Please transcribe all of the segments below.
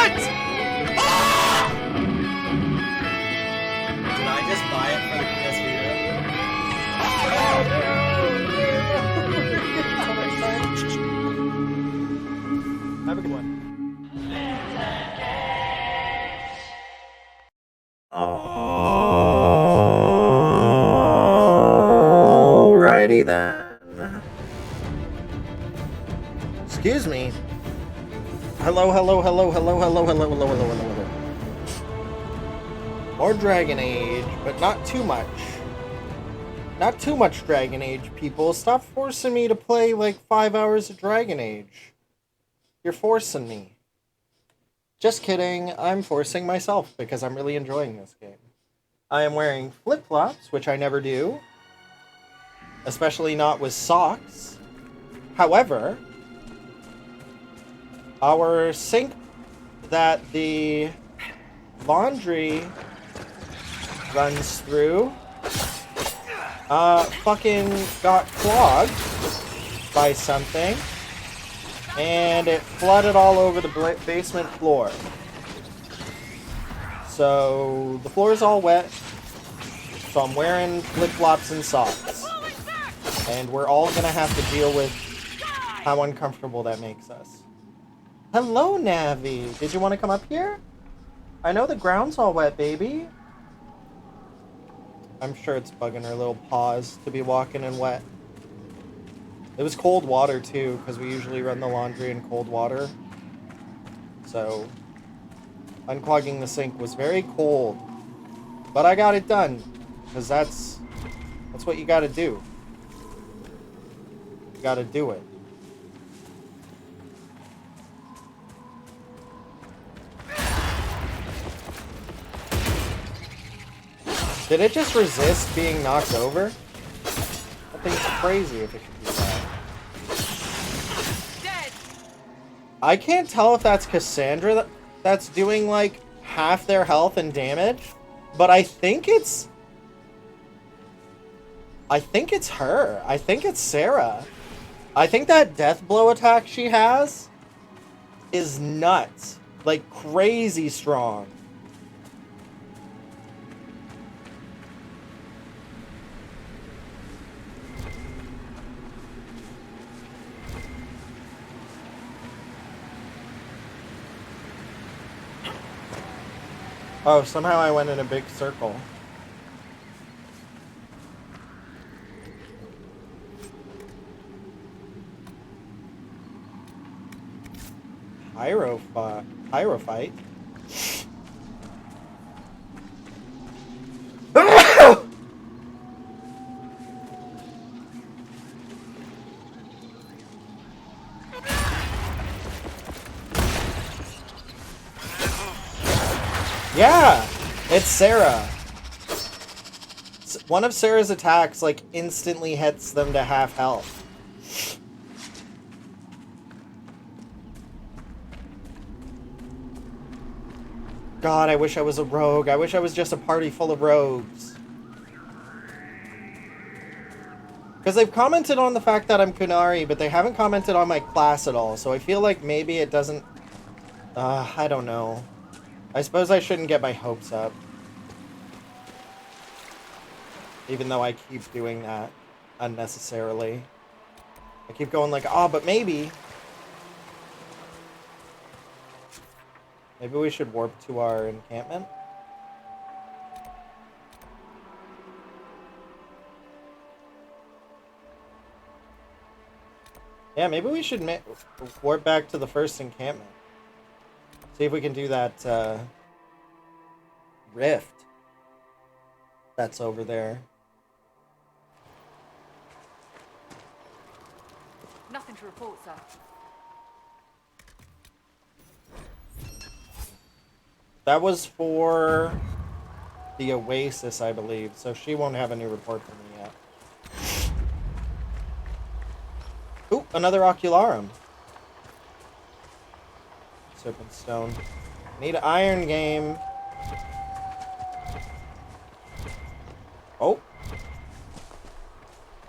What? Ah! Did I just buy it for the PS Vita? Have a good one. Alrighty then. Excuse me. Hello. More Dragon Age, but not too much. Not too much Dragon Age, people. Stop forcing me to play like 5 hours of Dragon Age. You're forcing me. Just kidding, I'm forcing myself because I'm really enjoying this game. I am wearing flip-flops, which I never do. Especially not with socks. However, our sink that the laundry runs through fucking got clogged by something, and it flooded all over the basement floor. So the floor is all wet, so I'm wearing flip-flops and socks, and we're all gonna have to deal with how uncomfortable that makes us. Hello, Navi. Did you want to come up here? I know the ground's all wet, baby. I'm sure it's bugging her little paws to be walking in wet. It was cold water, too, because we usually run the laundry in cold water. So, unclogging the sink was very cold. But I got it done, because that's what you gotta do. You gotta do it. Did it just resist being knocked over? That thing's crazy if it can do that. Dead. I can't tell if that's Cassandra that's doing like half their health and damage, but I think it's her. I think it's Sarah. I think that death blow attack she has is nuts. Like crazy strong. Oh, somehow I went in a big circle. Pyrophyte? Yeah! It's Sarah. One of Sarah's attacks, like, instantly hits them to half health. God, I wish I was a rogue. I wish I was just a party full of rogues. Because they've commented on the fact that I'm Kunari, but they haven't commented on my class at all, so I feel like maybe it doesn't... I don't know. I suppose I shouldn't get my hopes up. Even though I keep doing that unnecessarily. I keep going like, oh, but maybe. Maybe we should warp to our encampment? Yeah, maybe we should warp back to the first encampment. See if we can do that, rift that's over there. Nothing to report, sir. That was for the Oasis, I believe, so she won't have a new report from me yet. Ooh, another Ocularum. Serpent Stone. Need an Iron Game. Oh.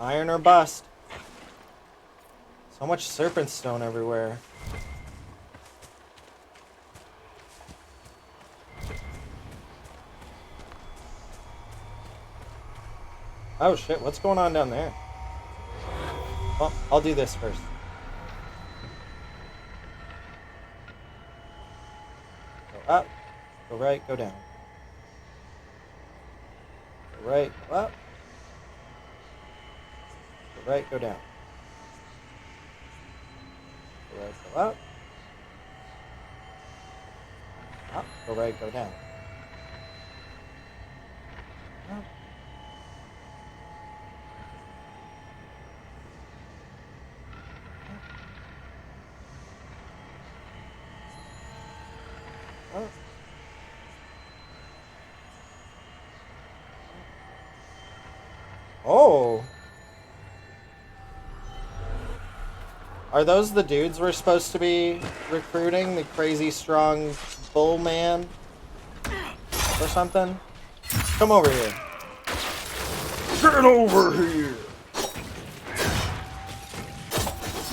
Iron or bust. So much Serpent Stone everywhere. Oh shit, what's going on down there? Well, I'll do this first. Go up, go right, go down. Go right, go up. Go right, go down. Go right, go up. Up, go right, go down. Up. Up. Oh! Are those the dudes we're supposed to be recruiting? The crazy strong bull man? Or something? Come over here. Get over here!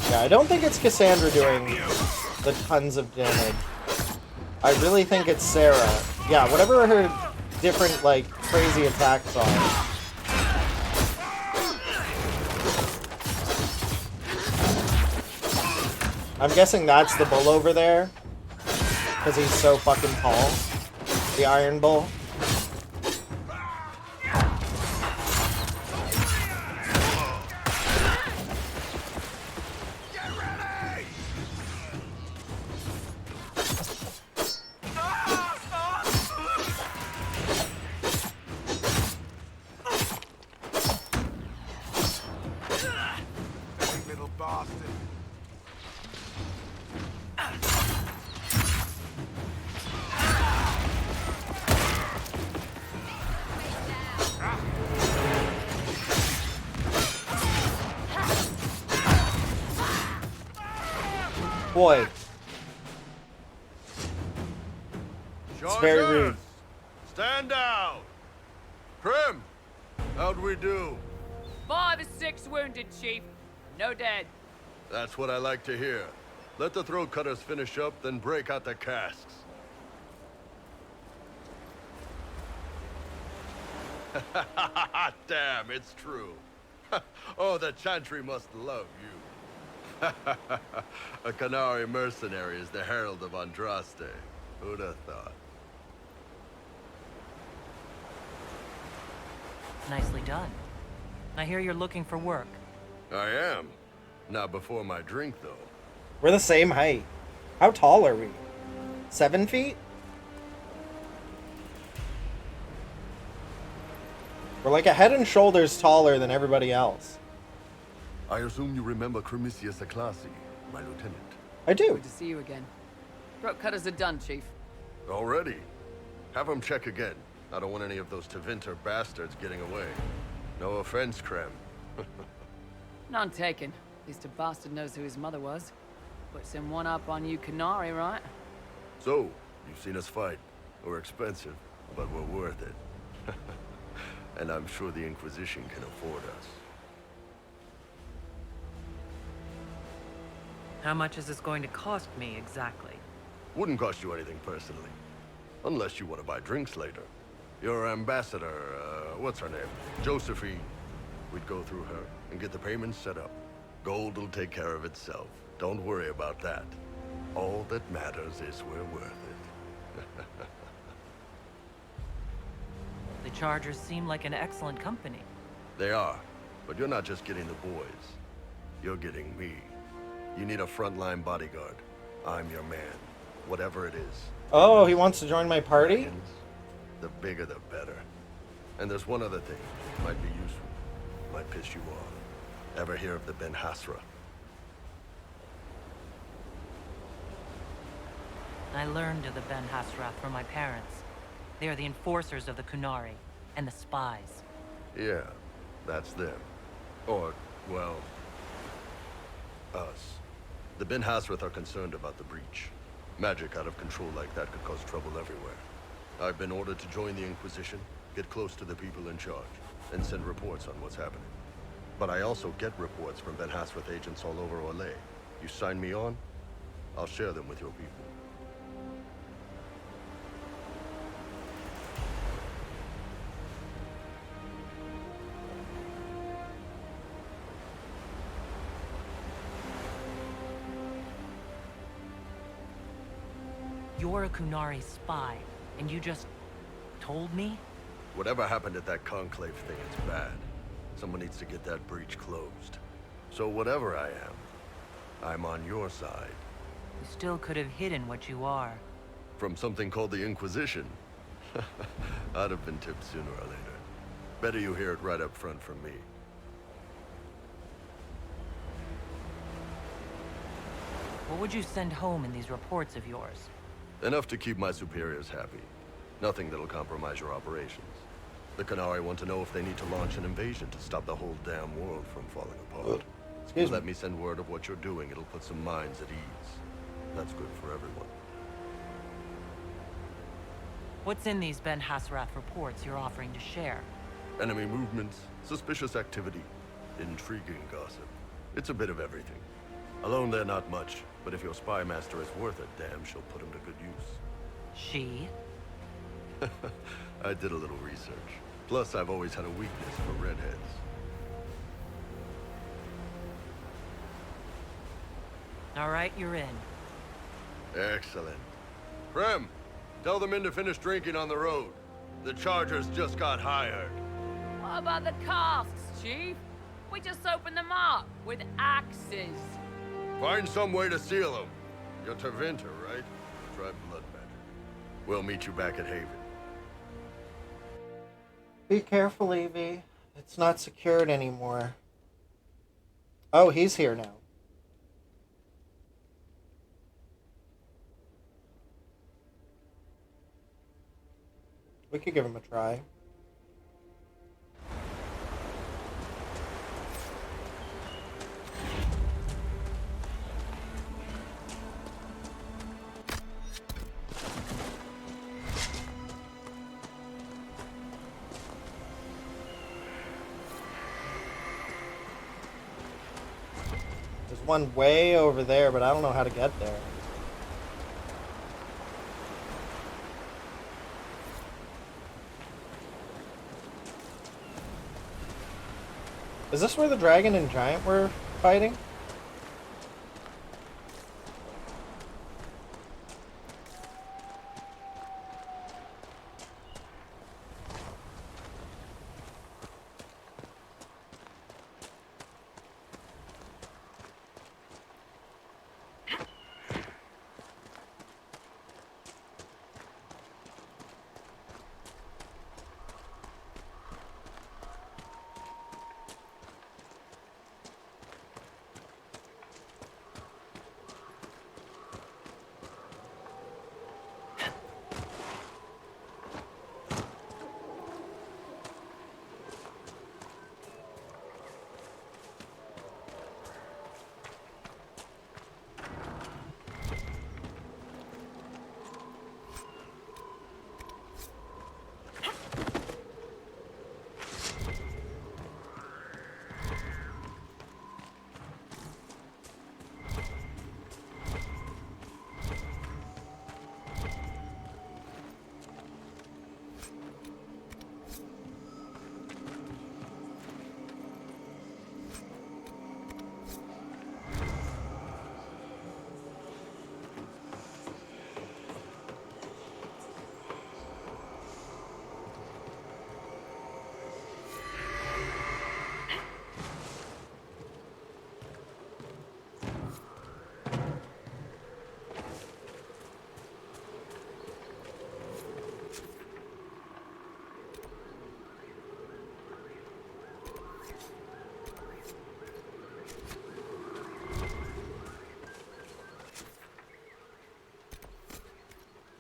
Yeah, I don't think it's Cassandra doing the tons of damage. I really think it's Sarah. Yeah, whatever her different, like, crazy attacks are. I'm guessing that's the bull over there. Because he's so fucking tall. The Iron Bull. Little bastard. Boy, It's very rude. Stand down. Krim, how'd we do? 5 or 6 wounded, Chief. No dead. That's what I like to hear. Let the throat cutters finish up, then break out the casks. Damn, it's true. Oh, the Chantry must love you. A Canary mercenary is the herald of Andraste. Who'd have thought? Nicely done. I hear you're looking for work. I am. Not before my drink, though. We're the same height. How tall are we? 7 feet? We're like a head and shoulders taller than everybody else. I assume you remember Cremisius Aclassi, my lieutenant. I do. Good to see you again. Throat cutters are done, Chief. Already? Have him check again. I don't want any of those Tevinter bastards getting away. No offense, Krem. None taken. At least a bastard knows who his mother was. Puts him one up on you Canary, right? So, you've seen us fight. We're expensive, but we're worth it. And I'm sure the Inquisition can afford us. How much is this going to cost me exactly? Wouldn't cost you anything personally. Unless you want to buy drinks later. Your ambassador, what's her name? Josephine. We'd go through her and get the payments set up. Gold will take care of itself. Don't worry about that. All that matters is we're worth it. The Chargers seem like an excellent company. They are, but you're not just getting the boys. You're getting me. You need a frontline bodyguard. I'm your man, whatever it is. Oh, he wants to join my party? The bigger the better. And there's one other thing. Might be useful. Might piss you off. Ever hear of the Ben Hasra? I learned of the Ben Hasrath from my parents. They are the enforcers of the Kunari, and the spies. Yeah, that's them. Or, well, us. The Ben Hasrath are concerned about the breach. Magic out of control like that could cause trouble everywhere. I've been ordered to join the Inquisition, get close to the people in charge, and send reports on what's happening. But I also get reports from Ben Hasrath agents all over Orlais. You sign me on, I'll share them with your people. You're a Kunari spy, and you just told me? Whatever happened at that conclave thing is bad. Someone needs to get that breach closed. So whatever I am, I'm on your side. You still could have hidden what you are. From something called the Inquisition. I'd have been tipped sooner or later. Better you hear it right up front from me. What would you send home in these reports of yours? Enough to keep my superiors happy. Nothing that'll compromise your operations. The Kunari want to know if they need to launch an invasion to stop the whole damn world from falling apart. Excuse me. Let me send word of what you're doing. It'll put some minds at ease. That's good for everyone. What's in these Ben Hassrath reports you're offering to share? Enemy movements, suspicious activity, intriguing gossip. It's a bit of everything. Alone they're not much, but if your spy master is worth it, damn, she'll put him to good use. She? I did a little research. Plus, I've always had a weakness for redheads. All right, you're in. Excellent. Prem, tell the men to finish drinking on the road. The Chargers just got hired. What about the casks, Chief? We just opened them up with axes. Find some way to seal them. You're Tervinter, right? Try blood magic. We'll meet you back at Haven. Be careful, Evie. It's not secured anymore. Oh, he's here now. We could give him a try. There's one way over there, but I don't know how to get there. Is this where the dragon and giant were fighting?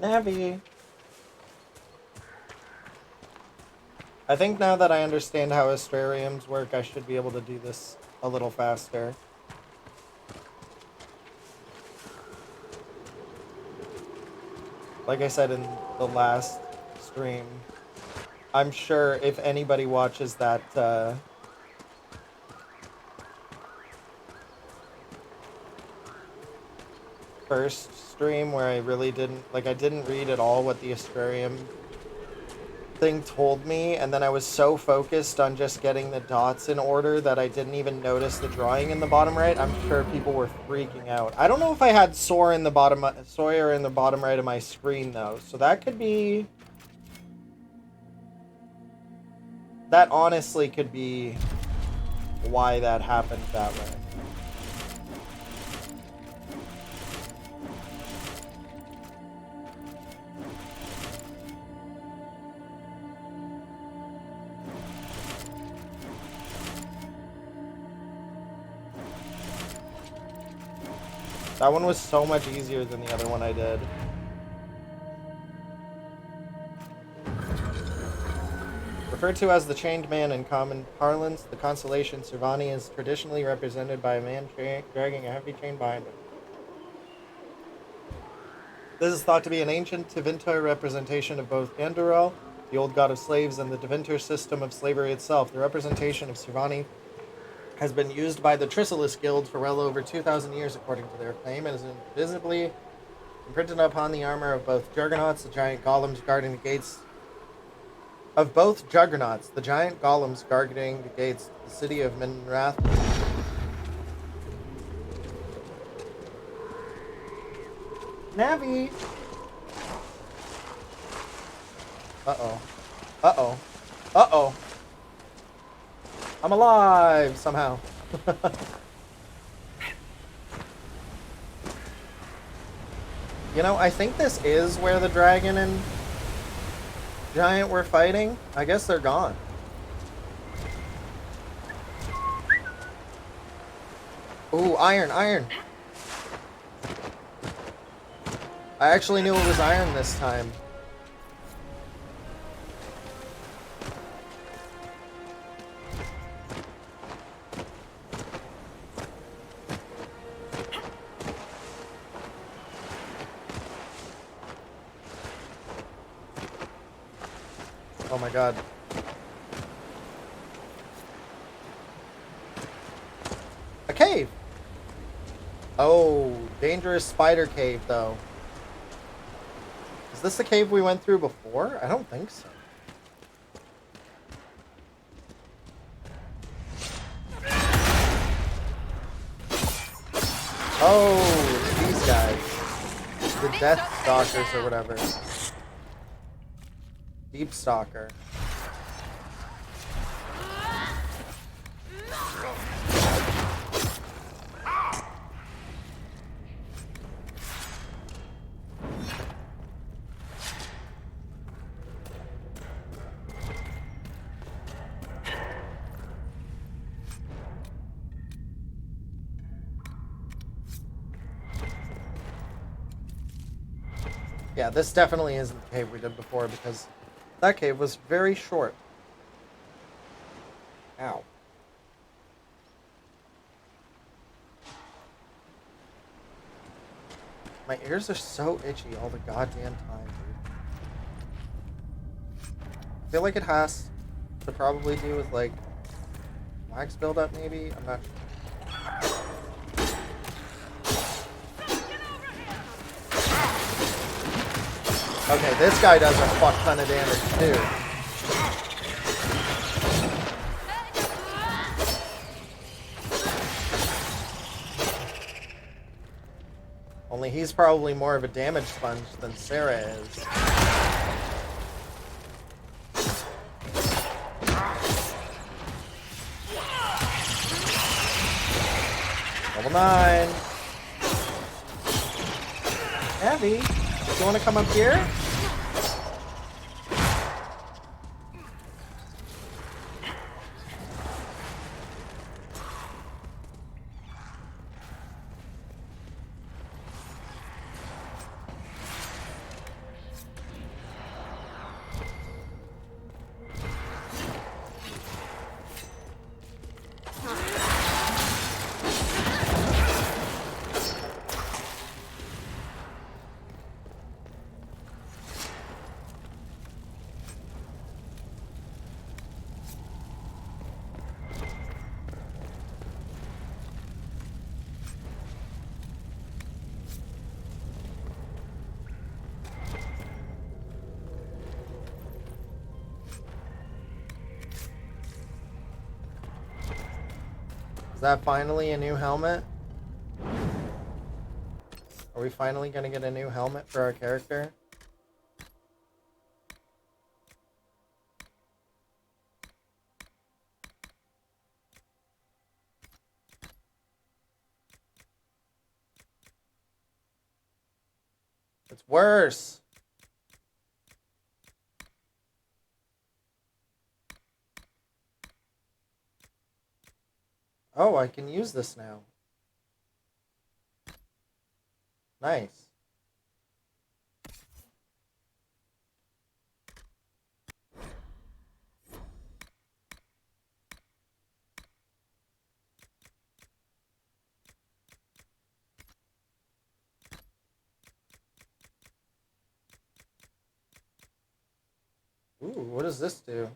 Navi. I think now that I understand how astrariums work, I should be able to do this a little faster. Like I said in the last stream, I'm sure if anybody watches that first stream where I really didn't, like, I didn't read at all what the astrarium thing told me, and then I was so focused on just getting the dots in order that I didn't even notice the drawing in the bottom right. I'm sure people were freaking out. I don't know if I had Sawyer in the bottom right of my screen though, so that could be. That honestly could be why that happened that way. That one was so much easier than the other one I did. Referred to as the Chained Man in common parlance, the constellation Servani is traditionally represented by a man dragging a heavy chain behind him. This is thought to be an ancient Tevinter representation of both Andorel, the old god of slaves, and the Tevinter system of slavery itself. The representation of Servani has been used by the Chrysalis Guild for well over 2,000 years, according to their claim, and is visibly imprinted upon the armor of both Juggernauts, the giant golems guarding the gates of both Juggernauts, the giant golems guarding the gates of the city of Minrath. Navi! Uh-oh. Uh-oh. Uh-oh. I'm alive, somehow. You know, I think this is where the dragon and giant were fighting. I guess they're gone. Ooh, iron, iron. I actually knew it was iron this time. Oh my god. A cave! Oh, dangerous spider cave, though. Is this the cave we went through before? I don't think so. Oh, it's these guys. The Death Stalkers or whatever. Deep Stalker. Yeah, this definitely isn't the cave we did before because that cave was very short. Ow. My ears are so itchy all the goddamn time, dude. I feel like it has to probably do with, like, wax buildup, maybe? I'm not sure. Okay, this guy does a fuck ton of damage, too. Only he's probably more of a damage sponge than Sarah is. Level 9. Abby, you want to come up here? that finally a new helmet? Are we finally gonna get a new helmet for our character? It's worse. Oh, I can use this now. Nice. Ooh, what does this do?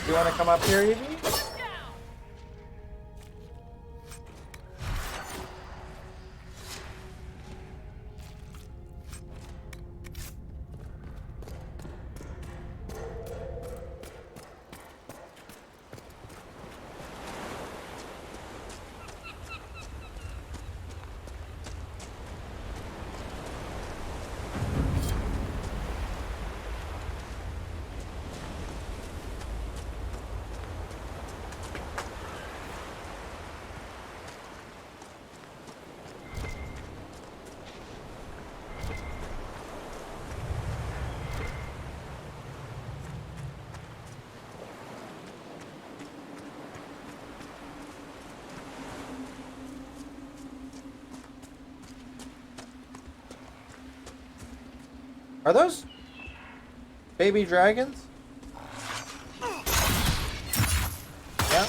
You want to come up here, Evie? Are those baby dragons? Yeah.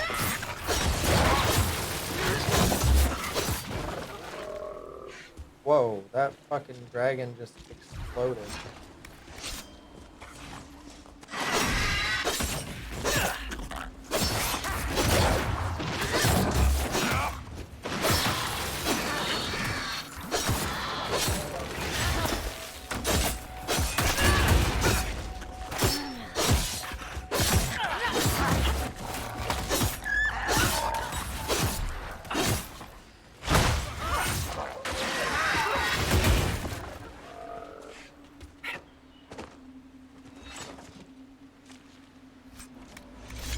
Whoa, that fucking dragon just exploded.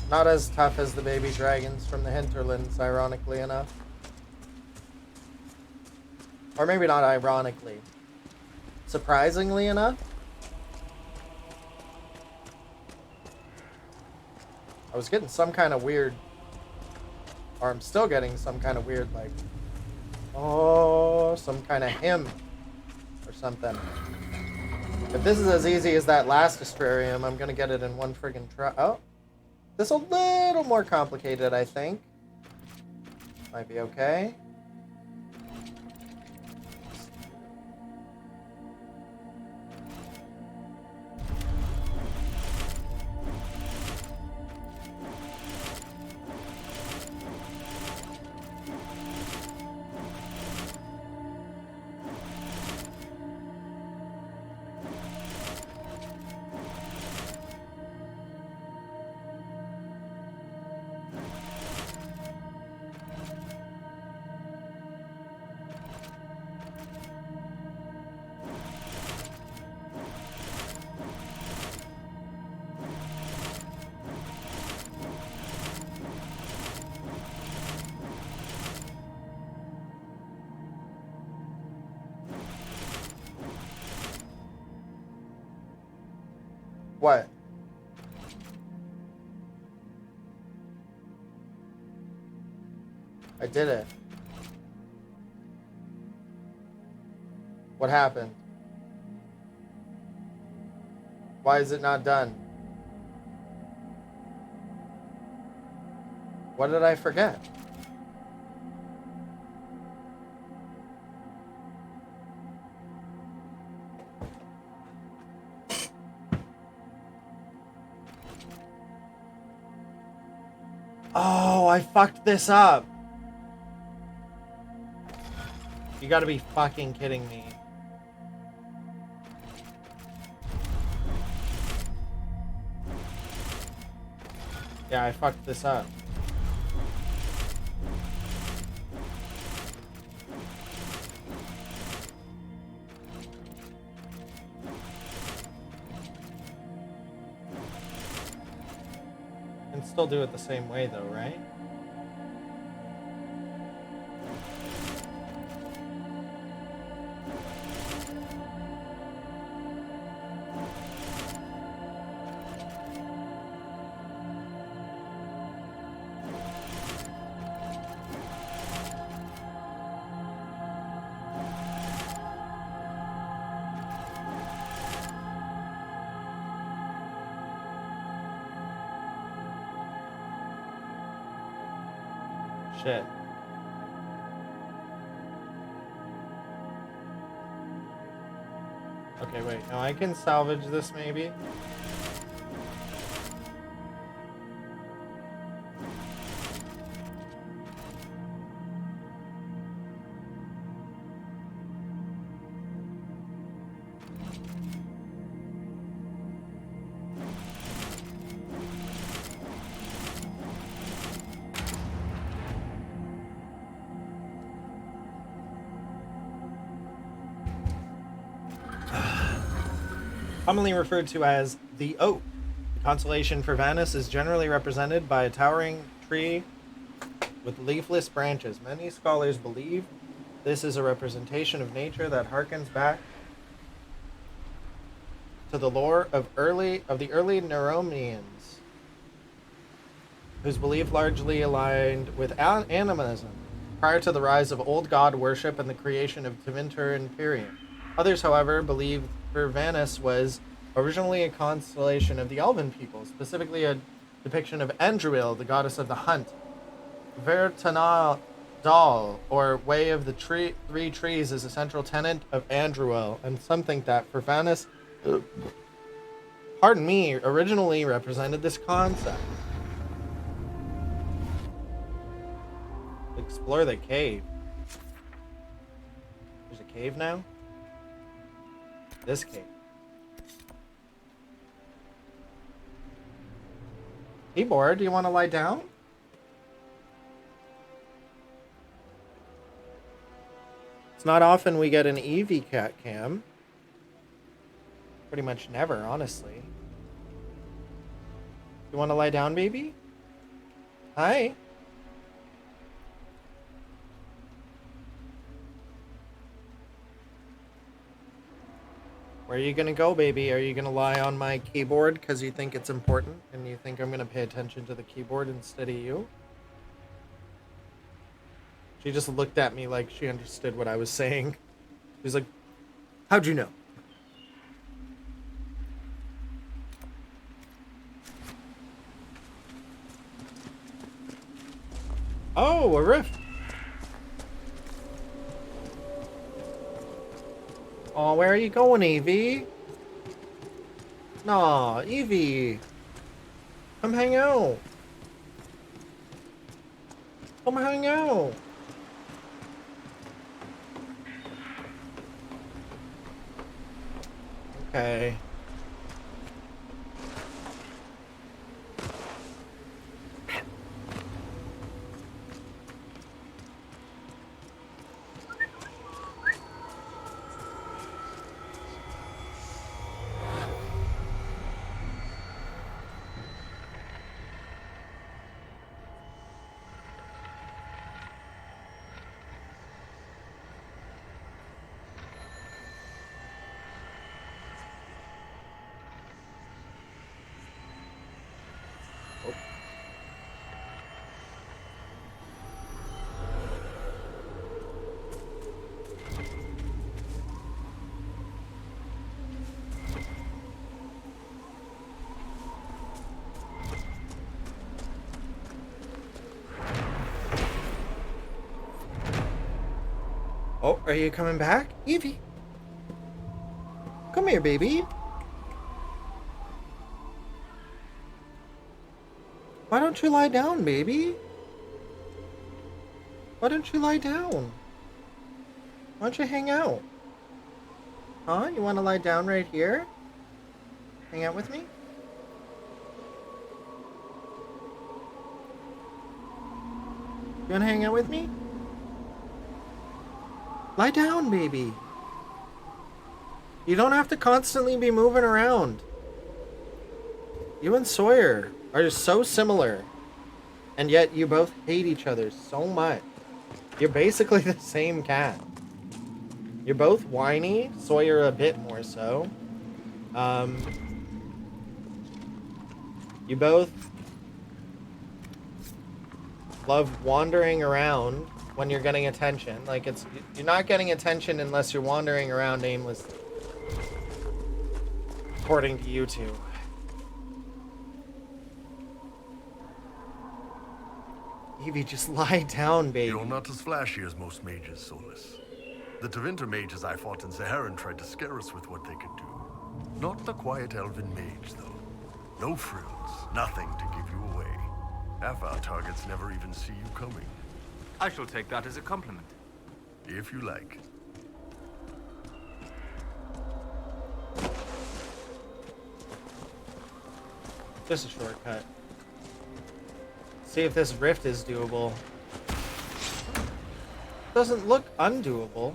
Not as tough as the baby dragons from the hinterlands, ironically enough. Or maybe not ironically. Surprisingly enough. I was getting some kind of weird... Or I'm still getting some kind of weird, like... Oh, some kind of hymn. Or something. If this is as easy as that last Astrarium, I'm gonna get it in one friggin' try. Oh. This is a little more complicated, I think. Might be okay. What? I did it. What happened? Why is it not done? What did I forget? Oh, I fucked this up. You gotta be fucking kidding me. Yeah, I fucked this up. Can still do it the same way though, right? Shit. Okay, wait. No, I can salvage this maybe. Commonly referred to as the oak. The constellation for Vanus is generally represented by a towering tree with leafless branches. Many scholars believe this is a representation of nature that harkens back to the lore of the early Neromians, whose belief largely aligned with animism prior to the rise of old god worship and the creation of Tevinter Imperium. Others, however, believe Vanus was originally a constellation of the Elven people, specifically a depiction of Andruil, the goddess of the hunt. Vertanal Dal, or Way of the Three Trees, is a central tenet of Andruil, and some think that for Vanus, pardon me, originally represented this concept. Explore the cave. There's a cave now? This cave. Keyboard, do you want to lie down? It's not often we get an Eevee cat cam. Pretty much never, honestly. You want to lie down, baby? Hi. Where are you gonna go, baby? Are you gonna lie on my keyboard because you think it's important and you think I'm gonna pay attention to the keyboard instead of you? She just looked at me like she understood what I was saying. She was like, how'd you know? Oh, a rift. Oh, where are you going, Eevee? Nah, Eevee. Come hang out. Come hang out. Okay. Oh, are you coming back? Evie! Come here, baby. Why don't you lie down, baby? Why don't you lie down? Why don't you hang out? Huh? You want to lie down right here? Hang out with me? You want to hang out with me? Lie down, baby. You don't have to constantly be moving around. You and Sawyer are just so similar. And yet you both hate each other so much. You're basically the same cat. You're both whiny. Sawyer a bit more so. You both love wandering around when you're getting attention. Like, you're not getting attention unless you're wandering around aimlessly. According to you two. Evie, just lie down, baby. You're not as flashy as most mages, Solus. The Tevinter mages I fought in Zaharan tried to scare us with what they could do. Not the quiet elven mage, though. No frills, nothing to give you away. Half our targets never even see you coming. I shall take that as a compliment. If you like. Just a shortcut. See if this rift is doable. Doesn't look undoable.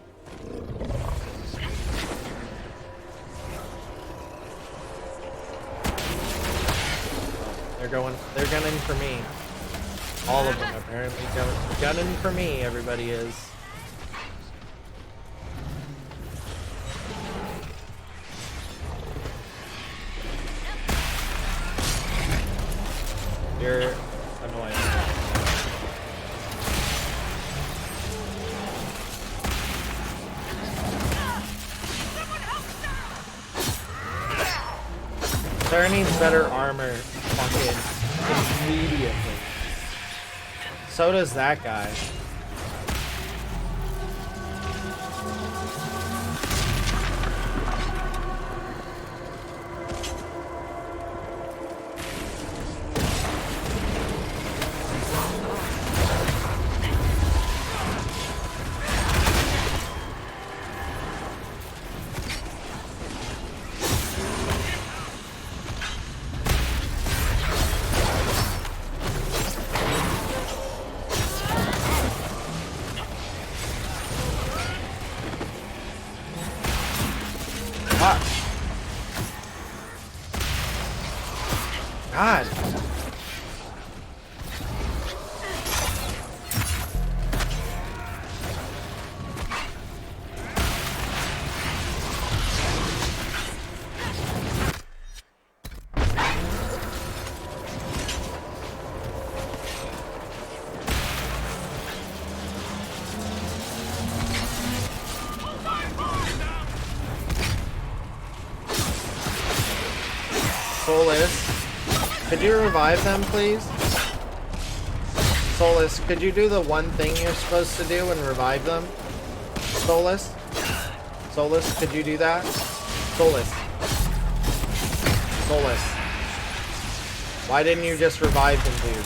They're gunning for me. All of them apparently gunning for me, everybody is. You're annoying. Sarah needs better armor fucking immediately. So does that guy. God. Solus. Could you revive them, please? Solus, could you do the one thing you're supposed to do and revive them? Solus? Solus, could you do that? Solus. Solus. Why didn't you just revive them, dude?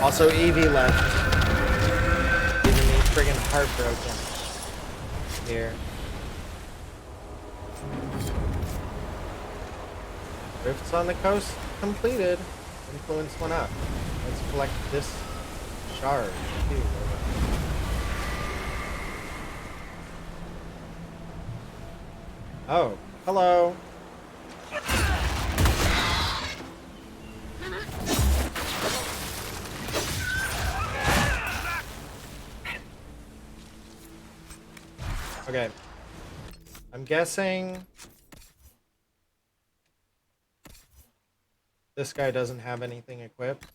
Also, Evie left. Leaving me friggin' heartbroken. Here. Rifts on the coast completed. Influence went up. Let's collect this shard too. Oh, hello. Okay. I'm guessing this guy doesn't have anything equipped.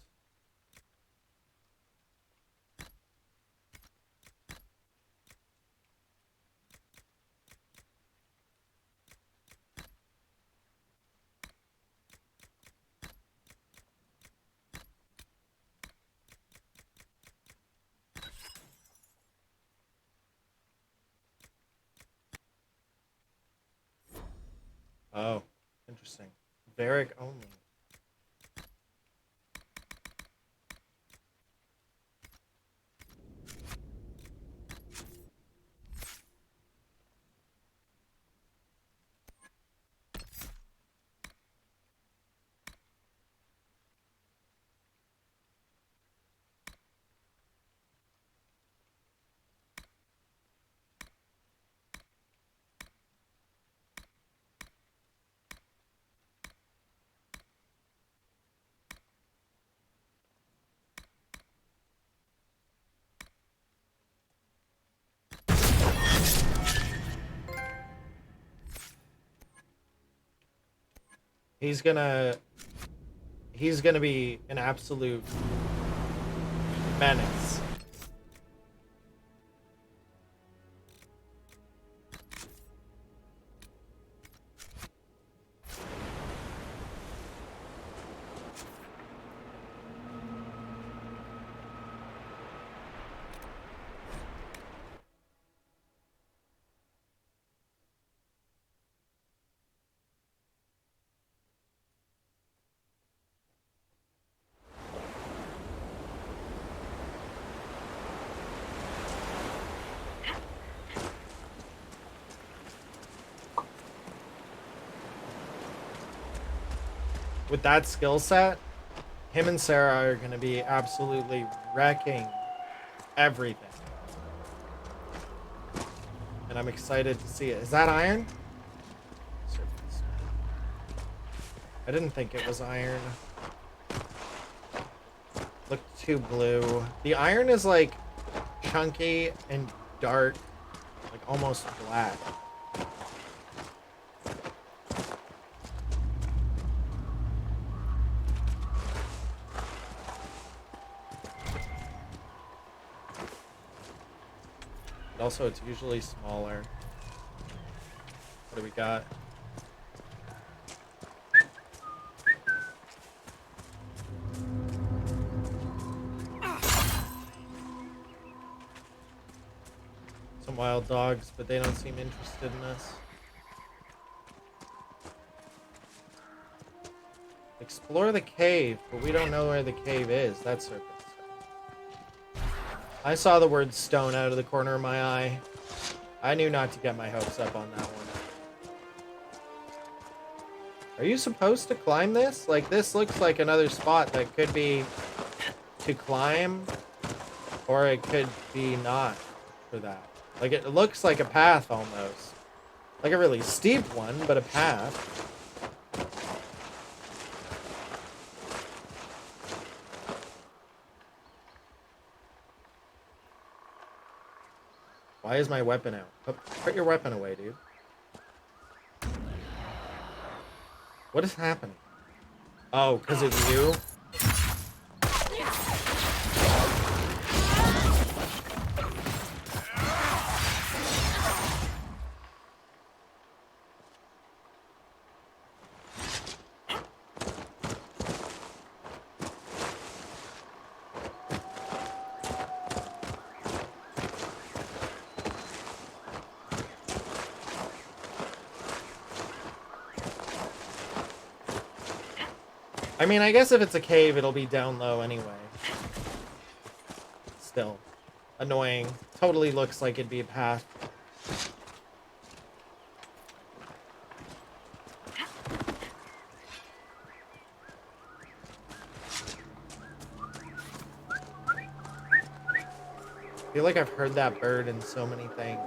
Oh, interesting. Varric only. He's gonna be an absolute menace. With that skill set, him and Sarah are going to be absolutely wrecking everything. And I'm excited to see it. Is that iron? Surface. I didn't think it was iron. Looked too blue. The iron is like chunky and dark, like almost black. Also, it's usually smaller. What do we got? Some wild dogs, but they don't seem interested in us. Explore the cave, but we don't know where the cave is. That's serpent. I saw the word stone out of the corner of my eye. I knew not to get my hopes up on that one. Are you supposed to climb this? Like, this looks like another spot that could be to climb, or it could be not for that. Like, it looks like a path almost. Like a really steep one, but a path. Why is my weapon out? Put your weapon away, dude. What is happening? Oh, because it's you? I mean, I guess if it's a cave, it'll be down low anyway. Still. Annoying. Totally looks like it'd be a path. I feel like I've heard that bird in so many things.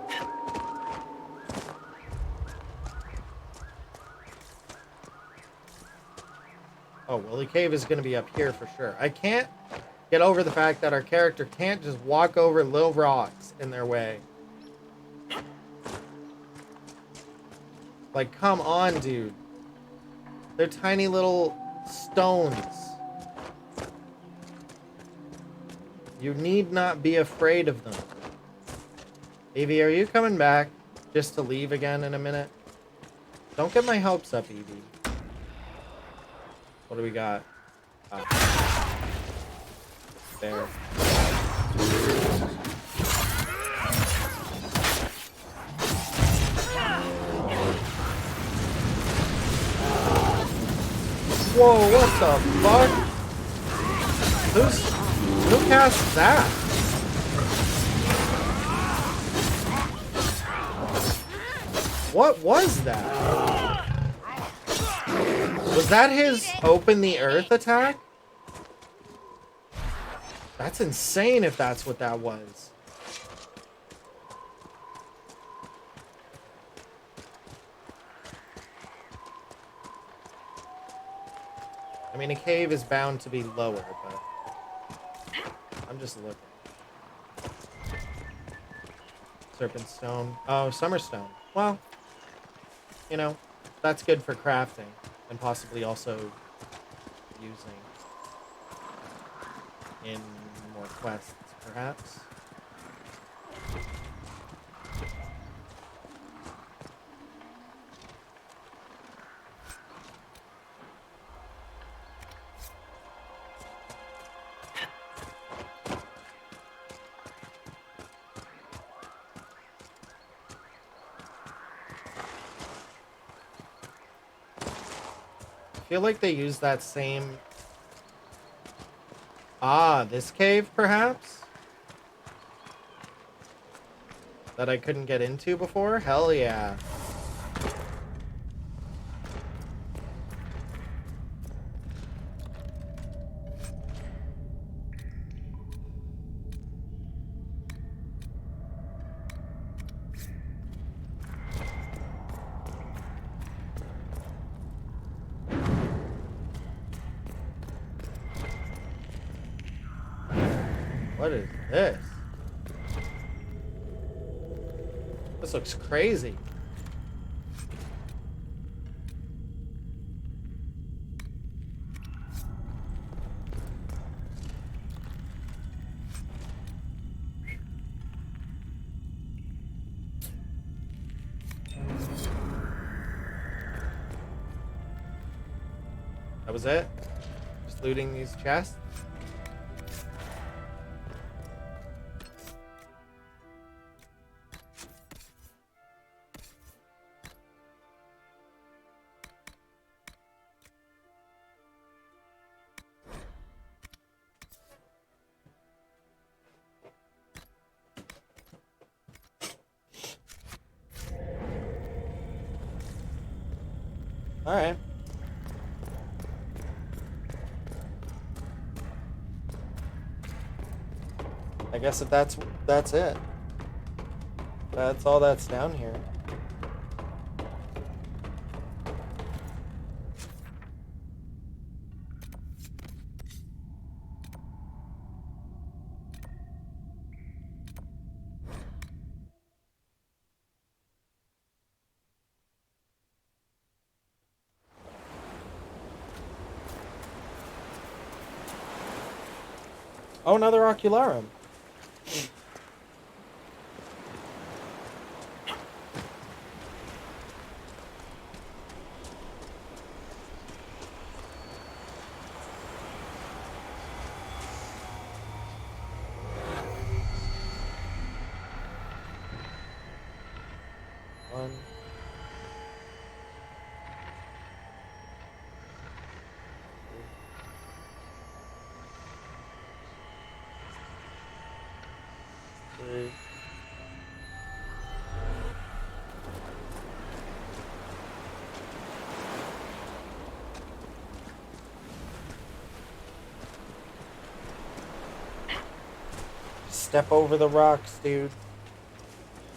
Oh, well, the cave is going to be up here for sure. I can't get over the fact that our character can't just walk over little rocks in their way. Like, come on, dude. They're tiny little stones. You need not be afraid of them. Evie, are you coming back just to leave again in a minute? Don't get my hopes up, Evie. What do we got? There. Whoa, what the fuck? Who cast that? What was that? Was that his open the earth attack? That's insane if that's what that was. I mean, a cave is bound to be lower, but I'm just looking. Serpent stone. Oh, summer stone. Well, you know, that's good for crafting and possibly also using in more quests, perhaps. I feel like they use that same... Ah, this cave, perhaps? That I couldn't get into before? Hell yeah. What is this? This looks crazy. That was it? Just looting these chests? Alright. I guess if that's it. That's all that's down here. Oh, another Ocularum. One. Three. Step over the rocks, dude.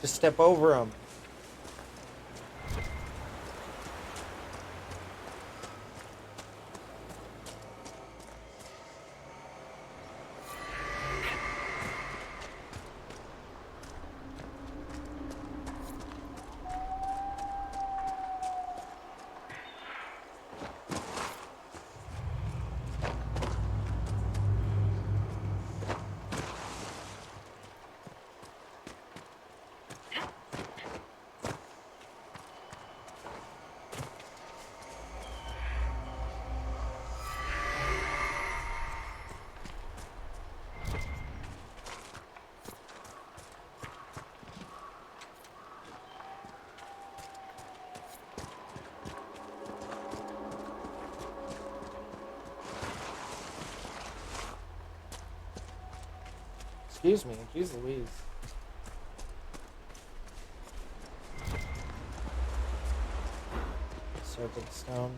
Just step over them. Excuse me. Jeez Louise. Serpent stone.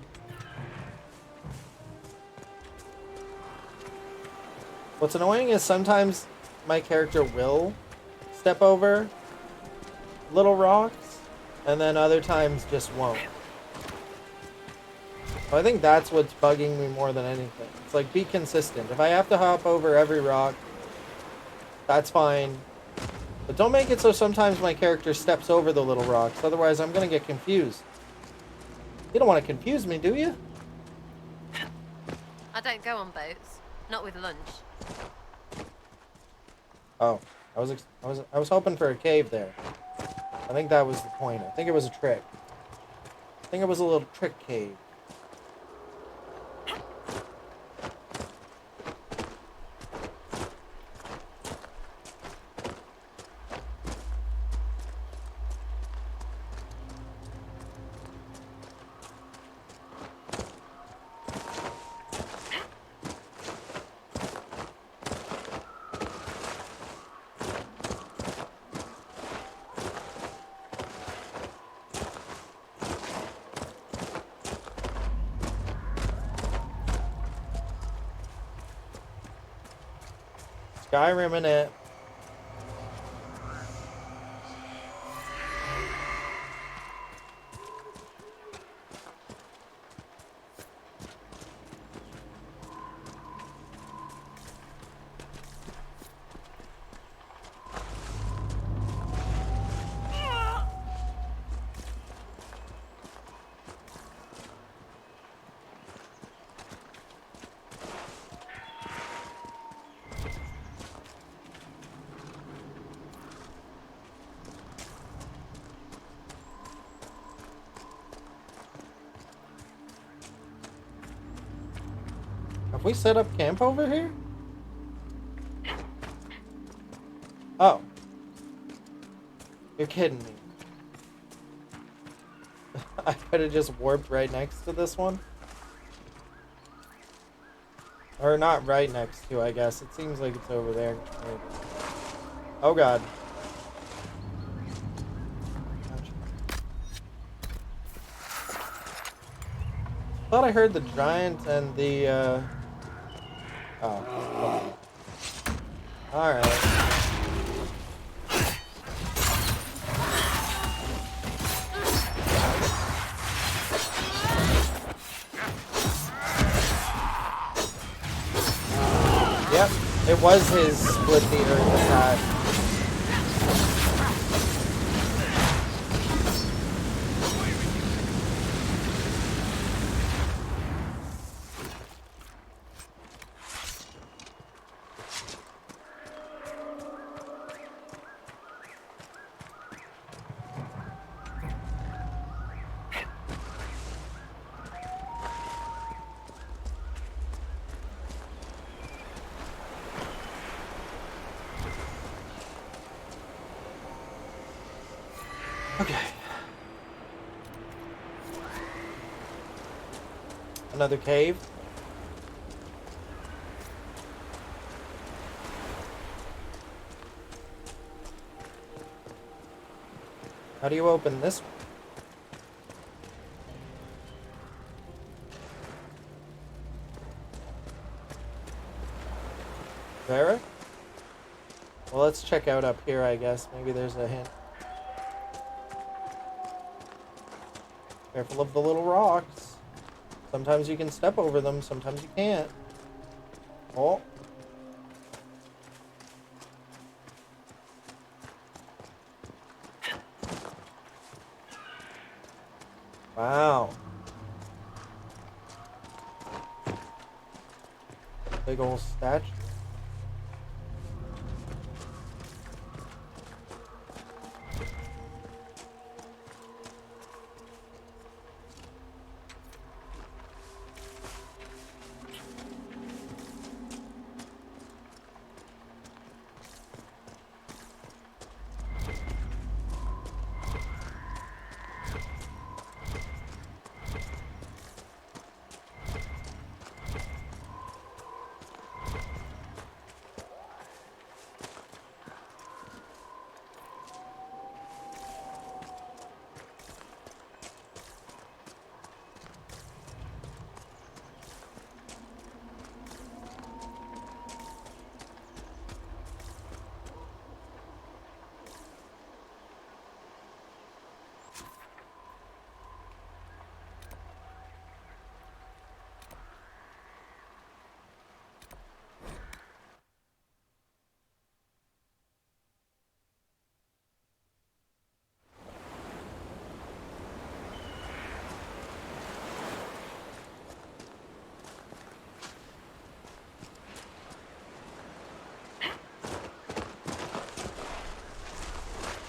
What's annoying is sometimes my character will step over little rocks, and then other times just won't. So I think that's what's bugging me more than anything. It's like, be consistent. If I have to hop over every rock, that's fine. But don't make it so sometimes my character steps over the little rocks, otherwise I'm gonna get confused. You don't want to confuse me, do you? I don't go on boats. Not with lunch. Oh, I was hoping for a cave there. I think that was the point. I think it was a trick. I think it was a little trick cave. Skyrim in it. Have we set up camp over here? Oh. You're kidding me. I could have just warped right next to this one. Or not right next to, I guess. It seems like it's over there. Oh god. Thought I heard the giant and the, Oh. Alright. Yep, it was his split the earth attack. Okay. Another cave. How do you open this one? Vera? Well, let's check out up here, I guess. Maybe there's a hint. Careful of the little rocks. Sometimes you can step over them, sometimes you can't. Oh. Wow. Big old statue.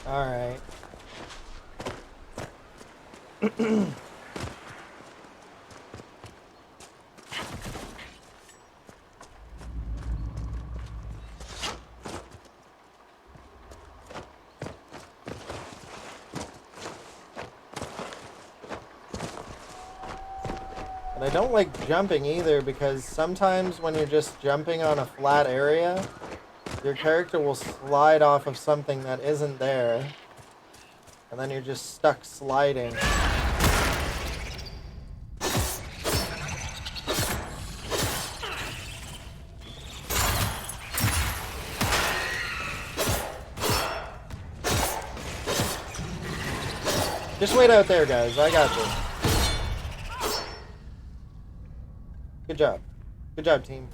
Alright. And I don't like jumping either, because sometimes when you're just jumping on a flat area, your character will slide off of something that isn't there. And then you're just stuck sliding. Just wait out there, guys. I got this. Good job. Good job, team.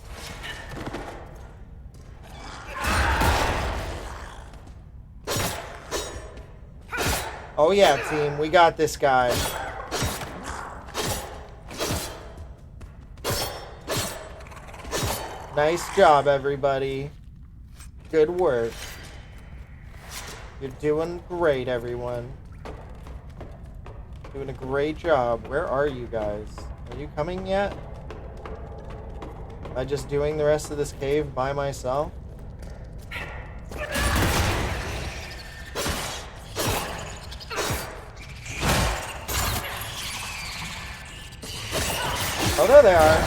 Oh yeah, team. We got this guy. Nice job, everybody. Good work. You're doing great, everyone. Doing a great job. Where are you guys? Are you coming yet? Am I just doing the rest of this cave by myself? Oh, there they are.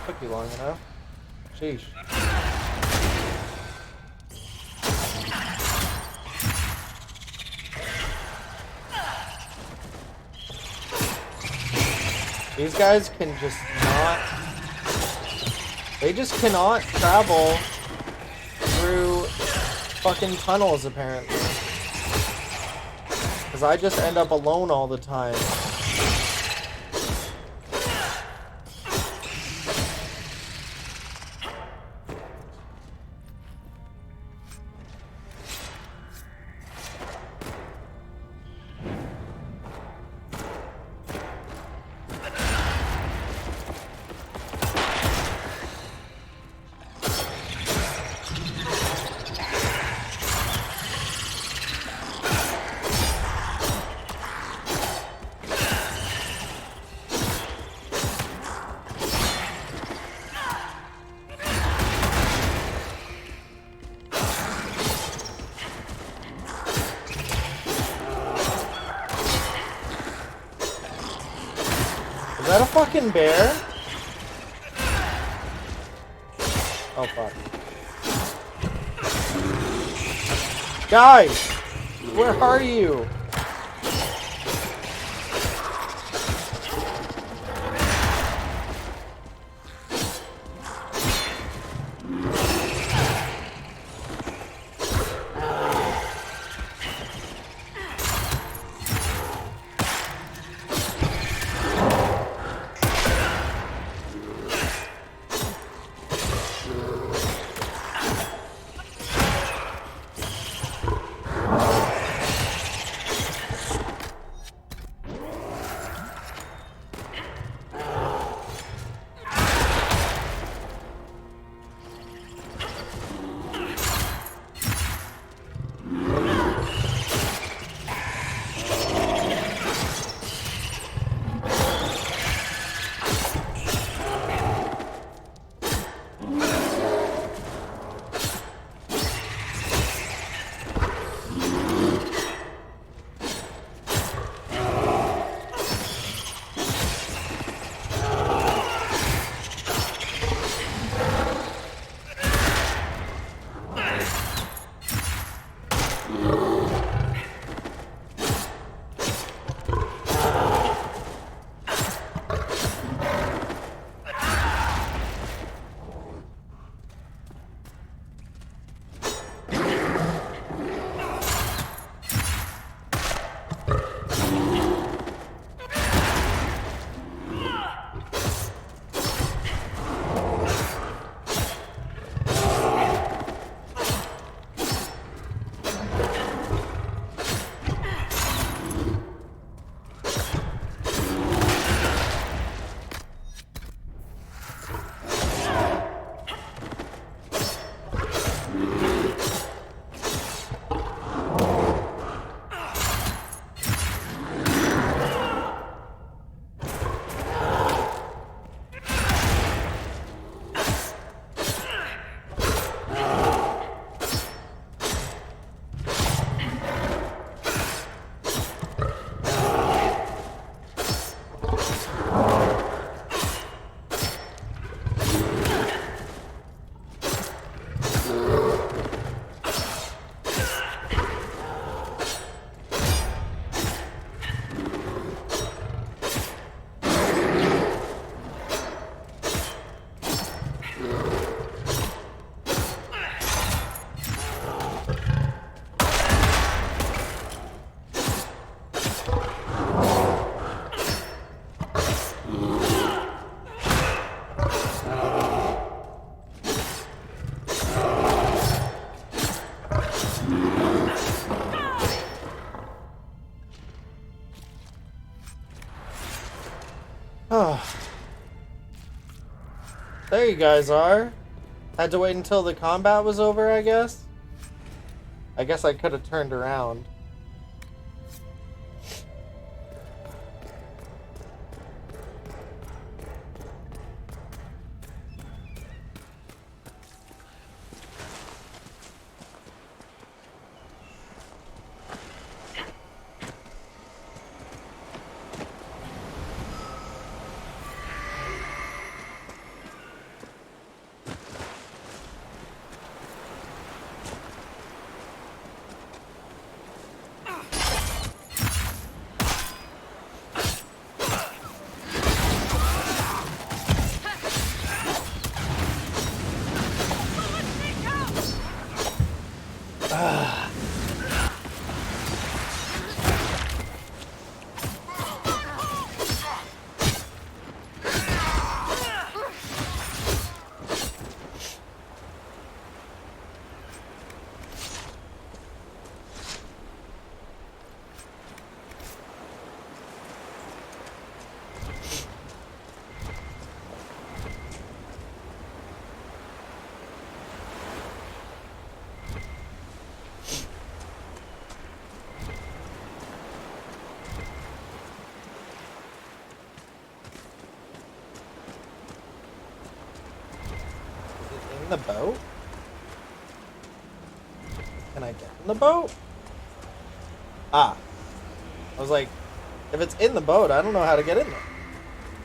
Took you long enough. Sheesh. These guys can just not... They just cannot travel through fucking tunnels, apparently. Because I just end up alone all the time. Is that a fucking bear? Oh, fuck. Guys! Where are you? Oh. There you guys are. Had to wait until the combat was over, I guess. I guess I could have turned around. The boat? Can I get in the boat? Ah. I was like, if it's in the boat, I don't know how to get in there.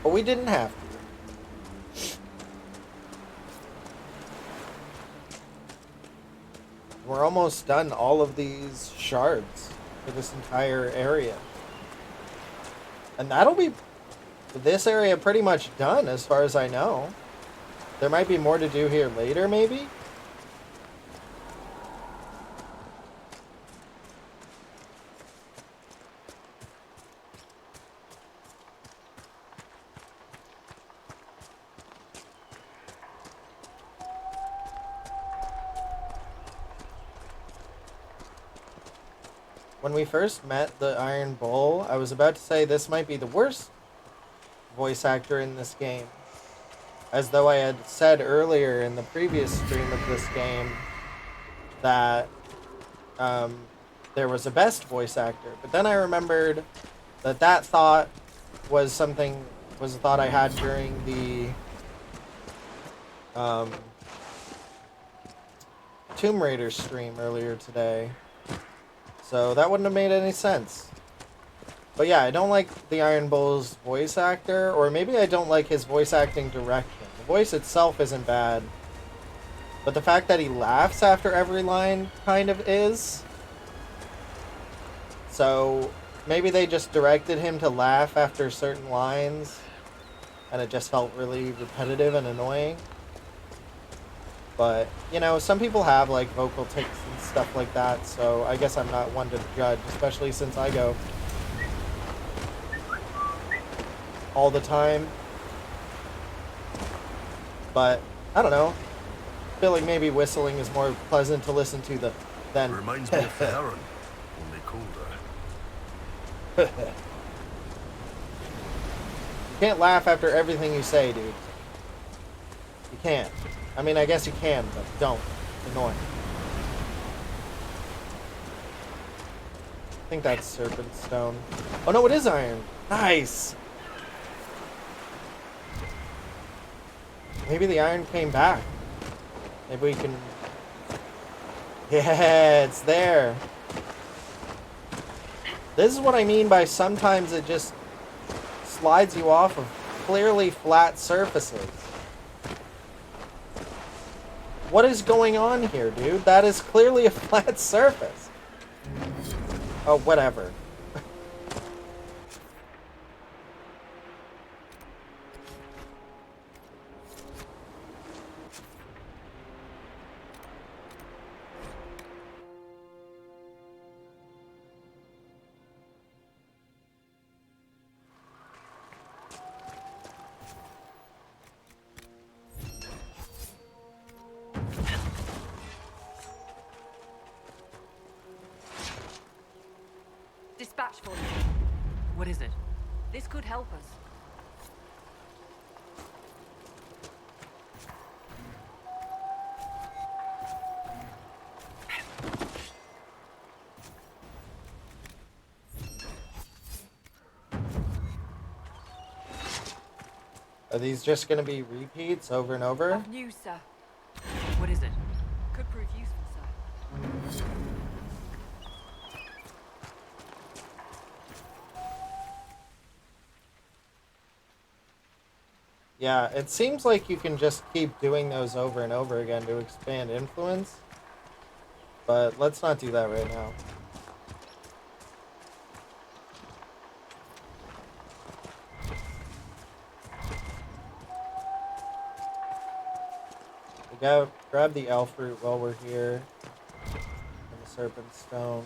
But we didn't have to. We're almost done all of these shards for this entire area. And that'll be this area pretty much done as far as I know. There might be more to do here later, maybe? When we first met the Iron Bull, I was about to say this might be the worst voice actor in this game. As though I had said earlier in the previous stream of this game that there was a best voice actor. But then I remembered that that thought was a thought I had during the Tomb Raider stream earlier today. So that wouldn't have made any sense. But yeah, I don't like the Iron Bull's voice actor, or maybe I don't like his voice acting direction. The voice itself isn't bad, but the fact that he laughs after every line kind of is. So maybe they just directed him to laugh after certain lines, and it just felt really repetitive and annoying. But, you know, some people have, like, vocal tics and stuff like that, so I guess I'm not one to judge, especially since I go all the time. But, I don't know. I feel like maybe whistling is more pleasant to listen to than... Reminds me of the Heron, only colder. You can't laugh after everything you say, dude. You can't. I mean, I guess you can, but don't. It's annoying. I think that's Serpent Stone. Oh no, it is iron. Nice! Maybe the iron came back. Maybe we can... Yeah, it's there. This is what I mean by sometimes it just slides you off of clearly flat surfaces. What is going on here, dude? That is clearly a flat surface. Oh, whatever. Dispatch for you. What is it? This could help us. Are these just gonna be repeats over and over? Of news, sir. What is it? Could prove useful, sir. Yeah, it seems like you can just keep doing those over and over again to expand influence. But let's not do that right now. We go grab the elf fruit while we're here. And the serpent stone.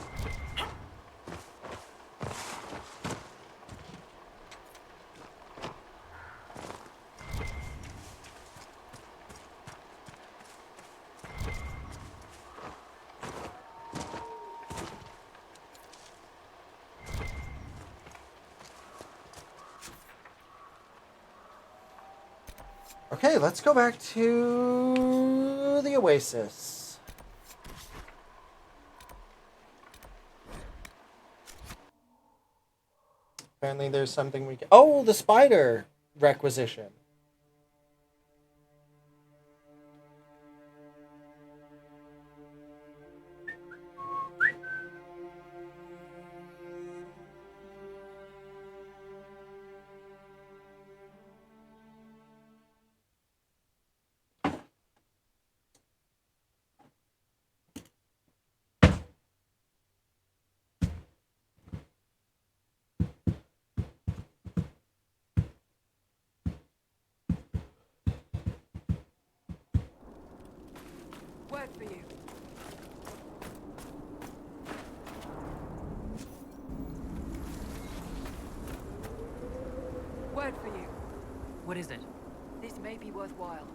Okay, let's go back to the Oasis. Apparently there's something we can... Oh, the spider requisition. Word for you. Word for you. What is it? This may be worthwhile.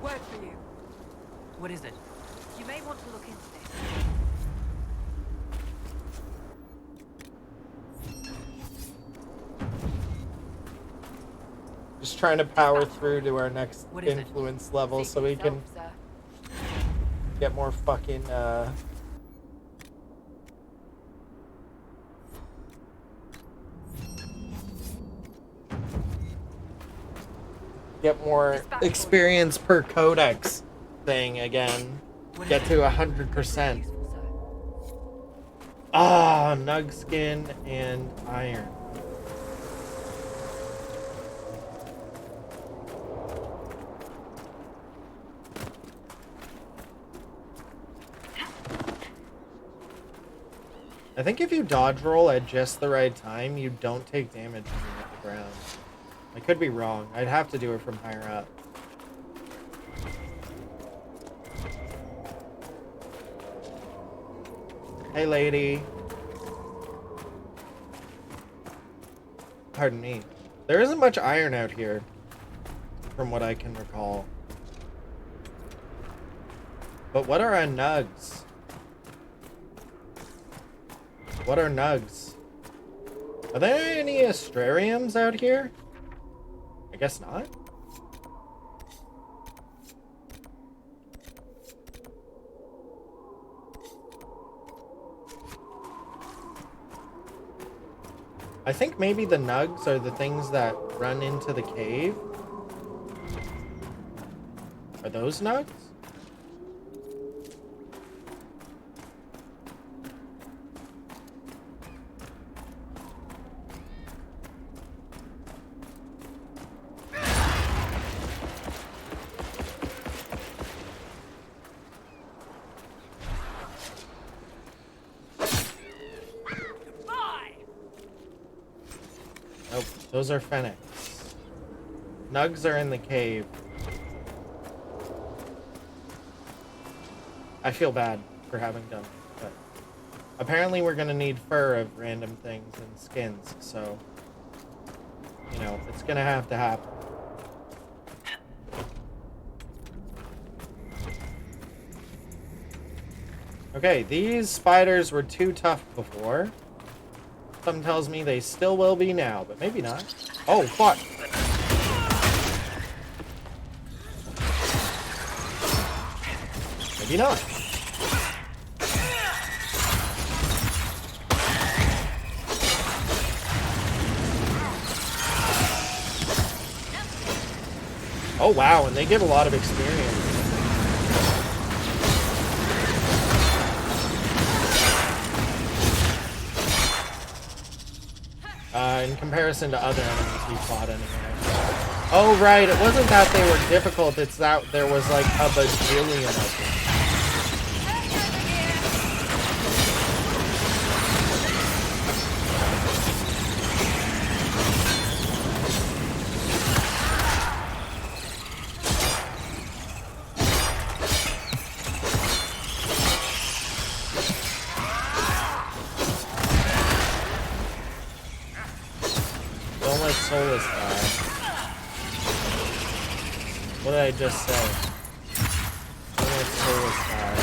Word for you. What is it? You may want to look into this. Just trying to power through to our next What is it? influence level See so we can yourself, sir. get more fucking, get more experience per codex thing again. What Get is to it? 100%. Useful, sir. Ah, Nugskin and Iron. I think if you dodge roll at just the right time, you don't take damage when you hit the ground. I could be wrong. I'd have to do it from higher up. Hey, lady. Pardon me. There isn't much iron out here, from what I can recall. But what are our nugs? What are nugs? Are there any astrariums out here? I guess not. I think maybe the nugs are the things that run into the cave. Are those nugs? Nope, those are Fennecs. Nugs are in the cave. I feel bad for having done it, but apparently we're gonna need fur of random things and skins, so you know, it's gonna have to happen. Okay, these spiders were too tough before. Something tells me they still will be now, but maybe not. Oh, fuck. Maybe not. Oh wow, and they give a lot of experience. In comparison to other enemies we fought anyway. Oh right, it wasn't that they were difficult, it's that there was like a bajillion of them. Don't let Solus die. What did I just say? Don't let Solus die.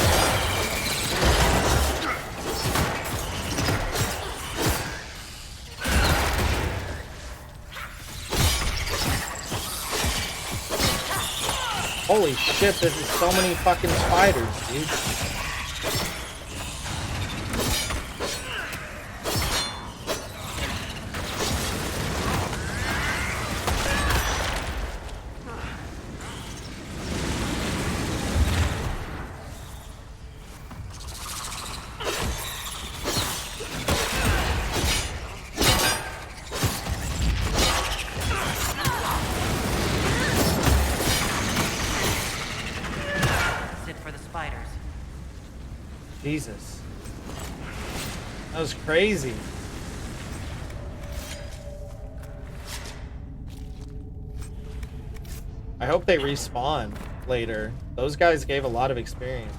Holy shit, this is so many fucking spiders, dude. Jesus. That was crazy. I hope they respawn later. Those guys gave a lot of experience.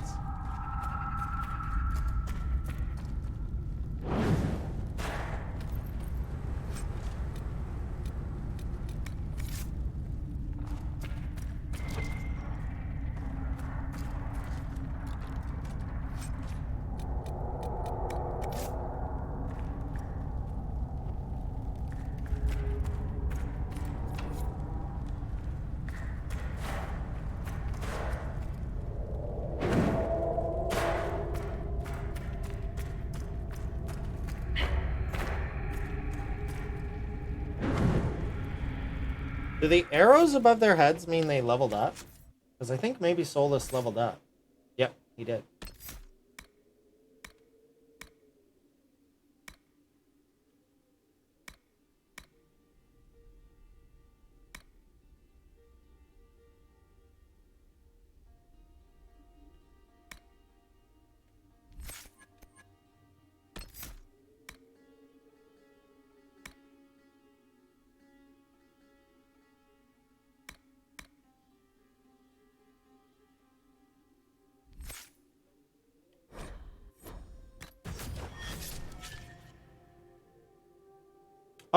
Do the arrows above their heads mean they leveled up? Because I think maybe Solus leveled up. Yep, he did.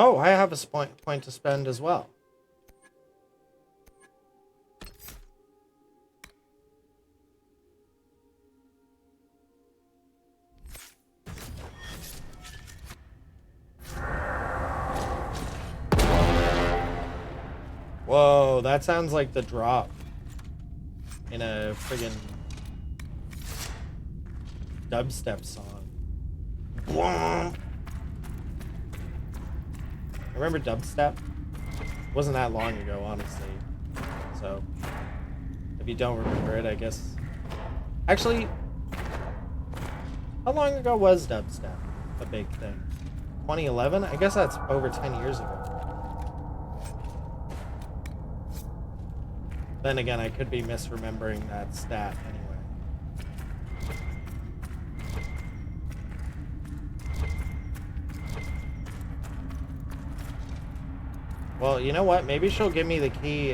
Oh, I have a point to spend as well. Whoa, that sounds like the drop in a friggin' dubstep song. Bwomp. Remember dubstep? It wasn't that long ago, honestly. So, if you don't remember it, I guess... Actually, how long ago was dubstep a big thing? 2011? I guess that's over 10 years ago. Then again, I could be misremembering that stat anyway. Well, you know what? Maybe she'll give me the key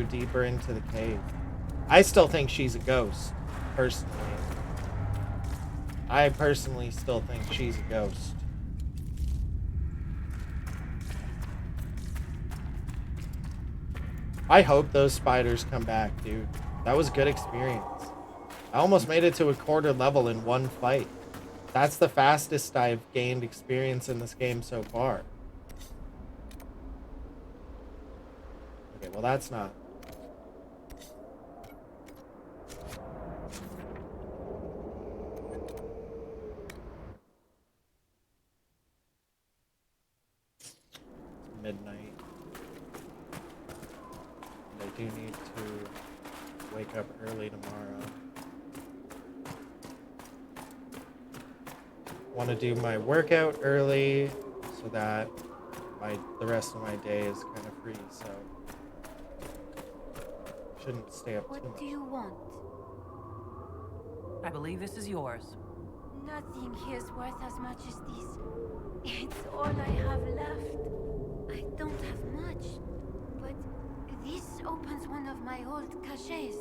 deeper into the cave. I still think she's a ghost, personally. I personally still think she's a ghost. I hope those spiders come back, dude. That was good experience. I almost made it to a quarter level in one fight. That's the fastest I've gained experience in this game so far. Okay, well that's not. It's midnight. And I do need to wake up early tomorrow. Want to do my workout early so that the rest of my day is kind of free, so shouldn't stay up too What much. do you want? I believe this is yours. Nothing here's worth as much as this. It's all I have left. I don't have much, but this opens one of my old caches.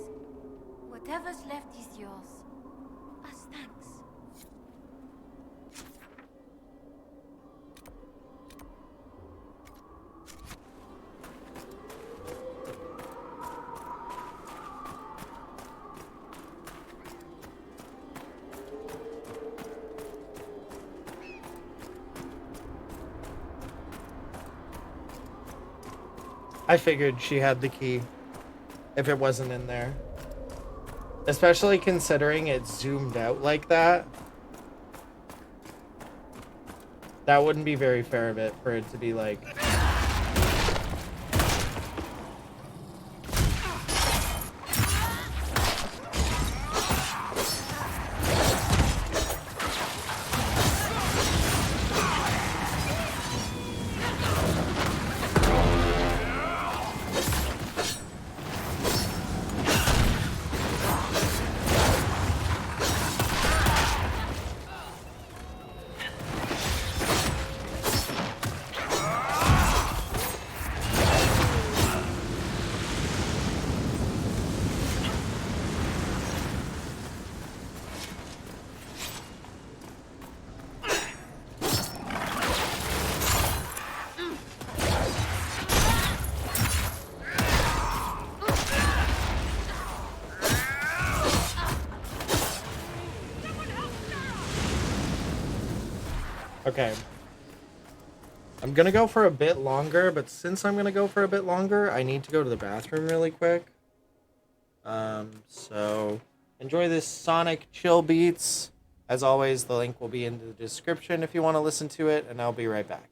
Whatever's left is yours. As thanks. I figured she had the key if it wasn't in there. Especially considering it zoomed out like that. That wouldn't be very fair of it for it to be like... Okay. I'm gonna go for a bit longer, but since I'm gonna go for a bit longer, I need to go to the bathroom really quick. So enjoy this Sonic chill beats. As always, the link will be in the description if you want to listen to it, and I'll be right back.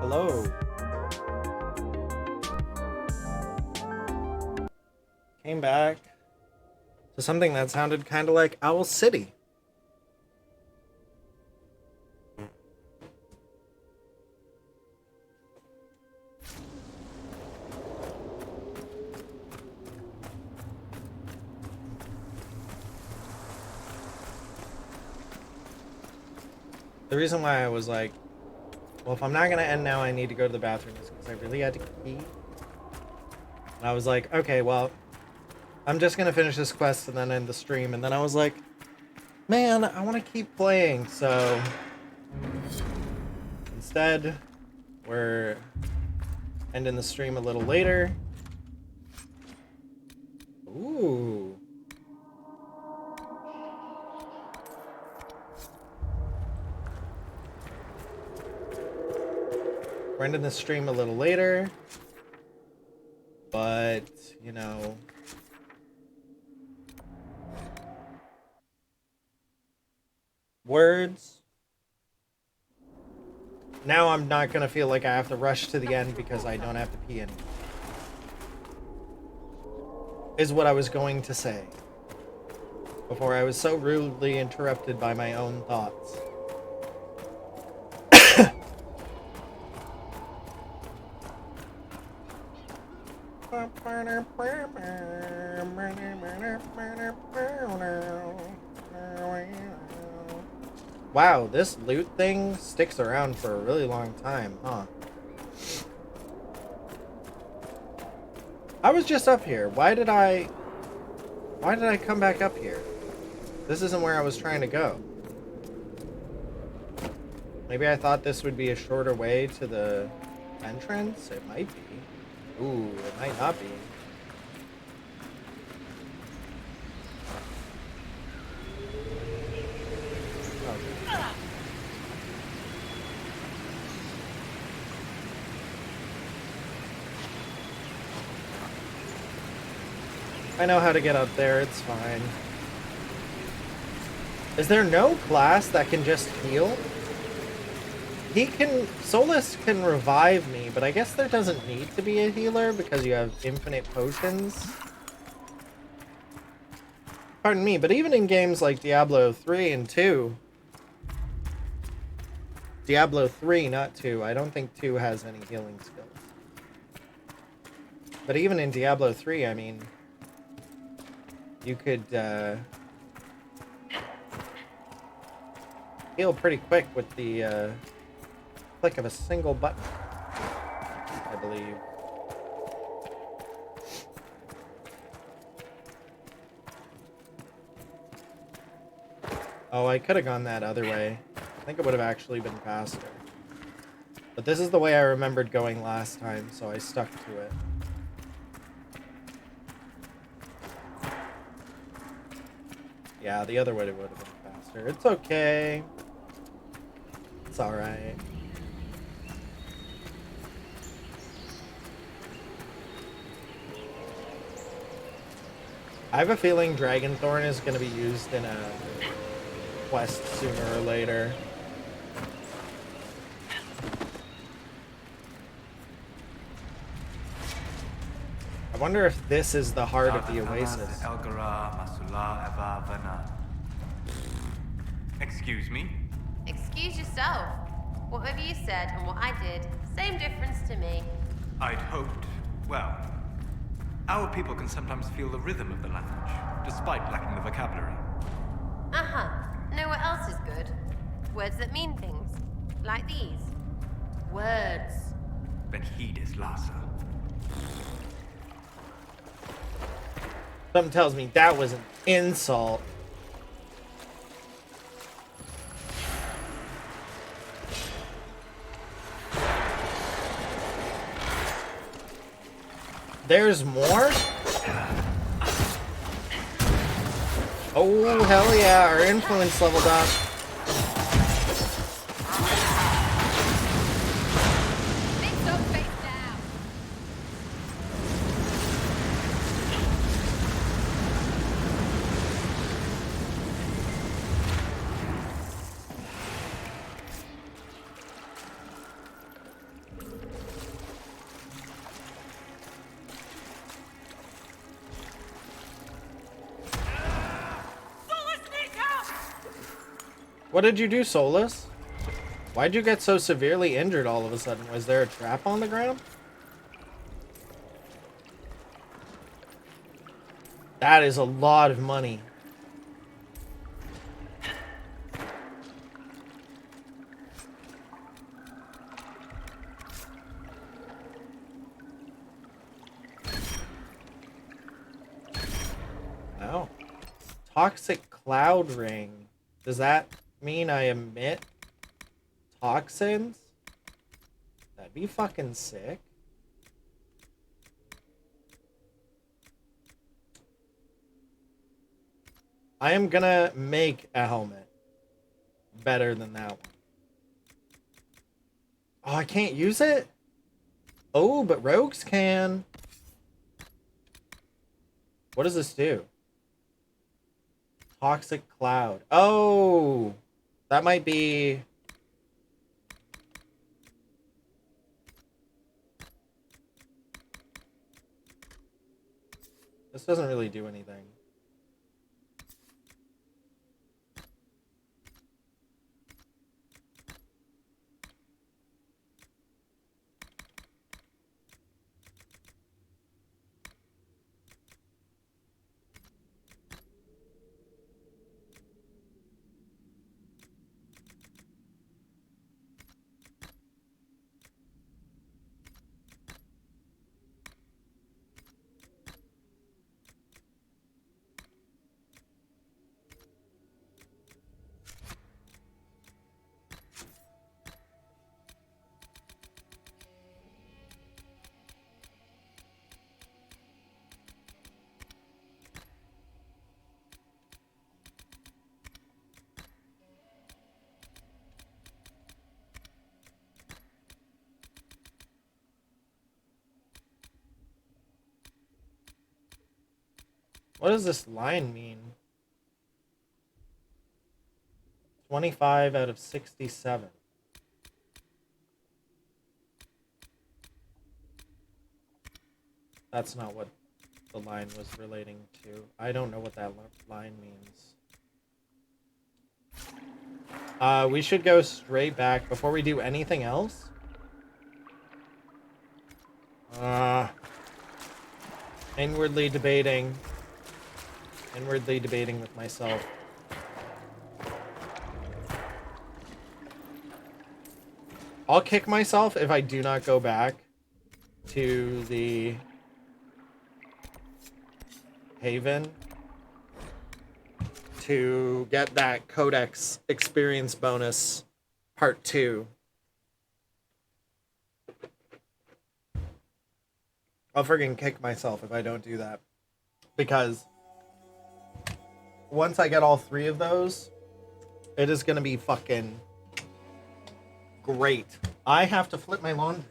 Hello. Came back to something that sounded kind of like Owl City. The reason why I was like, well, if I'm not going to end now, I need to go to the bathroom is because I really had to pee. And I was like, okay, well, I'm just going to finish this quest and then end the stream. And then I was like, man, I want to keep playing. So instead, we're ending the stream a little later. Ooh. We're ending the stream a little later. But, you know, words. Now I'm not going to feel like I have to rush to the end because I don't have to pee anymore. Is what I was going to say. Before I was so rudely interrupted by my own thoughts. Wow, this loot thing sticks around for a really long time, huh? I was just up here. Why did I come back up here? This isn't where I was trying to go. Maybe I thought this would be a shorter way to the entrance? It might be. Ooh, it might not be. Okay. I know how to get up there, it's fine. Is there no class that can just heal? Solus can revive me, but I guess there doesn't need to be a healer because you have infinite potions. Pardon me, but even in games like Diablo 3 and 2, Diablo 3, not 2, I don't think 2 has any healing skills. But even in Diablo 3, I mean, you could heal pretty quick with the click of a single button, I believe. Oh, I could have gone that other way. I think it would have actually been faster. But this is the way I remembered going last time, so I stuck to it. Yeah, the other way would have been faster. It's okay. It's alright. I have a feeling Dragonthorn is going to be used in a quest sooner or later. I wonder if this is the heart of the oasis. Excuse me? Excuse yourself. Whatever you said and what I did, same difference to me. I'd hoped, well, our people can sometimes feel the rhythm of the language, despite lacking the vocabulary. Uh-huh. Know what else is good? Words that mean things. Like these. Words. Then heed his Lhasa. Something tells me that was an insult. There's more? Oh, hell yeah, our influence leveled up. What did you do, Solus? Why'd you get so severely injured all of a sudden? Was there a trap on the ground? That is a lot of money. Wow. Toxic cloud ring. Does that mean I emit toxins? That'd be fucking sick. I am gonna make a helmet better than that one. Oh, I can't use it? Oh, but rogues can. What does this do? Toxic cloud. Oh, that might be... This doesn't really do anything. What does this line mean? 25 out of 67. That's not what the line was relating to. I don't know what that line means. We should go straight back before we do anything else. Inwardly debating with myself. I'll kick myself if I do not go back to the Haven to get that Codex experience bonus part 2. I'll friggin' kick myself if I don't do that. Because once I get all 3 of those, it is gonna be fucking great. I have to flip my laundry.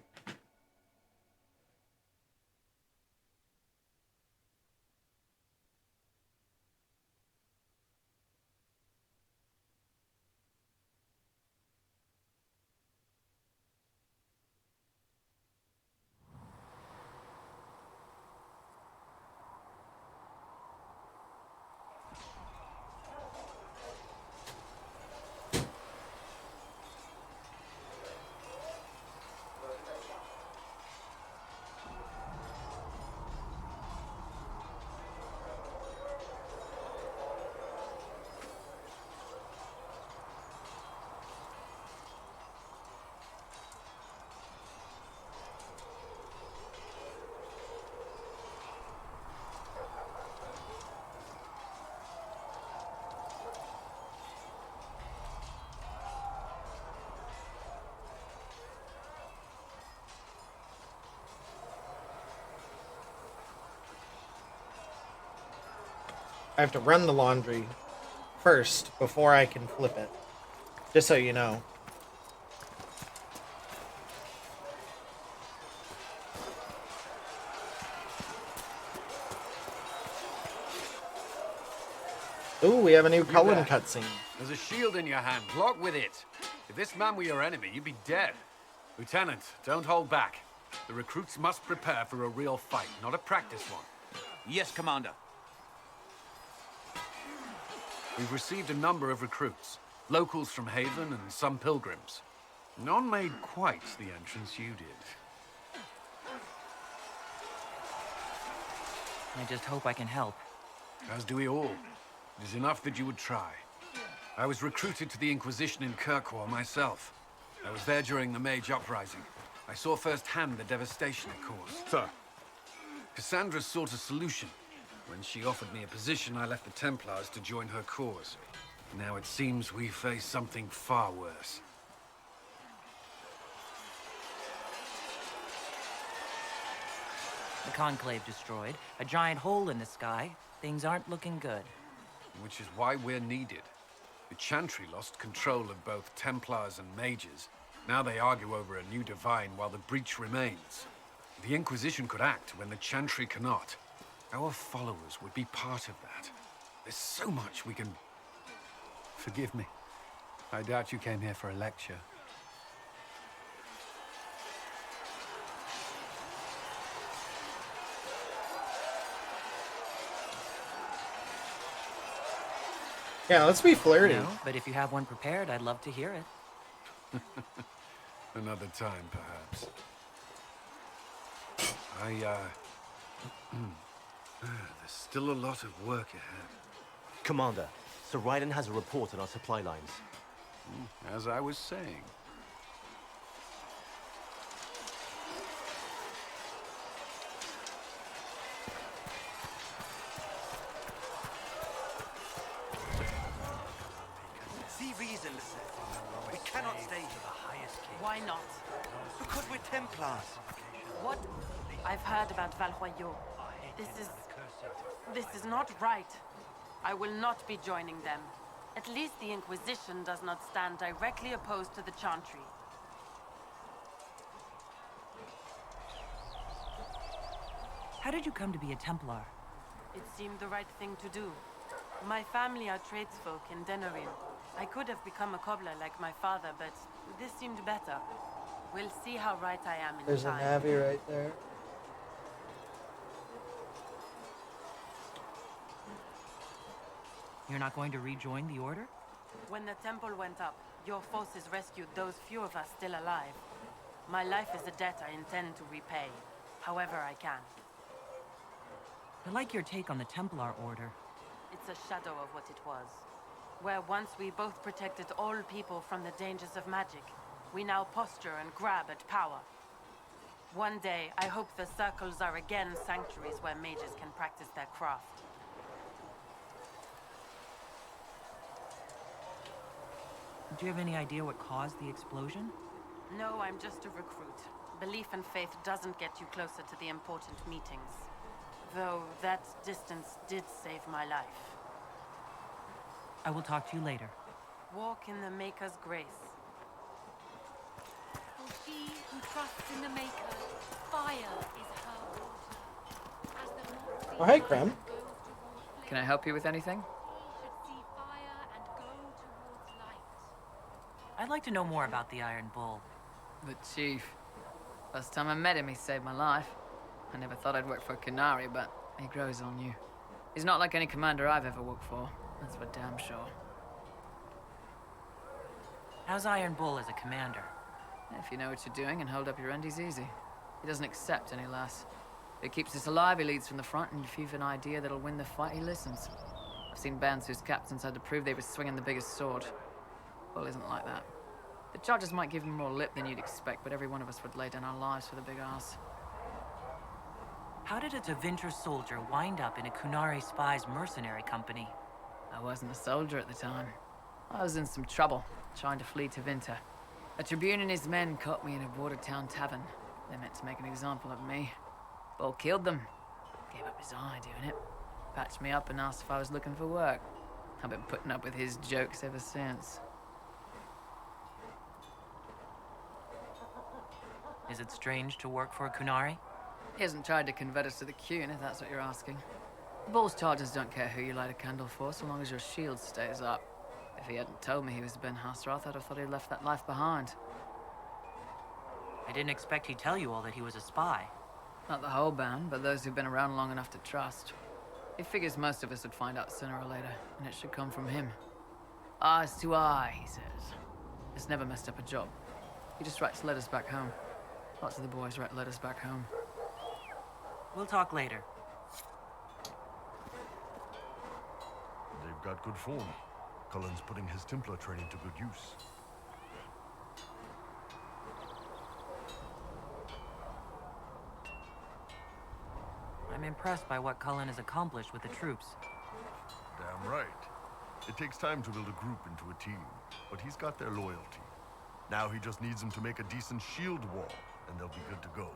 I have to run the laundry first before I can flip it. Just so you know. Ooh, we have a new Cullen cutscene. There's a shield in your hand. Block with it. If this man were your enemy, you'd be dead. Lieutenant, don't hold back. The recruits must prepare for a real fight, not a practice one. Yes, Commander. We've received a number of recruits. Locals from Haven and some pilgrims. None made quite the entrance you did. I just hope I can help. As do we all. It is enough that you would try. I was recruited to the Inquisition in Kirkwall myself. I was there during the Mage Uprising. I saw firsthand the devastation it caused. Sir. Cassandra sought a solution. When she offered me a position, I left the Templars to join her cause. Now it seems we face something far worse. The Conclave destroyed, a giant hole in the sky. Things aren't looking good. Which is why we're needed. The Chantry lost control of both Templars and Mages. Now they argue over a new Divine while the breach remains. The Inquisition could act when the Chantry cannot. Our followers would be part of that. There's so much we can... Forgive me. I doubt you came here for a lecture. Yeah, let's be flirty. No, but if you have one prepared, I'd love to hear it. Another time, perhaps. There's still a lot of work ahead. Commander, Sir Ryden has a report on our supply lines. As I was saying. See reason, sir. We cannot stay here. Why not? Because we're Templars. What? I've heard about Valroyaux. This is not right. I will not be joining them. At least the Inquisition does not stand directly opposed to the Chantry. How did you come to be a Templar? It seemed the right thing to do. My family are tradesfolk in Denerim. I could have become a cobbler like my father, but this seemed better. We'll see how right I am in There's time. a navvy right there. You're not going to rejoin the Order? When the temple went up, your forces rescued those few of us still alive. My life is a debt I intend to repay, however I can. I like your take on the Templar Order. It's a shadow of what it was. Where once we both protected all people from the dangers of magic, we now posture and grab at power. One day, I hope the circles are again sanctuaries where mages can practice their craft. Do you have any idea what caused the explosion? No, I'm just a recruit. Belief and faith doesn't get you closer to the important meetings. Though that distance did save my life. I will talk to you later. Walk in the Maker's grace. For she who trusts in the Maker, fire is her water. As the moth Oh, hey, sees Krem. fire and goes towards Can I help you with anything? He should see fire and go towards light. I'd like to know more about the Iron Bull. The Chief. First time I met him, he saved my life. I never thought I'd work for Canary, but he grows on you. He's not like any commander I've ever worked for. That's for damn sure. How's Iron Bull as a commander? If you know what you're doing and hold up your end, he's easy. He doesn't accept any less. If he keeps us alive, he leads from the front, and if you've an idea that'll win the fight, he listens. I've seen bands whose captains had to prove they were swinging the biggest sword. Bull isn't like that. The charges might give him more lip than you'd expect, but every one of us would lay down our lives for the big ass. How did a Tevinter soldier wind up in a Kunari spy's mercenary company? I wasn't a soldier at the time. I was in some trouble, trying to flee to Vinter. A Tribune and his men caught me in a border town tavern. They meant to make an example of me. Bull killed them. Gave up his eye doing it. Patched me up and asked if I was looking for work. I've been putting up with his jokes ever since. Is it strange to work for a Kunari? He hasn't tried to convert us to the Qun, if that's what you're asking. Bull's charges don't care who you light a candle for, so long as your shield stays up. If he hadn't told me he was Ben Hasrath, I'd have thought he'd left that life behind. I didn't expect he'd tell you all that he was a spy. Not the whole band, but those who've been around long enough to trust. He figures most of us would find out sooner or later, and it should come from him. Eyes to eye, he says. Has never messed up a job. He just writes letters back home. Lots of the boys write letters back home. We'll talk later. They've got good form. Cullen's putting his Templar training to good use. I'm impressed by what Cullen has accomplished with the troops. Damn right. It takes time to build a group into a team, but he's got their loyalty. Now he just needs them to make a decent shield wall, and they'll be good to go.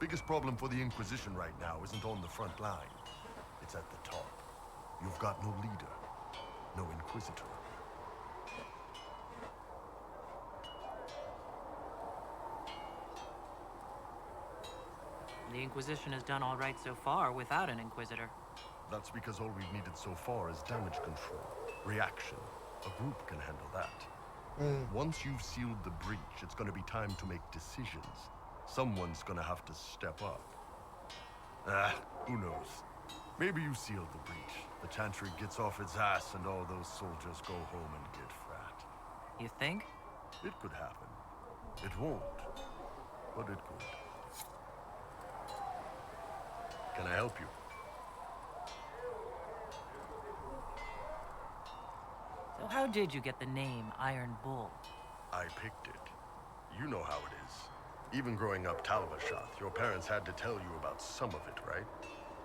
Biggest problem for the Inquisition right now isn't on the front line. It's at the top. You've got no leader, no Inquisitor. The Inquisition has done all right so far without an Inquisitor. That's because all we've needed so far is damage control, reaction. A group can handle that. Once you've sealed the breach, it's gonna be time to make decisions. Someone's gonna have to step up. Who knows? Maybe you sealed the breach. The Chantry gets off its ass and all those soldiers go home and get fat. You think? It could happen. It won't, but it could. Can I help you? So how did you get the name Iron Bull? I picked it. You know how it is. Even growing up Talvashath, your parents had to tell you about some of it, right?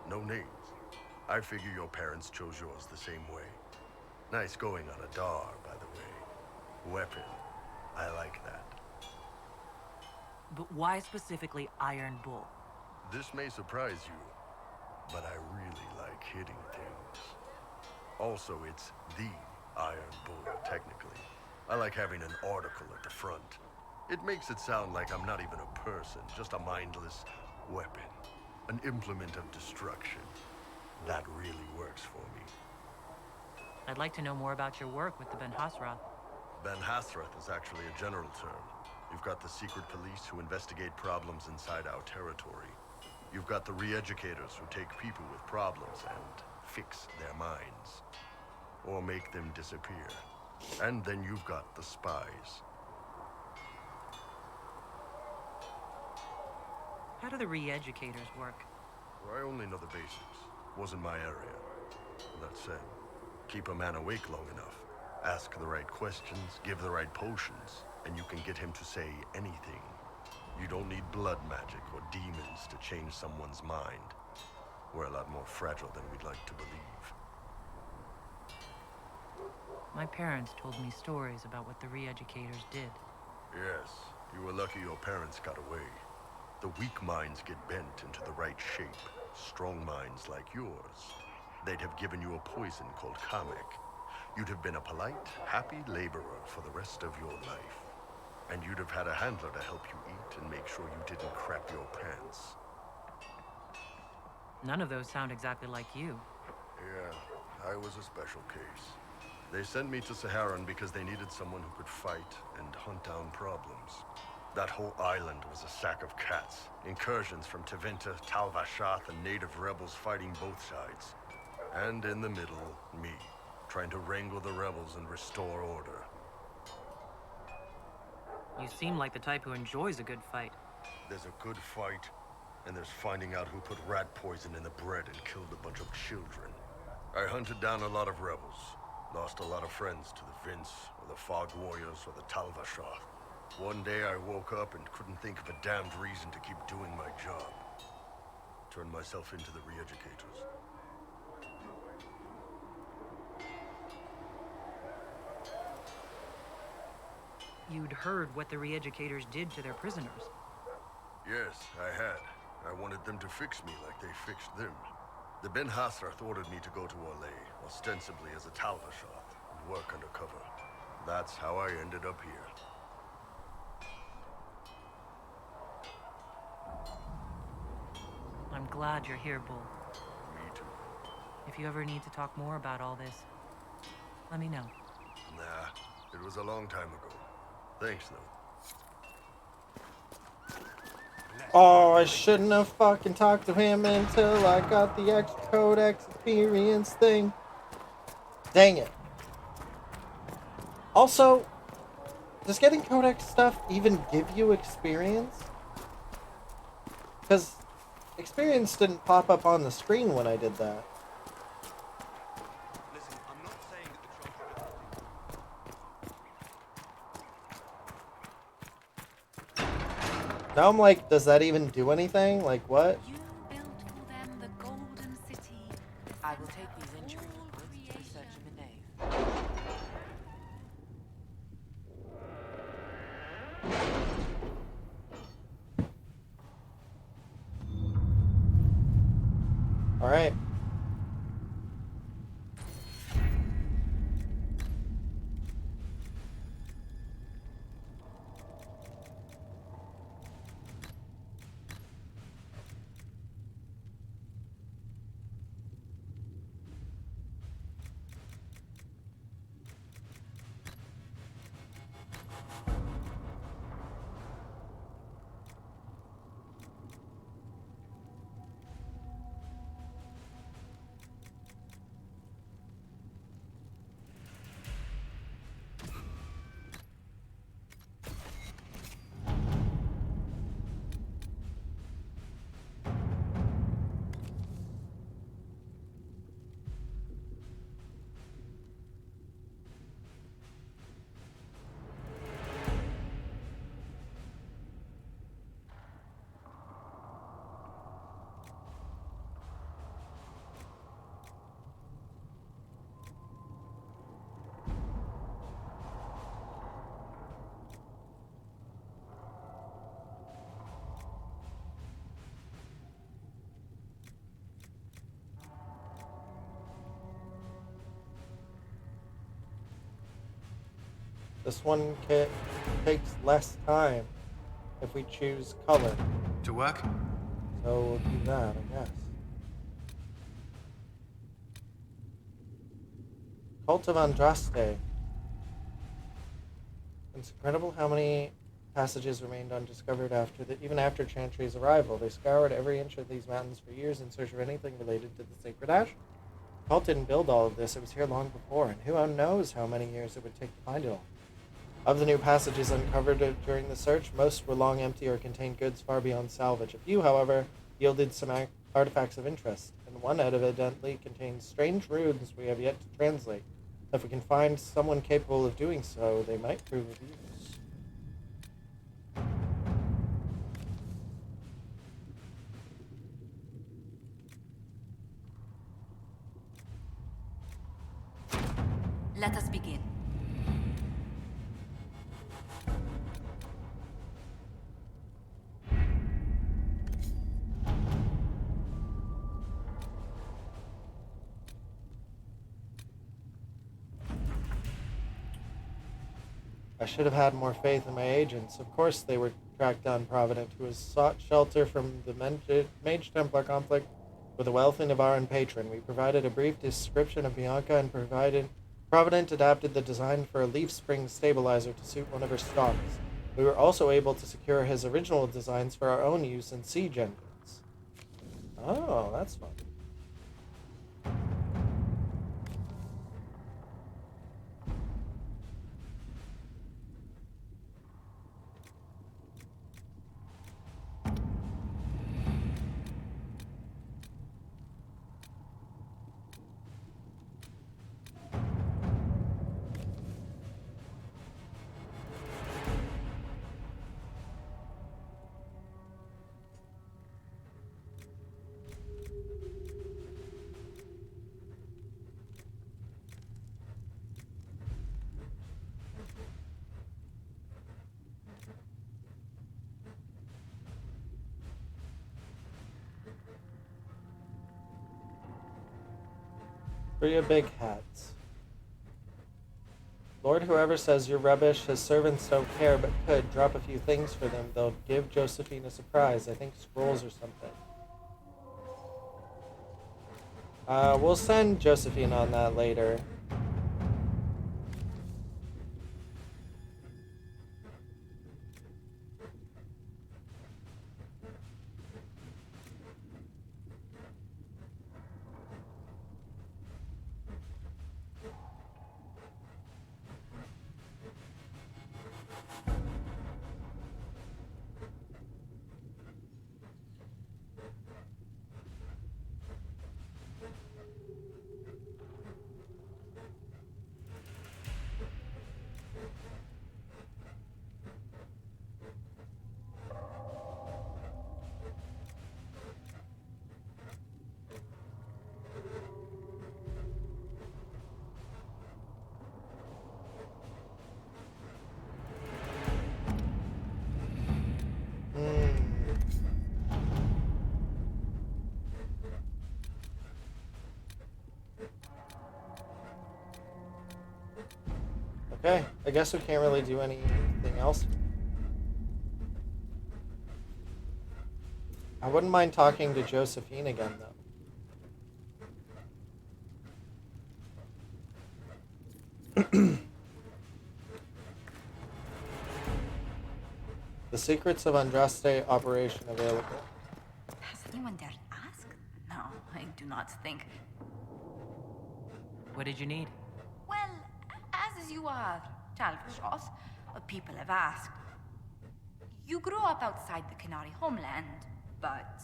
No names. I figure your parents chose yours the same way. Nice going on a Dar, by the way. Weapon. I like that. But why specifically Iron Bull? This may surprise you, but I really like hitting things. Also, it's the Iron Bull, technically. I like having an article at the front. It makes it sound like I'm not even a person, just a mindless weapon. An implement of destruction. That really works for me. I'd like to know more about your work with the Ben Hasrath. Ben Hasrath is actually a general term. You've got the secret police who investigate problems inside our territory. You've got the re-educators who take people with problems and fix their minds. Or make them disappear. And then you've got the spies. How do the re-educators work? I only know the basics. Wasn't my area. That said, keep a man awake long enough. Ask the right questions, give the right potions, and you can get him to say anything. You don't need blood magic or demons to change someone's mind. We're a lot more fragile than we'd like to believe. My parents told me stories about what the re-educators did. Yes, you were lucky your parents got away. The weak minds get bent into the right shape. Strong minds like yours. They'd have given you a poison called Kamek. You'd have been a polite, happy laborer for the rest of your life. And you'd have had a handler to help you eat and make sure you didn't crap your pants. None of those sound exactly like you. Yeah, I was a special case. They sent me to Saharan because they needed someone who could fight and hunt down problems. That whole island was a sack of cats. Incursions from Tevinter, Talvashath, and native rebels fighting both sides. And in the middle, me, trying to wrangle the rebels and restore order. You seem like the type who enjoys a good fight. There's a good fight, and there's finding out who put rat poison in the bread and killed a bunch of children. I hunted down a lot of rebels. Lost a lot of friends to the Vince, or the Fog Warriors, or the Talvashath. One day I woke up and couldn't think of a damned reason to keep doing my job. Turned myself into the re-educators. You'd heard what the re-educators did to their prisoners. Yes, I had. I wanted them to fix me like they fixed them. The Ben Hasrath ordered me to go to Orlais, ostensibly as a Talvashath, and work undercover. That's how I ended up here. I'm glad you're here, Bull. Me too. If you ever need to talk more about all this, let me know. Nah, it was a long time ago. Thanks, though. Oh, I shouldn't have fucking talked to him until I got the extra codex experience thing. Dang it. Also, does getting codex stuff even give you experience? Because experience didn't pop up on the screen when I did that. Listen, I'm not saying that the Now I'm like, does that even do anything? Like, what? You built for them the golden city. I will take these injury reports to research in the nave. Alright. This one takes less time if we choose color. To work? So we'll do that, I guess. Cult of Andraste. It's incredible how many passages remained undiscovered even after Chantry's arrival. They scoured every inch of these mountains for years in search of anything related to the Sacred Ash. The cult didn't build all of this, it was here long before, and who knows how many years it would take to find it all. Of the new passages uncovered during the search, most were long empty or contained goods far beyond salvage. A few, however, yielded some artifacts of interest, and one evidently contains strange runes we have yet to translate. If we can find someone capable of doing so, they might prove of use. Let us begin. I should have had more faith in my agents. Of course they were tracked down Provident, who has sought shelter from the Mage Templar conflict with a wealthy Navaran patron. We provided a brief description of Bianca and Provident adapted the design for a leaf spring stabilizer to suit one of her stocks. We were also able to secure his original designs for our own use in siege engines. Oh, that's fun. Free of big hats. Lord, whoever says you're rubbish, his servants don't care but could drop a few things for them. They'll give Josephine a surprise. I think scrolls or something. We'll send Josephine on that later. Okay, I guess we can't really do anything else. I wouldn't mind talking to Josephine again, though. The secrets of Andraste operation available. Has anyone dared ask? No, I do not think. What did you need? Well, as you are, Talvashos, people have asked. You grew up outside the Canary homeland, but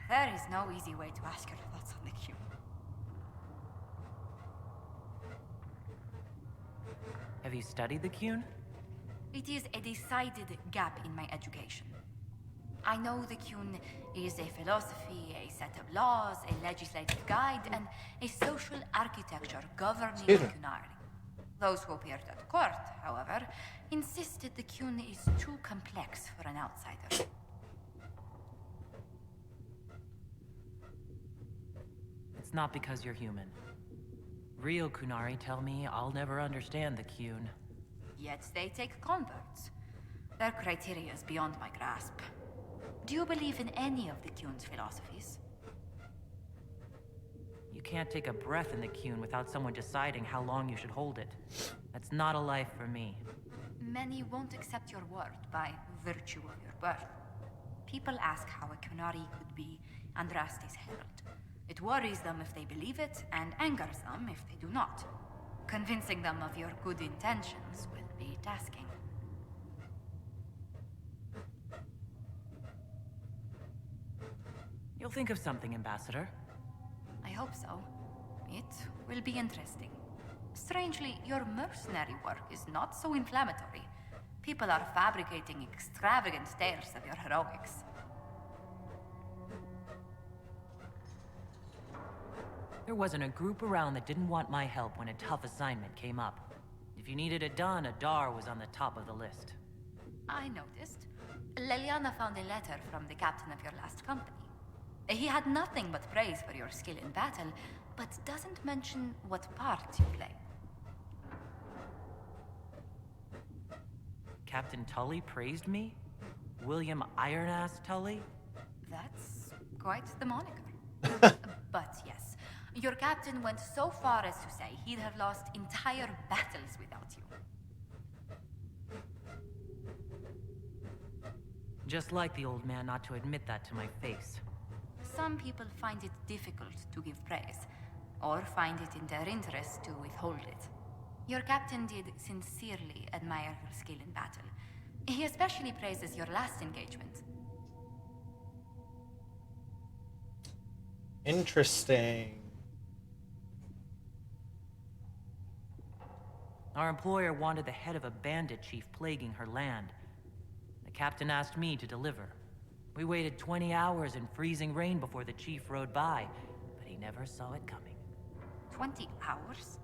there is no easy way to ask your thoughts on the Q. Have you studied the Qun? It is a decided gap in my education. I know the Qun is a philosophy, a set of laws, a legislative guide, and a social architecture governing the Qunari. Those who appeared at court, however, insisted the Qun is too complex for an outsider. It's not because you're human. Real Qunari tell me I'll never understand the Qun. Yet they take converts. Their criteria is beyond my grasp. Do you believe in any of the Qun's philosophies? You can't take a breath in the Qun without someone deciding how long you should hold it. That's not a life for me. Many won't accept your word by virtue of your birth. People ask how a Qunari could be Andraste's herald. It worries them if they believe it, and angers them if they do not. Convincing them of your good intentions will be tasking. You'll think of something, Ambassador. I hope so. It will be interesting. Strangely, your mercenary work is not so inflammatory. People are fabricating extravagant tales of your heroics. There wasn't a group around that didn't want my help when a tough assignment came up. If you needed it done, Adar was on the top of the list. I noticed. Leliana found a letter from the captain of your last company. He had nothing but praise for your skill in battle, but doesn't mention what part you play. Captain Tully praised me? William Ironass Tully? That's quite the moniker. But yes, your captain went so far as to say he'd have lost entire battles without you. Just like the old man not to admit that to my face. Some people find it difficult to give praise, or find it in their interest to withhold it. Your captain did sincerely admire your skill in battle. He especially praises your last engagement. Interesting. Our employer wanted the head of a bandit chief plaguing her land. The captain asked me to deliver. We waited 20 hours in freezing rain before the chief rode by, but he never saw it coming. 20 hours?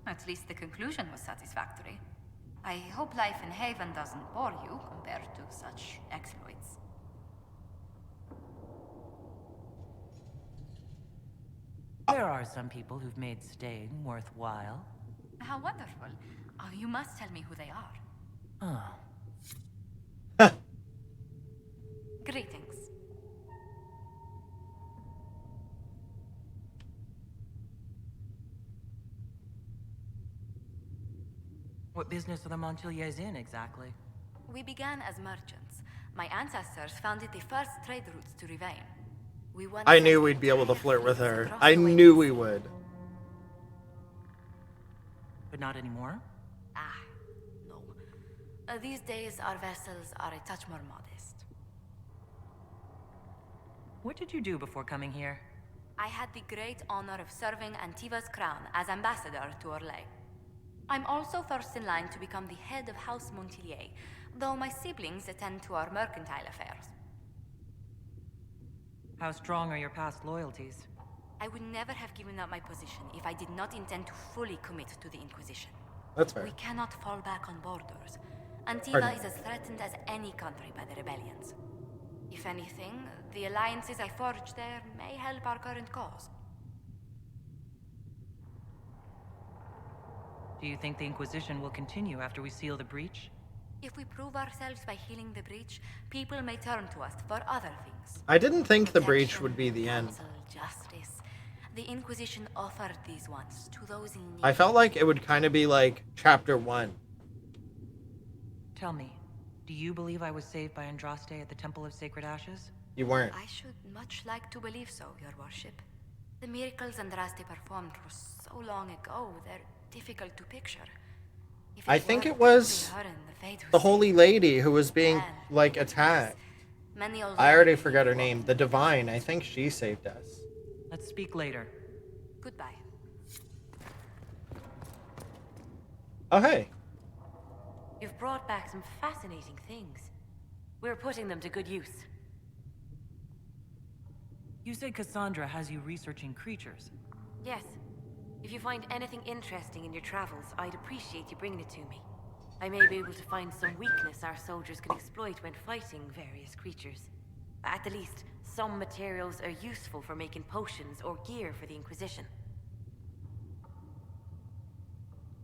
At least the conclusion was satisfactory. I hope life in Haven doesn't bore you compared to such exploits. There are some people who've made staying worthwhile. How wonderful. Oh, you must tell me who they are. Oh. Greetings. What business are the Montiliers in, exactly? We began as merchants. My ancestors founded the first trade routes to Rivain. I knew we'd be able to flirt with her. I knew we would. But not anymore? Ah, no. These days, our vessels are a touch more modest. What did you do before coming here? I had the great honor of serving Antiva's crown as ambassador to Orlais. I'm also first in line to become the head of House Montilier, though my siblings attend to our mercantile affairs. How strong are your past loyalties? I would never have given up my position if I did not intend to fully commit to the Inquisition. That's fair. We cannot fall back on borders. Antiva is as threatened as any country by the rebellions. If anything, the alliances I forged there may help our current cause. Do you think the Inquisition will continue after we seal the breach? If we prove ourselves by healing the breach, people may turn to us for other things. I didn't think the breach would be the end. Counsel, justice. The Inquisition offered these ones to those in need. I felt like it would kind of be like chapter 1. Tell me, do you believe I was saved by Andraste at the Temple of Sacred Ashes? You weren't. I should much like to believe so, Your Worship. The miracles Andraste performed were so long ago, they're difficult to picture. I think it was the Holy Lady who was being, like, attacked. I already forgot her name. The Divine. I think she saved us. Let's speak later. Goodbye. Oh, hey. You've brought back some fascinating things. We're putting them to good use. You said Cassandra has you researching creatures. Yes. If you find anything interesting in your travels, I'd appreciate you bringing it to me. I may be able to find some weakness our soldiers can exploit when fighting various creatures. At the least, some materials are useful for making potions or gear for the Inquisition.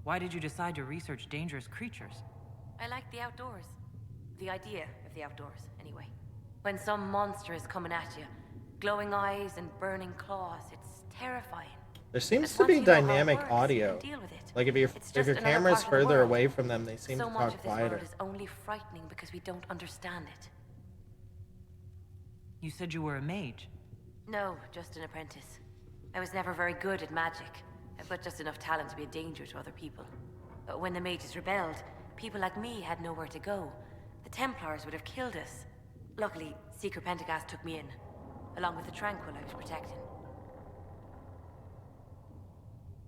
Why did you decide to research dangerous creatures? I like the outdoors. The idea of the outdoors, anyway. When some monster is coming at you, glowing eyes and burning claws, it's terrifying. There seems to be dynamic audio. Like if your camera's further away from them, they seem to talk quieter. Is only frightening because we don't understand it. You said you were a mage. No, just an apprentice. I was never very good at magic, but just enough talent to be a danger to other people. But when the mages rebelled, people like me had nowhere to go. The Templars would have killed us. Luckily, Seeker Pentagast took me in, along with the Tranquil I was protecting.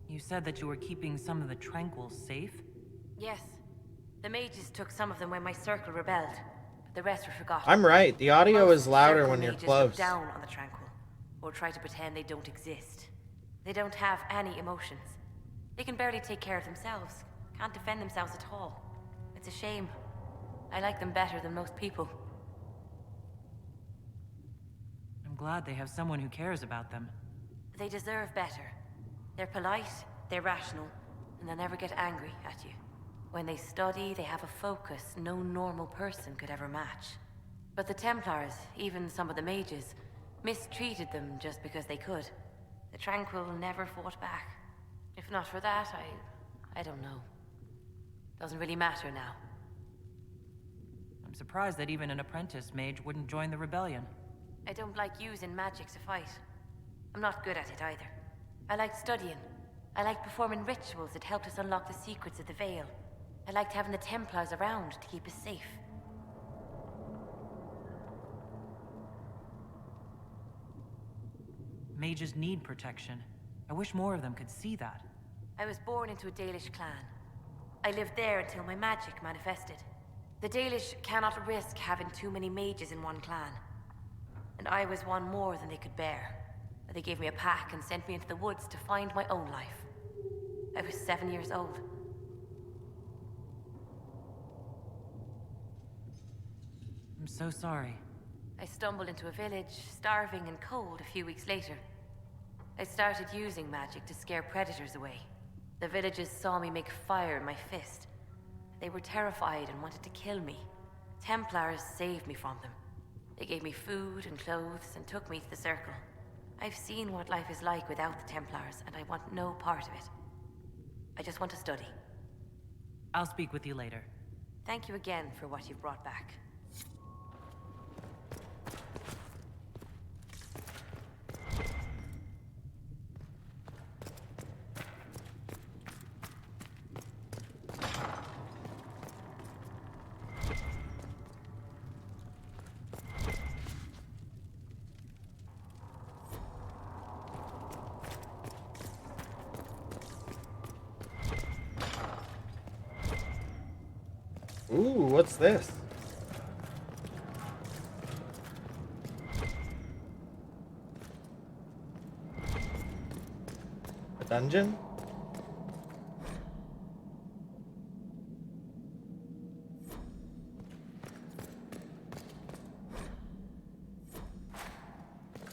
You said that you were keeping some of the Tranquils safe? Yes. The mages took some of them when my circle rebelled, but the rest were forgotten. I'm right. The audio is louder when you're Mages close. look down on the Tranquil, or try to pretend they don't exist. They don't have any emotions. They can barely take care of themselves, can't defend themselves at all. It's a shame. I like them better than most people. I'm glad they have someone who cares about them. They deserve better. They're polite, they're rational, and they'll never get angry at you. When they study, they have a focus no normal person could ever match. But the Templars, even some of the mages, mistreated them just because they could. The Tranquil never fought back. If not for that, I don't know. Doesn't really matter now. I'm surprised that even an apprentice mage wouldn't join the rebellion. I don't like using magic to fight. I'm not good at it either. I liked studying. I liked performing rituals that helped us unlock the secrets of the Veil. I liked having the Templars around to keep us safe. Mages need protection. I wish more of them could see that. I was born into a Dalish clan. I lived there until my magic manifested. The Dalish cannot risk having too many mages in one clan. And I was one more than they could bear. They gave me a pack and sent me into the woods to find my own life. I was 7 years old. I'm so sorry. I stumbled into a village, starving and cold, a few weeks later. I started using magic to scare predators away. The villagers saw me make fire in my fist. They were terrified and wanted to kill me. Templars saved me from them. They gave me food and clothes and took me to the Circle. I've seen what life is like without the Templars, and I want no part of it. I just want to study. I'll speak with you later. Thank you again for what you've brought back. Ooh, what's this? A dungeon?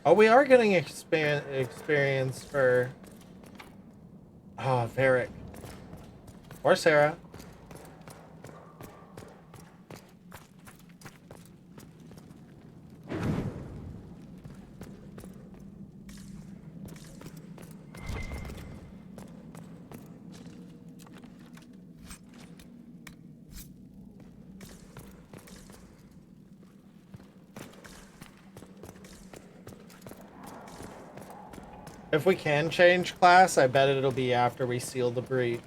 Oh, we are getting experience for... Oh, Varric. Or Sarah. If we can change class, I bet it'll be after we seal the breach.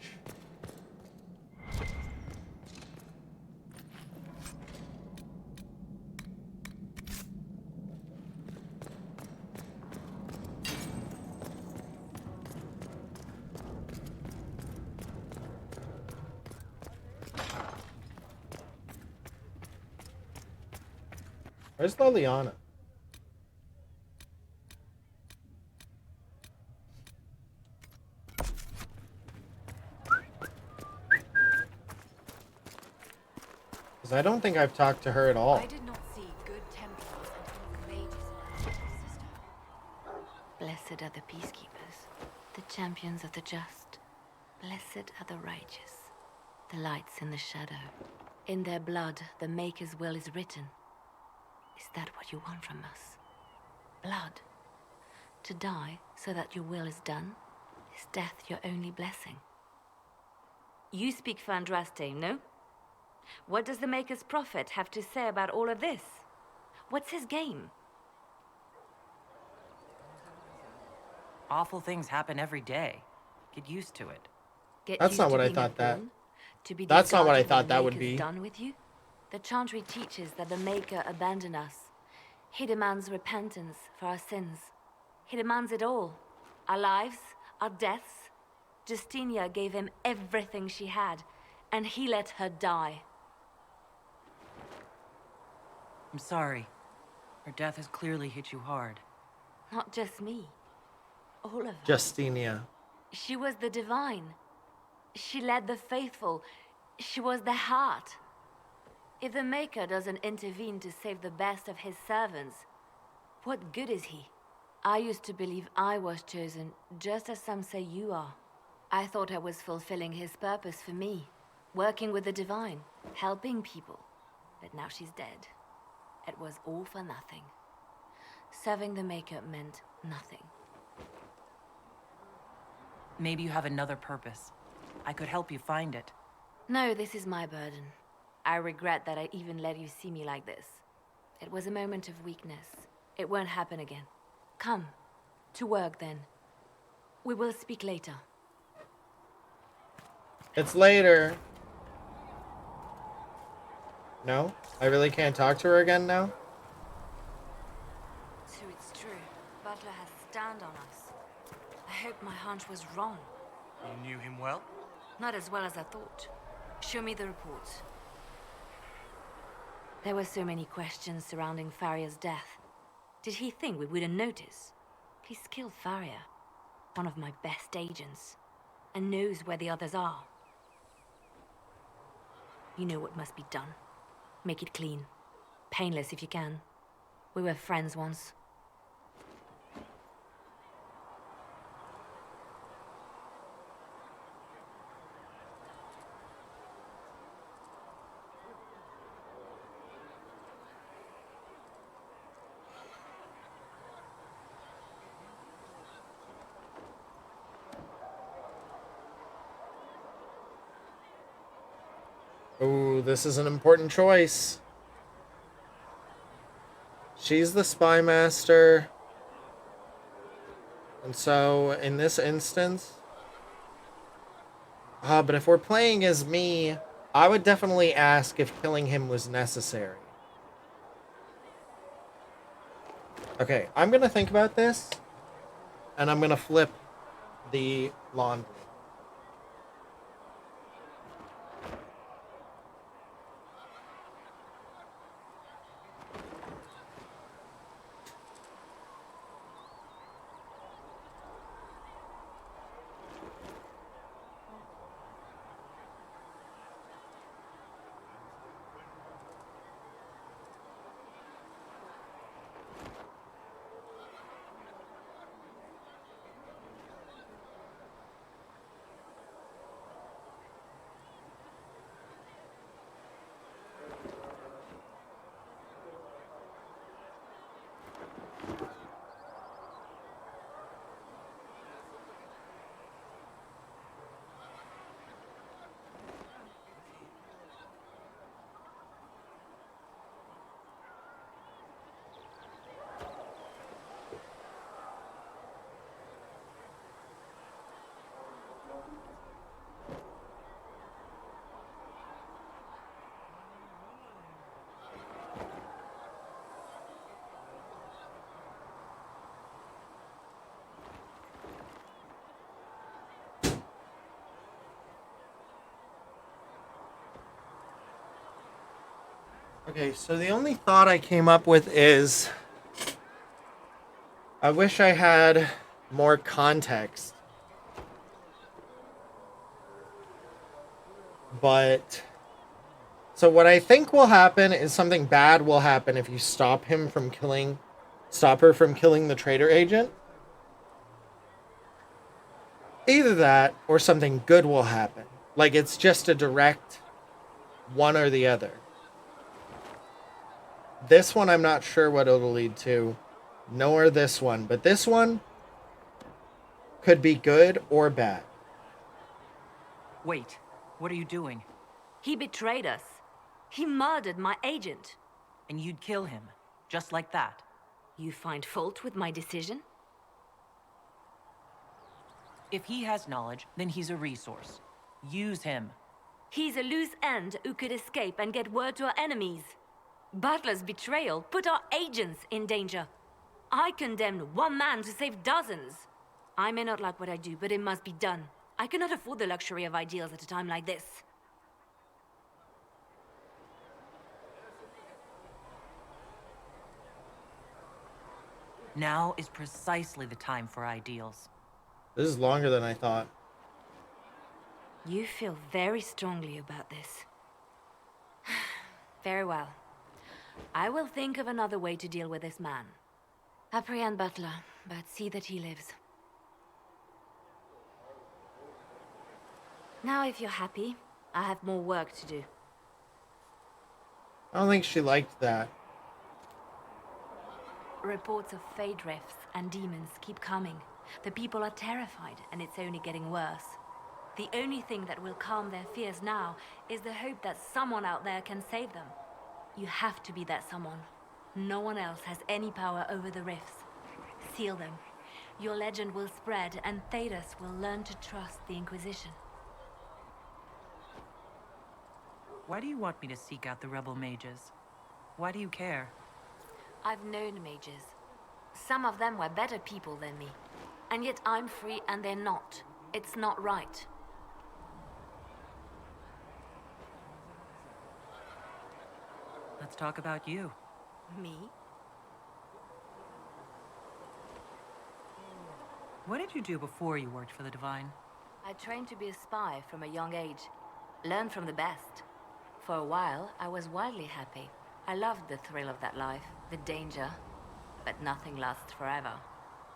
Where's Liliana? Because I don't think I've talked to her at all. I did not see good Templars and evil mages in our sister. Blessed are the peacekeepers, the champions of the just. Blessed are the righteous, the lights in the shadow. In their blood, the Maker's will is written. Is that what you want from us? Blood? To die so that your will is done? Is death your only blessing? You speak for Andraste, no? What does the Maker's prophet have to say about all of this? What's his game? Awful things happen every day. Get used to it. That's not what I thought that. That's not what I thought that would be. Done with you? The Chantry teaches that the Maker abandoned us. He demands repentance for our sins. He demands it all. Our lives, our deaths. Justinia gave him everything she had, and he let her die. I'm sorry. Her death has clearly hit you hard. Not just me. All of us. Justinia. She was the divine. She led the faithful. She was the heart. If the Maker doesn't intervene to save the best of his servants, what good is he? I used to believe I was chosen, just as some say you are. I thought I was fulfilling his purpose for me, working with the divine, helping people. But now she's dead. It was all for nothing. Serving the Maker meant nothing. Maybe you have another purpose. I could help you find it. No, this is my burden. I regret that I even let you see me like this. It was a moment of weakness. It won't happen again. Come. To work, then. We will speak later. It's later. No? I really can't talk to her again now? So it's true. Butler has stand on us. I hope my hunch was wrong. You knew him well? Not as well as I thought. Show me the reports. There were so many questions surrounding Faria's death. Did he think we wouldn't notice? He's killed Faria, one of my best agents, and knows where the others are. You know what must be done. Make it clean. Painless if you can. We were friends once. Ooh, this is an important choice. She's the spy master. And so, in this instance... but if we're playing as me, I would definitely ask if killing him was necessary. Okay, I'm gonna think about this. And I'm gonna flip the laundry. Okay, so the only thought I came up with is I wish I had more context. But so what I think will happen is something bad will happen if you stop her from killing the traitor agent. Either that or something good will happen. Like it's just a direct one or the other. This one I'm not sure what it'll lead to, nor this one, but this one could be good or bad. Wait, what are you doing? He betrayed us. He murdered my agent. And you'd kill him, just like that. You find fault with my decision? If he has knowledge, then he's a resource. Use him. He's a loose end who could escape and get word to our enemies. Butler's betrayal put our agents in danger. I condemned one man to save dozens. I may not like what I do, but it must be done. I cannot afford the luxury of ideals at a time like this. Now is precisely the time for ideals. This is longer than I thought. You feel very strongly about this. Very well. I will think of another way to deal with this man. Apprehend Butler, but see that he lives. Now, if you're happy, I have more work to do. I don't think she liked that. Reports of fade rifts and demons keep coming. The people are terrified, and it's only getting worse. The only thing that will calm their fears now is the hope that someone out there can save them. You have to be that someone. No one else has any power over the rifts. Seal them. Your legend will spread, and Thedas will learn to trust the Inquisition. Why do you want me to seek out the rebel mages? Why do you care? I've known mages. Some of them were better people than me. And yet I'm free and they're not. It's not right. Let's talk about you. Me? What did you do before you worked for the Divine? I trained to be a spy from a young age. Learned from the best. For a while, I was wildly happy. I loved the thrill of that life, the danger. But nothing lasts forever.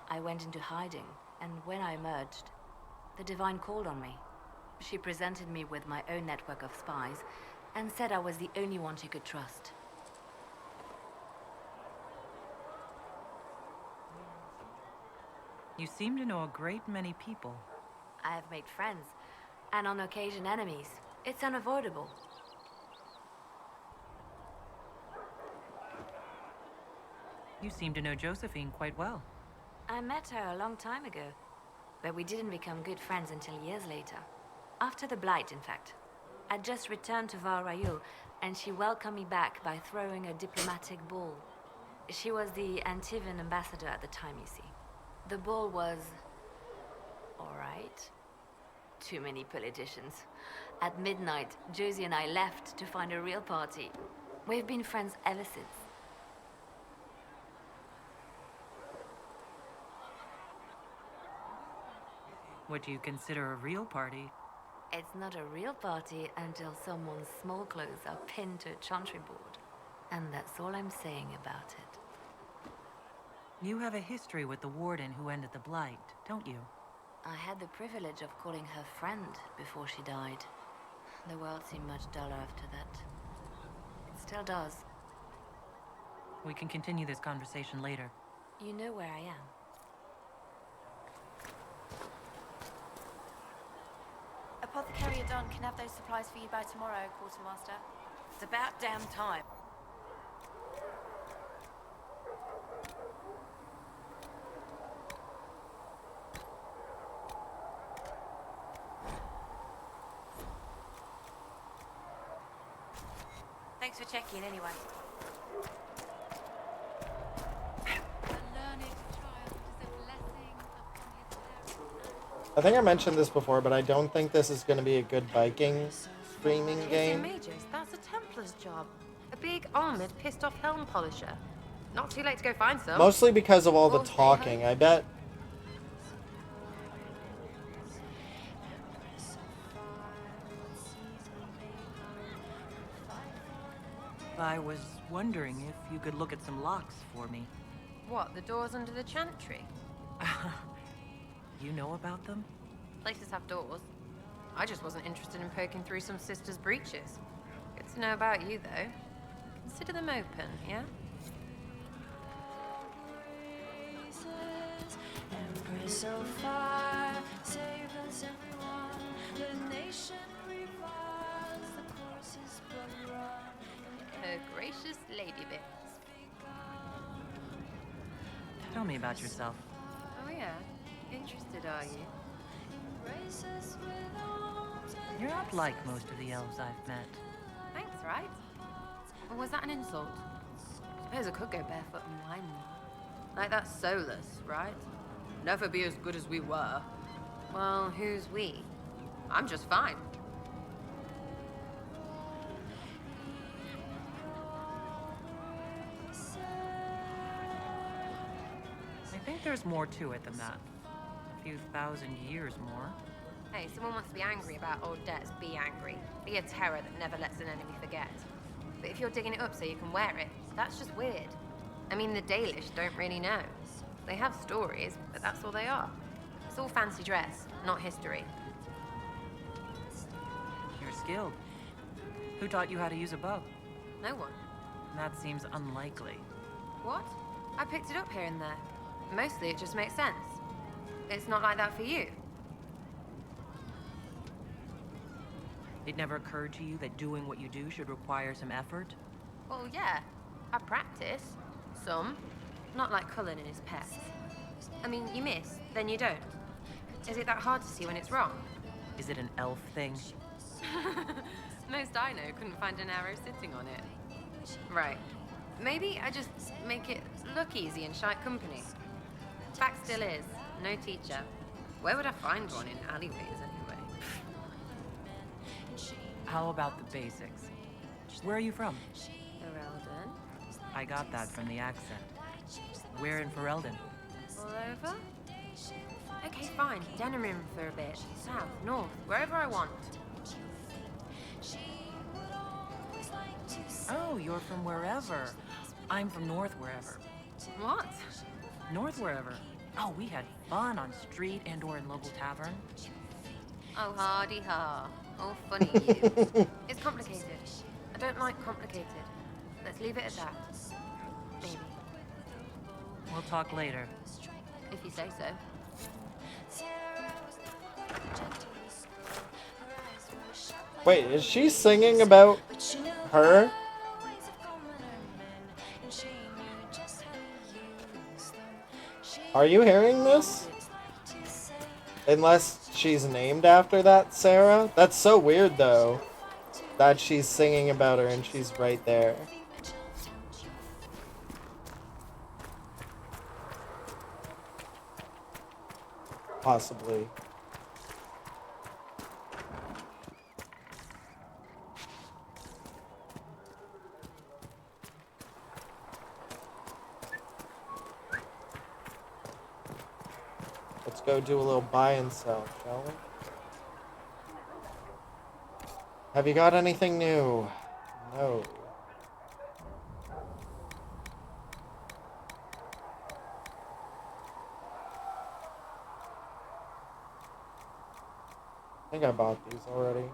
I went into hiding, and when I emerged, the Divine called on me. She presented me with my own network of spies, and said I was the only one she could trust. You seem to know a great many people. I have made friends, and on occasion enemies. It's unavoidable. You seem to know Josephine quite well. I met her a long time ago, but we didn't become good friends until years later. After the Blight, in fact. I'd just returned to Val Rayou, and she welcomed me back by throwing a diplomatic ball. She was the Antivan ambassador at the time, you see. The ball was... all right. Too many politicians. At midnight, Josie and I left to find a real party. We've been friends ever since. What do you consider a real party? It's not a real party until someone's small clothes are pinned to a chantry board. And that's all I'm saying about it. You have a history with the warden who ended the Blight, don't you? I had the privilege of calling her friend before she died. The world seemed much duller after that. It still does. We can continue this conversation later. You know where I am. Apothecary Adon can have those supplies for you by tomorrow, Quartermaster. It's about damn time. Thanks for checking anyway. I think I mentioned this before, but I don't think this is going to be a good Viking streaming game. Mages, that's a Templar's job. A big, armored, pissed-off helm polisher. Not too late to go find some. Mostly because of all the Or stay talking, home. I bet. I was wondering if you could look at some locks for me. What, the doors under the chantry? You know about them? Places have doors. I just wasn't interested in poking through some sister's breeches. Good to know about you, though. Consider them open, yeah? Empress so far, save us everyone. The nation revives, the course is but run. Her gracious lady bits. Tell me about yourself. Oh yeah? Interested, are you? You're not like most of the elves I've met. Thanks, right? Or was that an insult? Suppose I could go barefoot and whine more. Like that Solus, right? Never be as good as we were. Well, who's we? I'm just fine. I think there's more to it than that. A few thousand years more. Hey, someone wants to be angry about old debts, be angry. Be a terror that never lets an enemy forget. But if you're digging it up so you can wear it, that's just weird. I mean, the Dalish don't really know. They have stories, but that's all they are. It's all fancy dress, not history. You're skilled. Who taught you how to use a bow? No one. That seems unlikely. What? I picked it up here and there. Mostly it just makes sense. It's not like that for you. It never occurred to you that doing what you do should require some effort? Well, yeah. I practice. Some. Not like Cullen and his pets. I mean, you miss, then you don't. Is it that hard to see when it's wrong? Is it an elf thing? Most I know couldn't find an arrow sitting on it. Right. Maybe I just make it look easy in shite company. Fact still is, no teacher. Where would I find one in alleyways anyway? How about the basics? Where are you from? Ferelden? I got that from the accent. Where in Ferelden? All over? Okay, fine. Denerim for a bit. South, north, wherever I want. Oh, you're from wherever. I'm from north wherever. What? North wherever. Oh, we had fun on street and or in local tavern. Oh, hardy ha. Oh, funny you. It's complicated. I don't like complicated. Let's leave it at that. Maybe. We'll talk later. If you say so. Wait, is she singing about her? Are you hearing this? Unless she's named after that Sarah? That's so weird though. That she's singing about her and she's right there. Possibly. Let's go do a little buy and sell, shall we? Have you got anything new? No. I think I bought these already.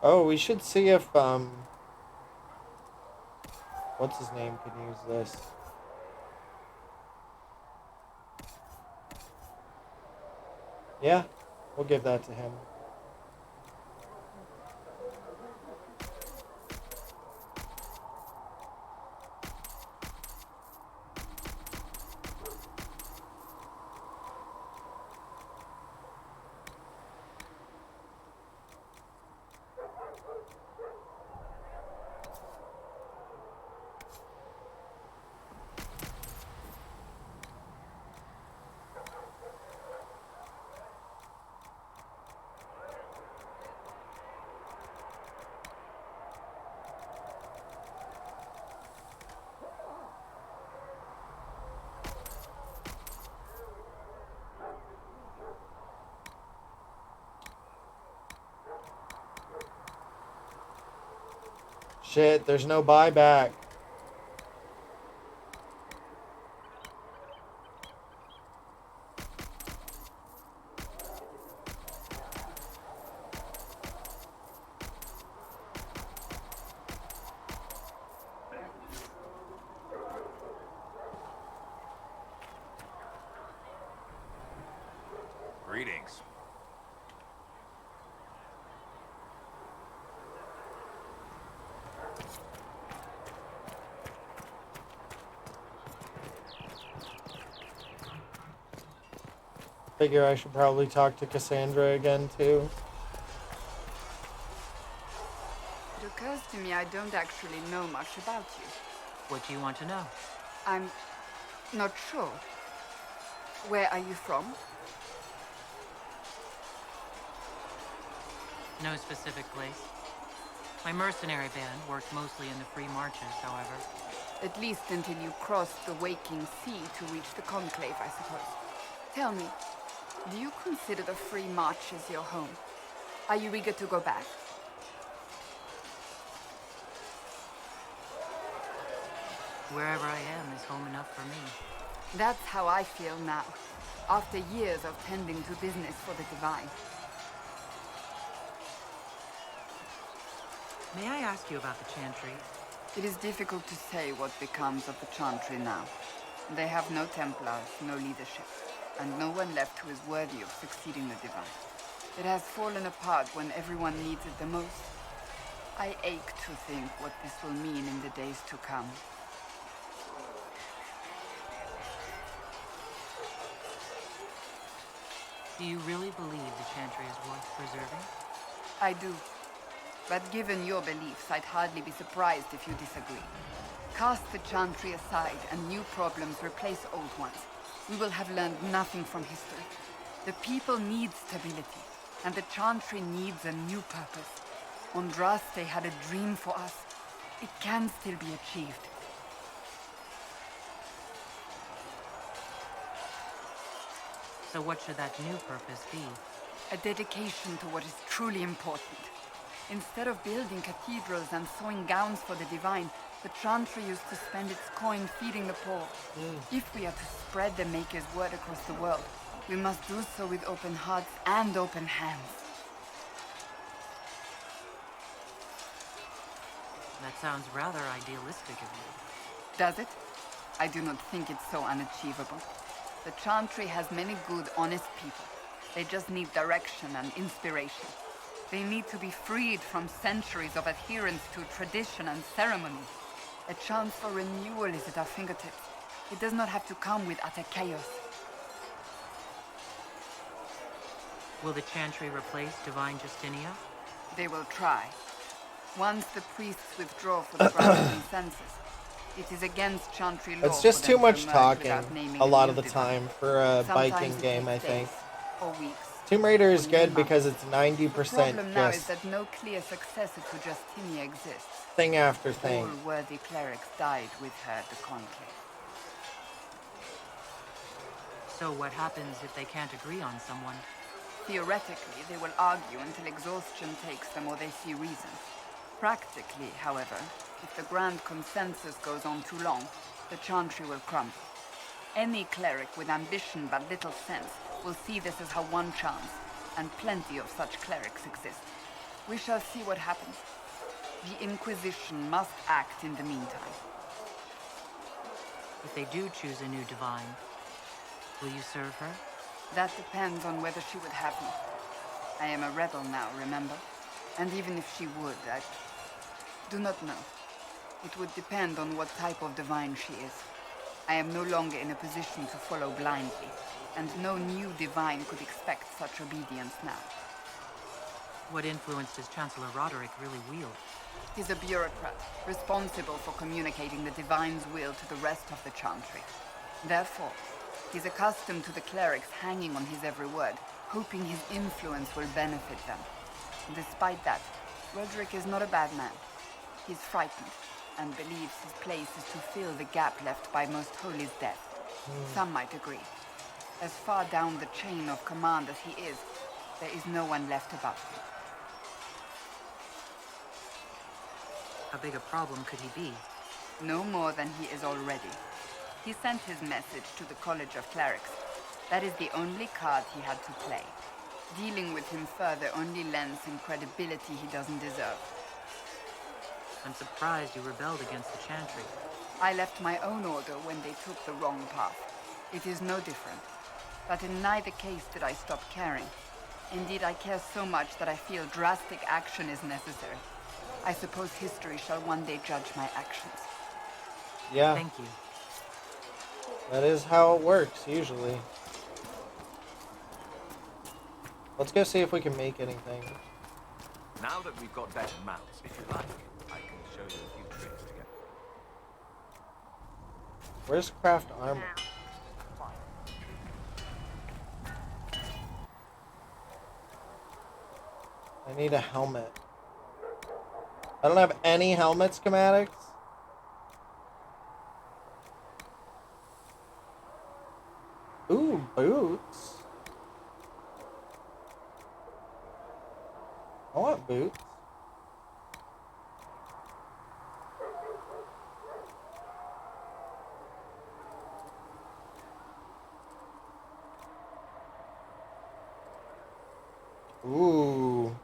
Oh, we should see if, what's his name can use this. Yeah, we'll give that to him. Shit, there's no buyback. Greetings. Figure I should probably talk to Cassandra again, too. It occurs to me I don't actually know much about you. What do you want to know? I'm not sure. Where are you from? No specific place. My mercenary band worked mostly in the free marches, however. At least until you crossed the waking sea to reach the Conclave, I suppose. Tell me, do you consider the free marches your home? Are you eager to go back? Wherever I am is home enough for me. That's how I feel now, after years of tending to business for the Divine. May I ask you about the Chantry? It is difficult to say what becomes of the Chantry now. They have no Templars, no leadership, and no one left who is worthy of succeeding the Divine. It has fallen apart when everyone needs it the most. I ache to think what this will mean in the days to come. Do you really believe the Chantry is worth preserving? I do. But given your beliefs, I'd hardly be surprised if you disagree. Cast the Chantry aside and new problems replace old ones. We will have learned nothing from history. The people need stability, and the Chantry needs a new purpose. Andraste had a dream for us. It can still be achieved. So what should that new purpose be? A dedication to what is truly important. Instead of building cathedrals and sewing gowns for the Divine, the Chantry used to spend its coin feeding the poor. If we are to spread the Maker's word across the world, we must do so with open hearts and open hands. That sounds rather idealistic of you. Does it? I do not think it's so unachievable. The Chantry has many good, honest people. They just need direction and inspiration. They need to be freed from centuries of adherence to tradition and ceremony. A chance for renewal is at our fingertips. It does not have to come with utter chaos. Will the Chantry replace Divine Justinia? They will try. Once the priests withdraw for the grand consensus, it is against Chantry law. It's just for too them much to merge talking without naming a lot new of the divine. time for a Sometimes Viking it game, I takes think. days or weeks. Tomb Raider is or good even because months. it's The 90% problem now is just that no clear successor to Justinia exists. thing after thing. All worthy clerics died with her at the Conclave. So what happens if they can't agree on someone? Theoretically, they will argue until exhaustion takes them or they see reason. Practically, however, if the grand consensus goes on too long, the Chantry will crumble. Any cleric with ambition but little sense will see this as her one chance, and plenty of such clerics exist. We shall see what happens. The Inquisition must act in the meantime. If they do choose a new Divine, will you serve her? That depends on whether she would have me. I am a rebel now, remember? And even if she would, I do not know. It would depend on what type of Divine she is. I am no longer in a position to follow blindly, and no new Divine could expect such obedience now. What influence does Chancellor Roderick really wield? He's a bureaucrat, responsible for communicating the Divine's will to the rest of the Chantry. Therefore, he's accustomed to the clerics hanging on his every word, hoping his influence will benefit them. Despite that, Roderick is not a bad man. He's frightened, and believes his place is to fill the gap left by Most Holy's death. Some might agree. As far down the chain of command as he is, there is no one left above him. How big a problem could he be? No more than he is already. He sent his message to the College of Clerics. That is the only card he had to play. Dealing with him further only lends him credibility he doesn't deserve. I'm surprised you rebelled against the Chantry. I left my own order when they took the wrong path. It is no different. But in neither case did I stop caring. Indeed, I care so much that I feel drastic action is necessary. I suppose history shall one day judge my actions. Yeah. Thank you. That is how it works, usually. Let's go see if we can make anything. Now that we've got better mounts, if you like, I can show you a few tricks to get. Where's craft armor? I need a helmet. I don't have any helmet schematics. Ooh, boots. I want boots. Ooh.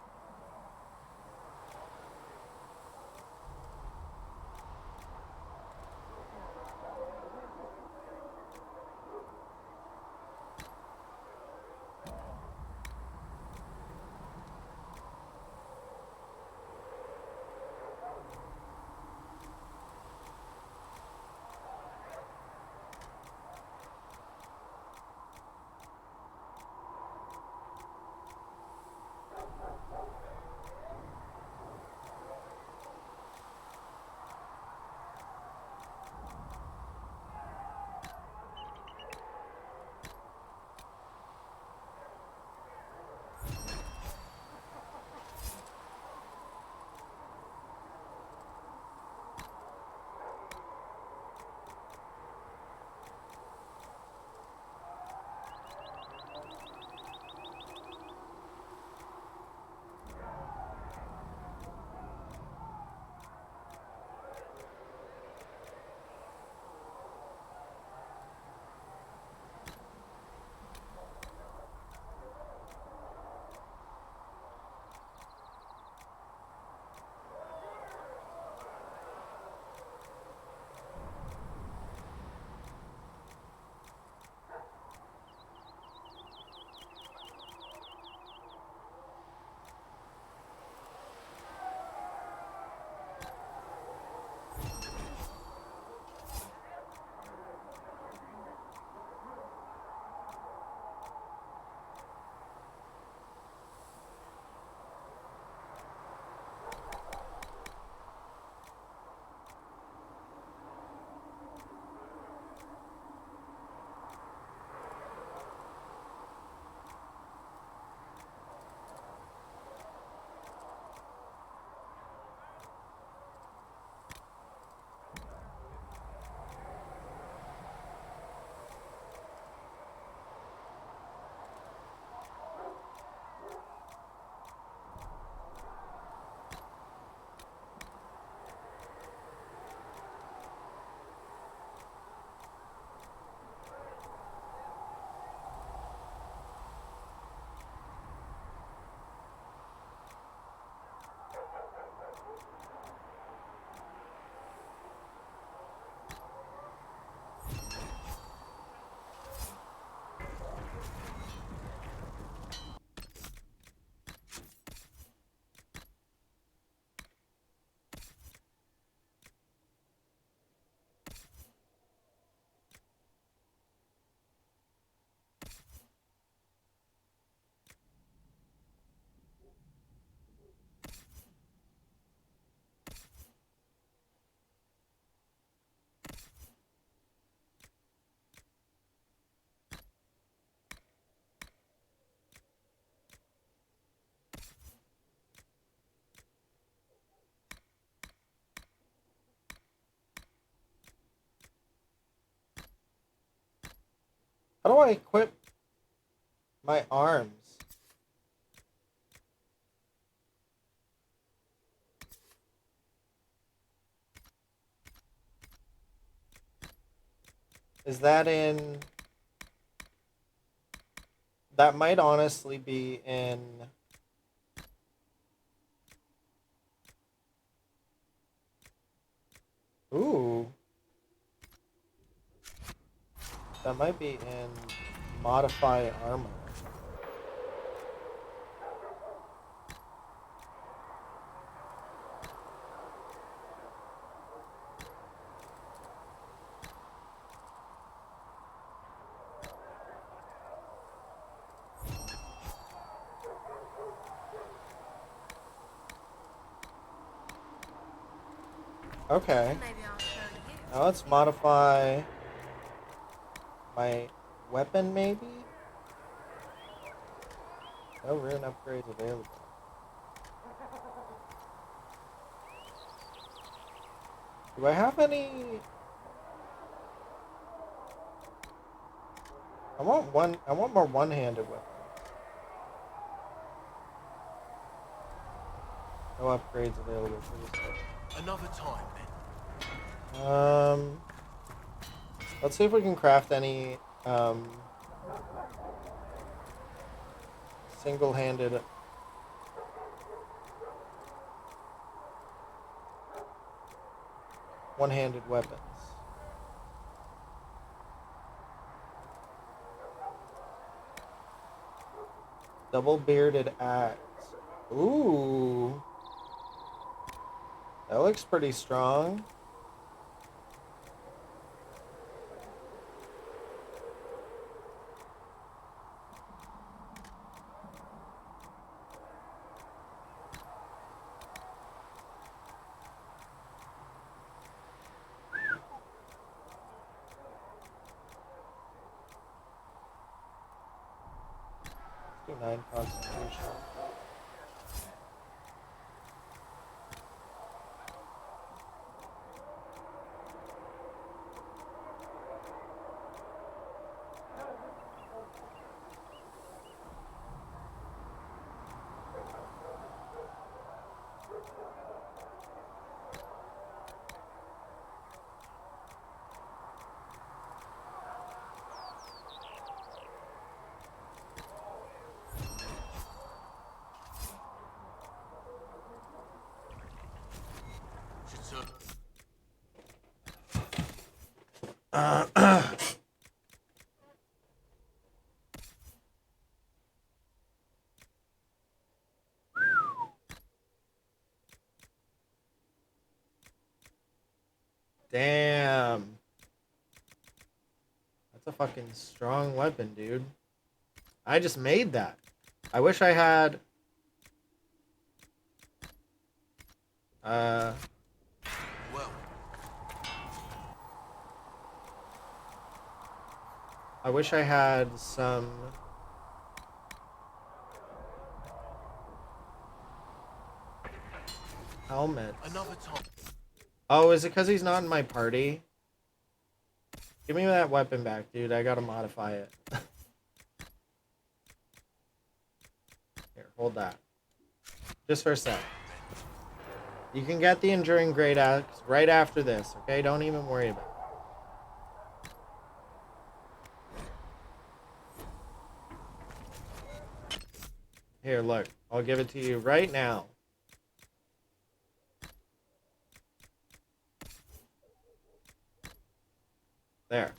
How do I equip my arms? Is that in... That might honestly be in... Ooh. That might be in modify armor. Okay. Now let's modify my weapon, maybe? No rune upgrades available. Do I have any... I want more one-handed weapons. No upgrades available for this weapon. Another time, then. Let's see if we can craft any, single-handed... one-handed weapons. Double-bearded axe. Ooh. That looks pretty strong. Let's do 9 concentration. Damn. That's a fucking strong weapon, dude. I just made that. I wish I had... Well. I wish I had some... helmets. Another time. Oh, is it because he's not in my party? Give me that weapon back, dude. I gotta modify it. Here, hold that. Just for a sec. You can get the Enduring Great Axe right after this, okay? Don't even worry about it. Here, look. I'll give it to you right now. There.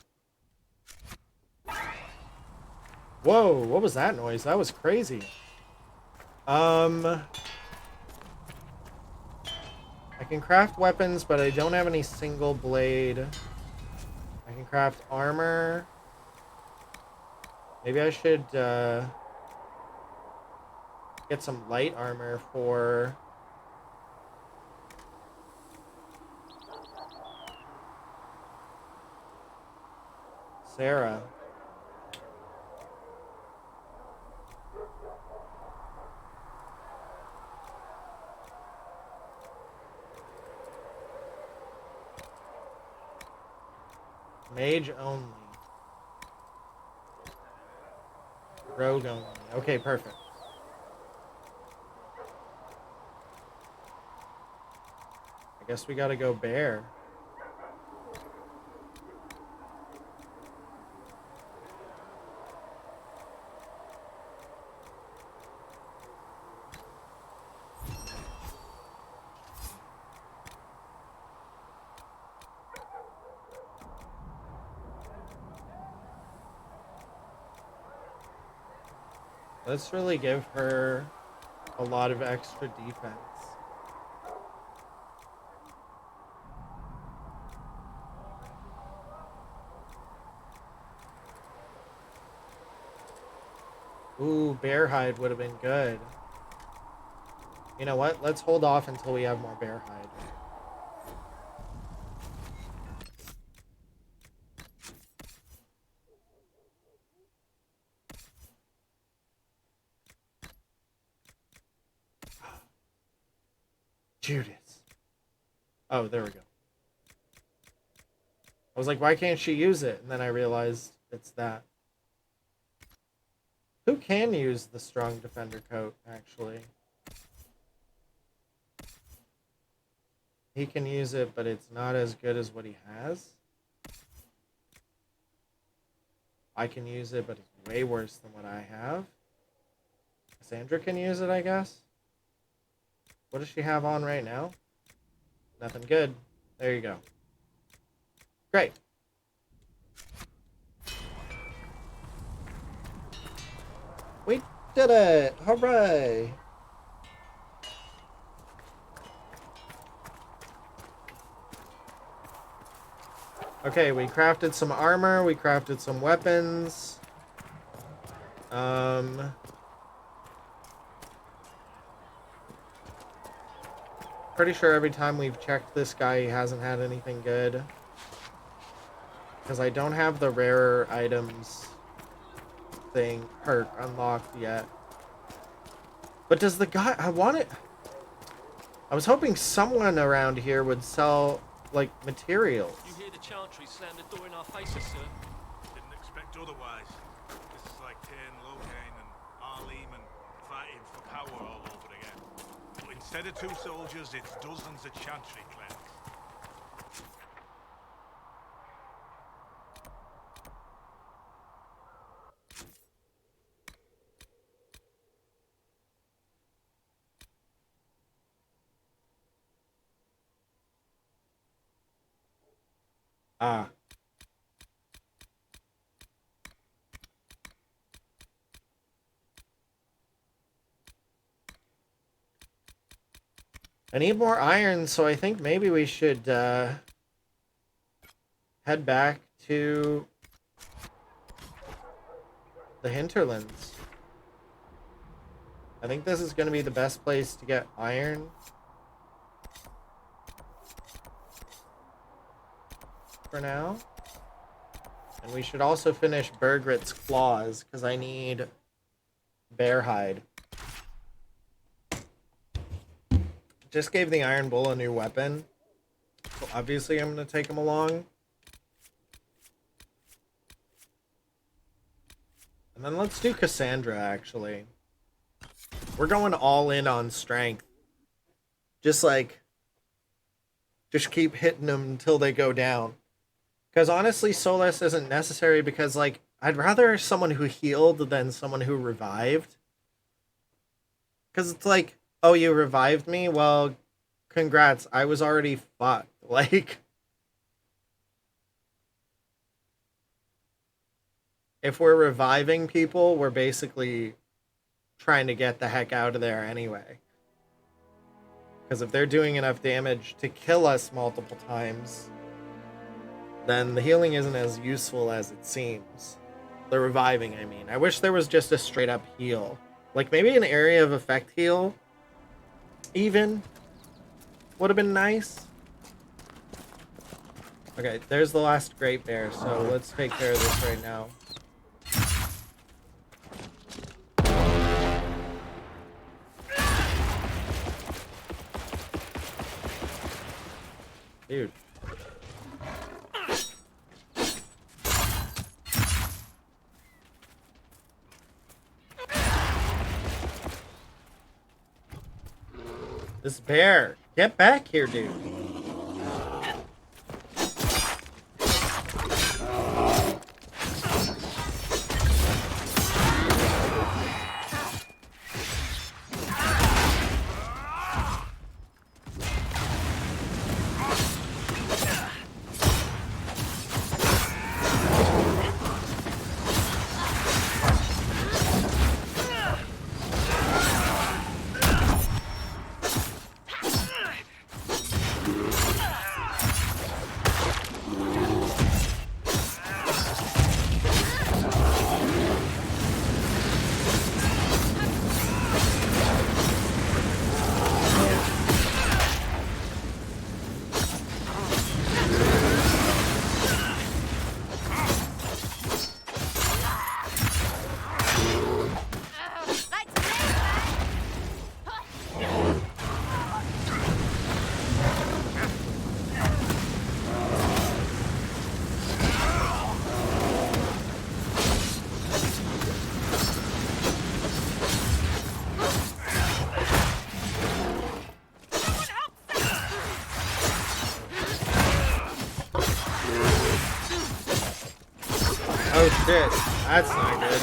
Whoa, what was that noise? That was crazy. I can craft weapons, but I don't have any single blade. I can craft armor. Maybe I should, get some light armor for... Sarah. Mage only. Rogue only. Okay, perfect. I guess we gotta go bear. Let's really give her a lot of extra defense. Ooh, bear hide would have been good. You know what? Let's hold off until we have more bear hide. Judas. Oh, there we go. I was like, why can't she use it? And then I realized it's that. Who can use the strong defender coat, actually? He can use it, but it's not as good as what he has. I can use it, but it's way worse than what I have. Cassandra can use it, I guess. What does she have on right now? Nothing good. There you go. Great. We did it! Hooray! Okay, we crafted some armor, we crafted some weapons. Pretty sure every time we've checked this guy, he hasn't had anything good. Because I don't have the rarer items thing perk unlocked yet. But does the guy... I was hoping someone around here would sell, like, materials. You hear the chantry slam the door in our faces, sir? Didn't expect otherwise. This is like Cain, Locaine, and Arlim and fighting for power all over again. But instead of 2 soldiers, it's dozens of chantry clerics. Ah. I need more iron, so I think maybe we should head back to the hinterlands. I think this is going to be the best place to get iron. For now. And we should also finish Bergrit's claws, because I need bear hide. Just gave the Iron Bull a new weapon, so obviously I'm going to take him along. And then let's do Cassandra, actually. We're going all in on strength. Just keep hitting them until they go down. Because honestly, Solace isn't necessary because, like, I'd rather someone who healed than someone who revived. Because it's like, oh, you revived me? Well, congrats. I was already fucked. Like, if we're reviving people, we're basically trying to get the heck out of there anyway. Because if they're doing enough damage to kill us multiple times, then the healing isn't as useful as it seems. The reviving, I mean. I wish there was just a straight up heal. Like maybe an area of effect heal, even, would have been nice. Okay, there's the last Great Bear, so let's take care of this right now. Dude. This bear, get back here, dude. Oh shit, that's not good.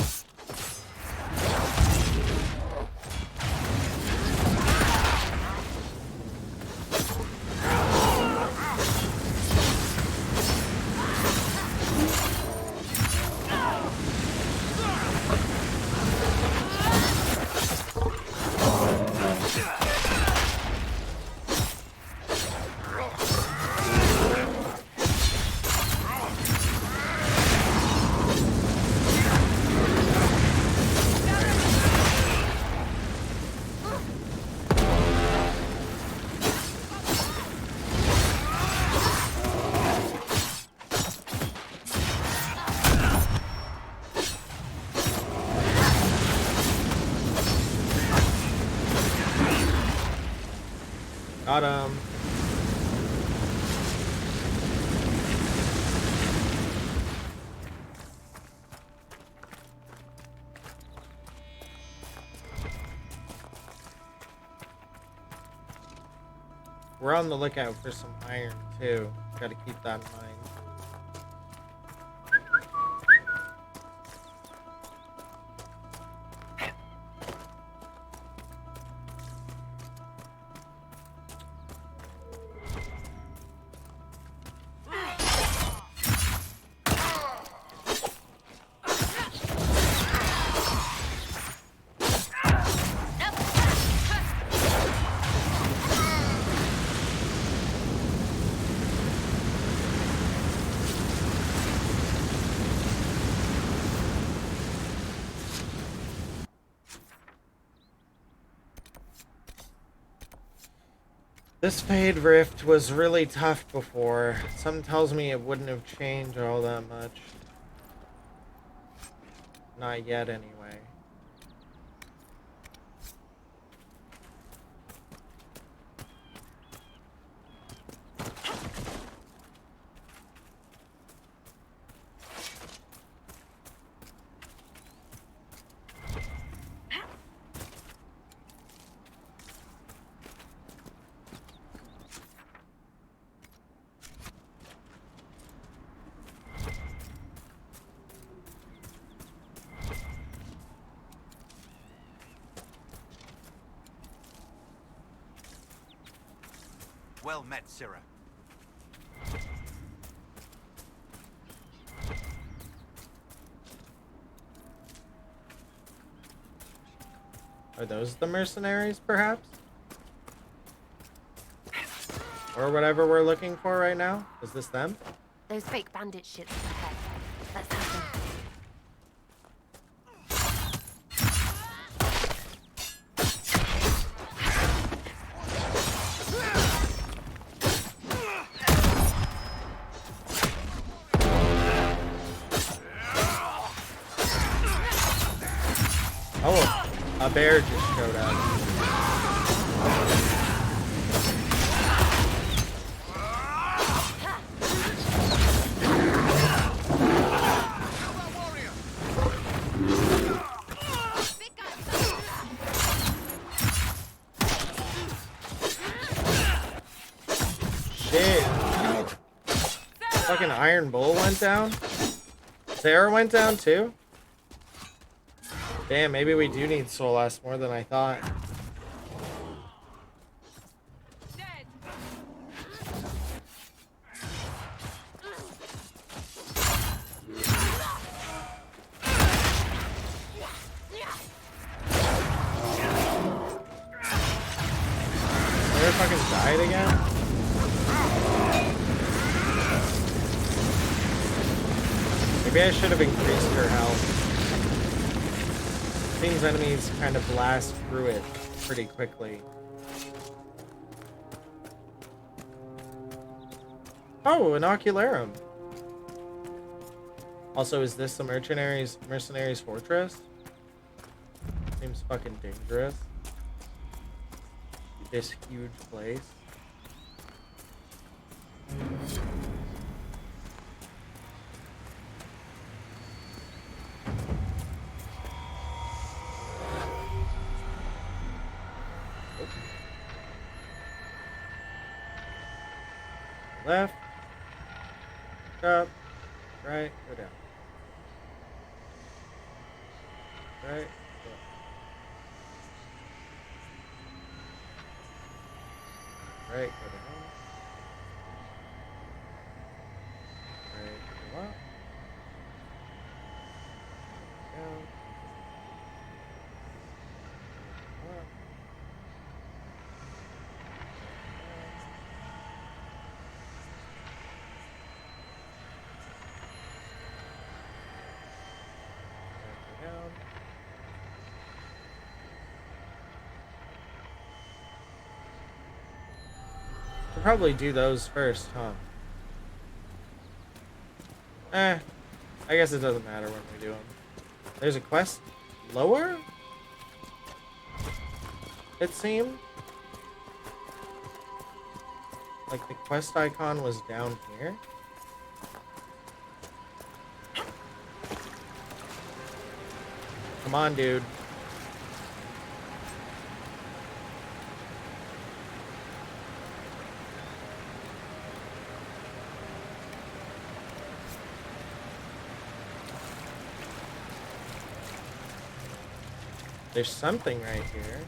Got him. We're on the lookout for some iron too. Gotta keep that in mind. This Fade Rift was really tough before. Something tells me it wouldn't have changed all that much. Not yet, anyway. Well met, Sirrah. Are those the mercenaries, perhaps? Or whatever we're looking for right now? Is this them? Those fake bandit shits ahead. Let's have them. Oh, a bear just showed up. Shit. Fucking Iron Bull went down? Sarah went down too? Damn, maybe we do need Soul S more than I thought. Sarah fucking died again? Maybe I should have increased her health. Seems enemies kind of blast through it pretty quickly. Oh, an Ocularum. Also, is this the mercenaries fortress? Seems fucking dangerous. This huge place. Left, up, right, go down. Right. Right, go down. Right, go up. Down. Up. Go down. We'll probably do those first, huh? I guess it doesn't matter when we do them. There's a quest lower? It seemed? Like the quest icon was down here? Come on, dude. There's something right here.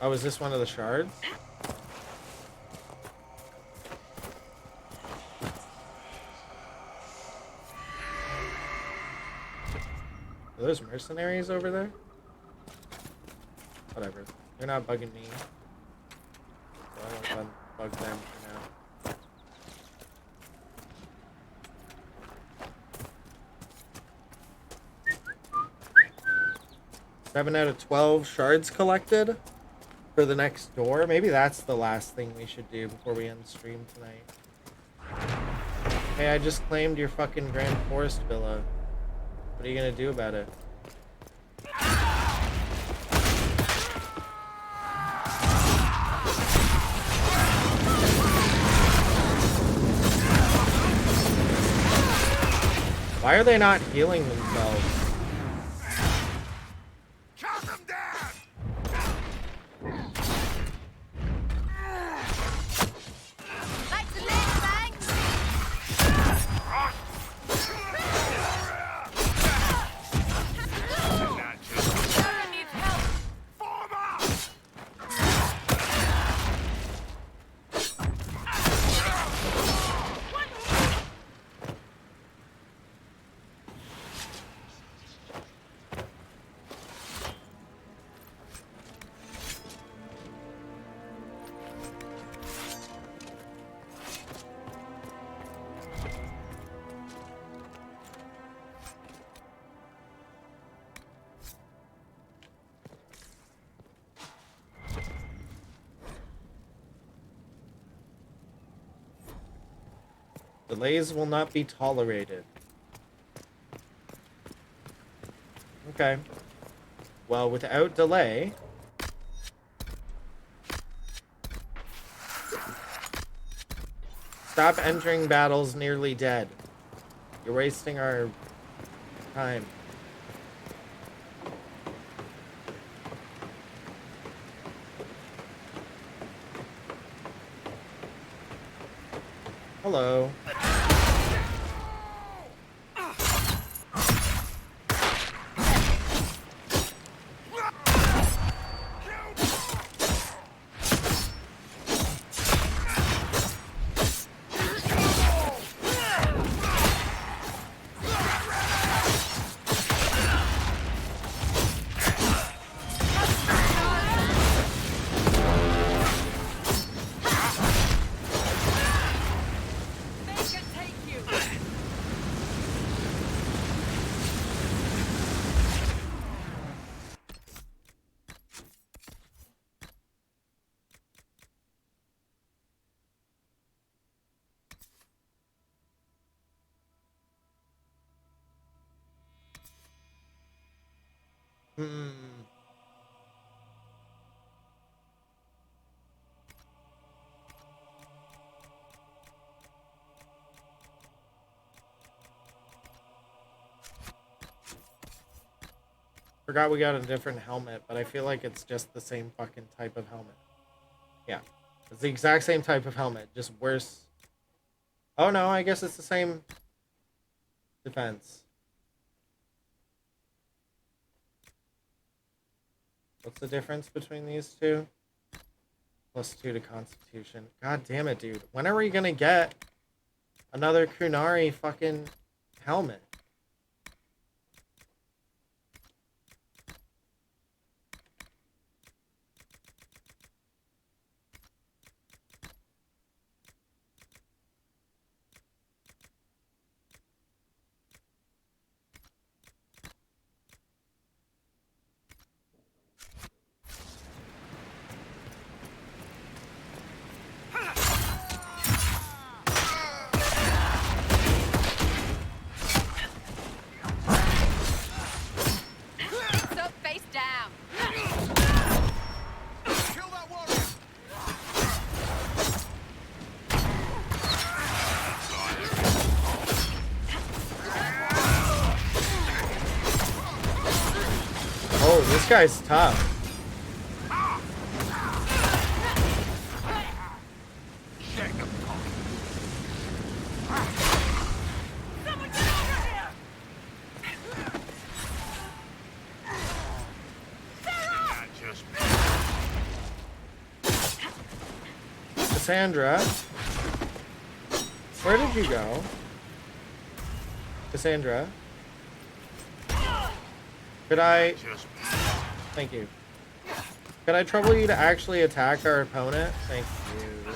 Oh, is this one of the shards? Are those mercenaries over there? Whatever. They're not bugging me. So I won't bug them for now. 7 out of 12 shards collected for the next door. Maybe that's the last thing we should do before we end stream tonight. Hey, I just claimed your fucking Grand Forest Villa. What are you gonna do about it? Why are they not healing themselves? Delays will not be tolerated. Okay. Well, without delay... Stop entering battles nearly dead. You're wasting our time. Hello. Forgot we got a different helmet, but I feel like it's just the same fucking type of helmet. Yeah. It's the exact same type of helmet, just worse. Oh no, I guess it's the same defense. What's the difference between these two? +2 to Constitution. God damn it, dude. When are we gonna get another Kunari fucking helmet? Oh, this guy's tough. Cassandra, where did you go? Cassandra, could I... Thank you. Could I trouble you to actually attack our opponent? Thank you.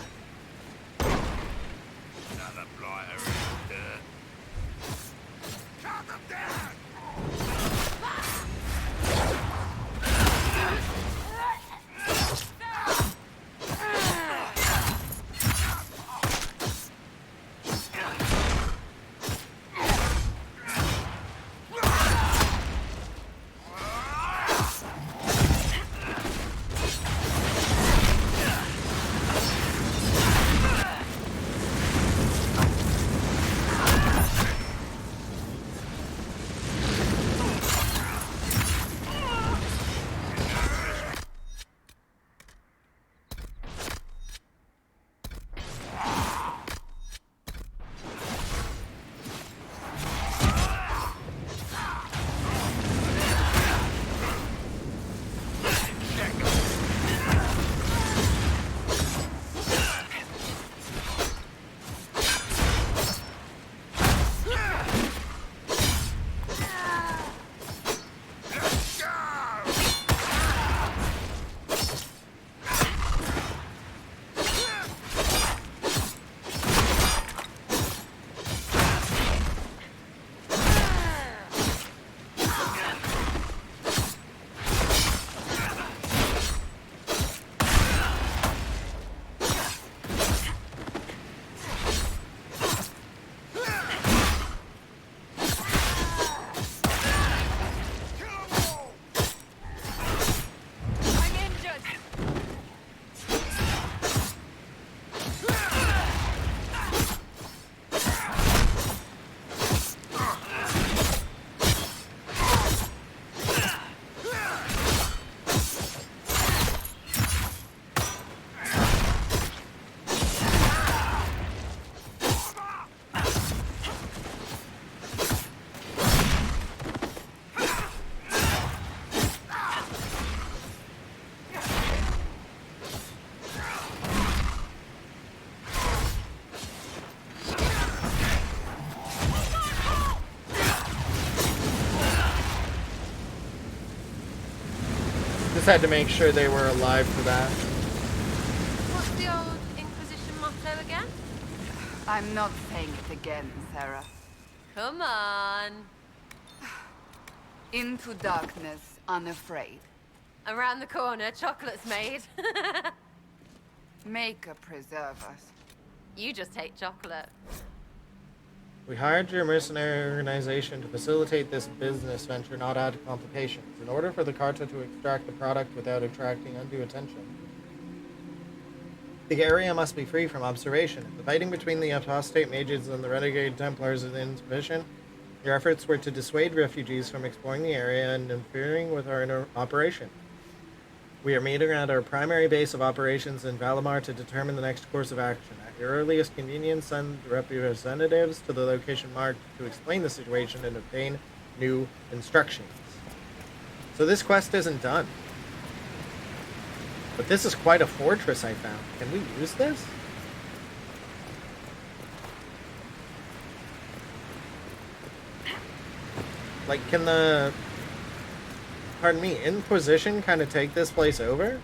Just had to make sure they were alive for that. What's the old Inquisition motto again? I'm not saying it again, Sarah. Come on. Into darkness, unafraid. Around the corner, chocolate's made. Maker preserve us. You just hate chocolate. We hired your mercenary organization to facilitate this business venture, not add complications, in order for the Carta to extract the product without attracting undue attention. The area must be free from observation. If the fighting between the apostate mages and the renegade Templars is insufficient, your efforts were to dissuade refugees from exploring the area and interfering with our operation. We are meeting at our primary base of operations in Valimar to determine the next course of action. At your earliest convenience, send representatives to the location marked to explain the situation and obtain new instructions. So this quest isn't done. But this is quite a fortress I found. Can we use this? Like, can the... Pardon me, Inquisition kind of take this place over?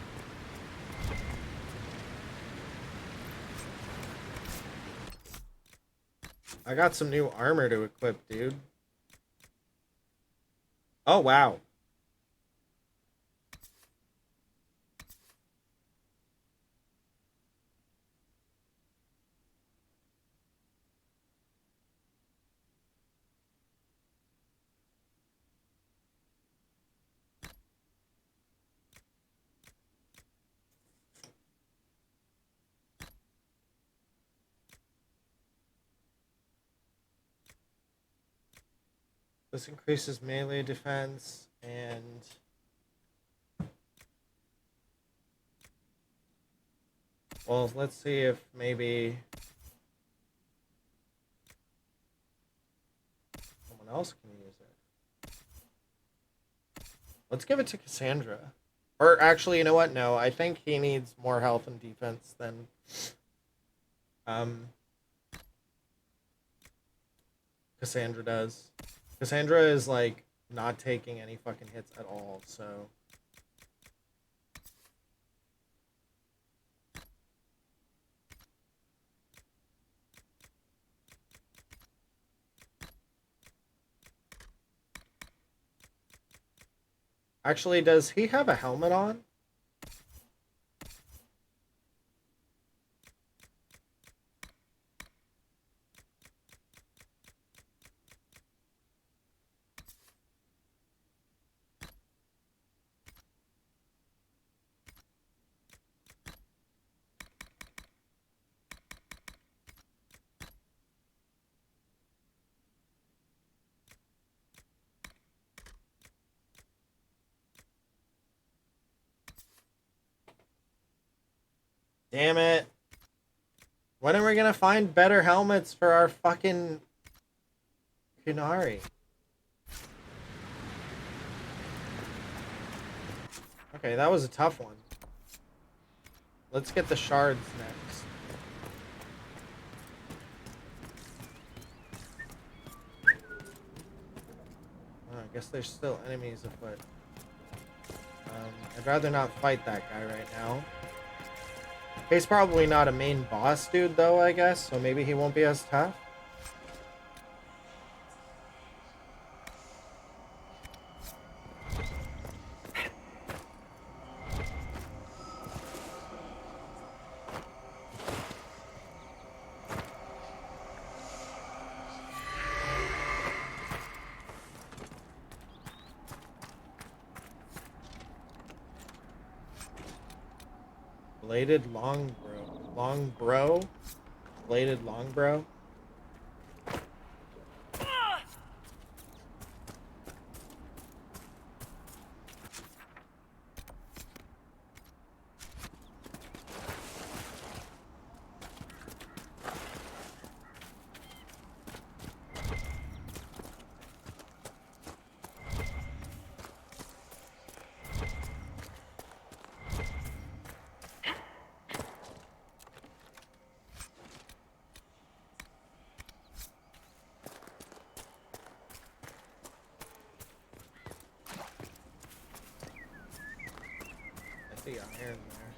I got some new armor to equip, dude. Oh, wow. This increases melee defense and... Well, let's see if maybe... someone else can use it. Let's give it to Cassandra. Or actually, you know what? No, I think he needs more health and defense than... Cassandra does. Cassandra is, like, not taking any fucking hits at all, so... Actually, does he have a helmet on? Damn it. When are we gonna find better helmets for our fucking Kunari? Okay, that was a tough one. Let's get the shards next. Oh, I guess there's still enemies afoot. I'd rather not fight that guy right now. He's probably not a main boss dude, though, I guess, so maybe he won't be as tough. Bladed Longbro? Bladed Longbro? The iron there.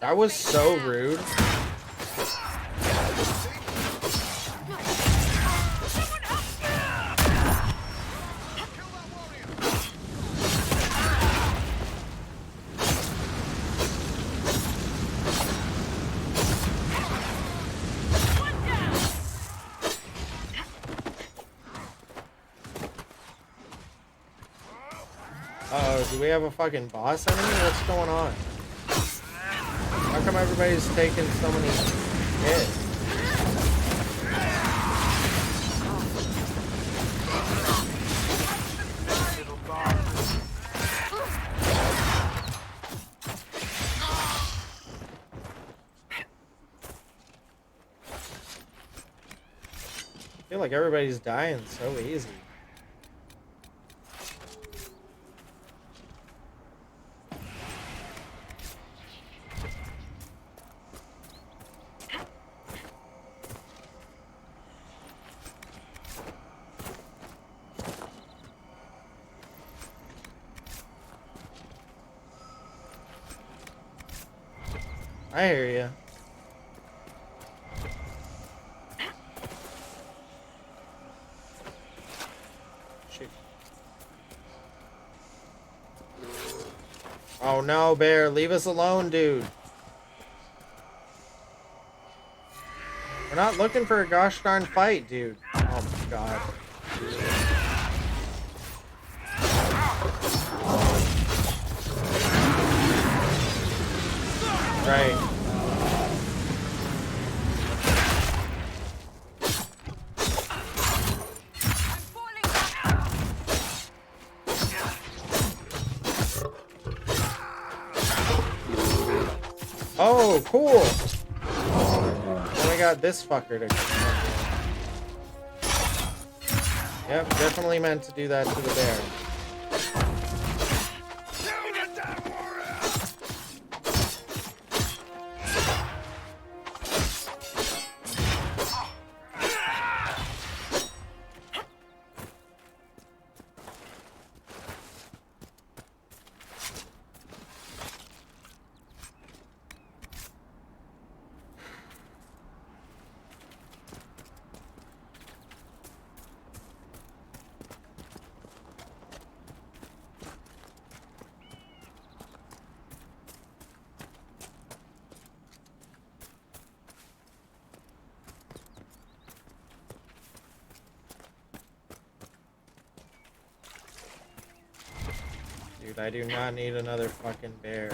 That was so rude. Uh-oh, do we have a fucking boss enemy? What's going on? How come everybody's taking so many hits? feel like everybody's dying so easy. I hear you. Shoot. Oh no, Bear, leave us alone, dude. We're not looking for a gosh darn fight, dude. Oh my god. Right. Oh, cool. Then we got this fucker to come in. Yep, definitely meant to do that to the bear. Dude, I do not need another fucking bear.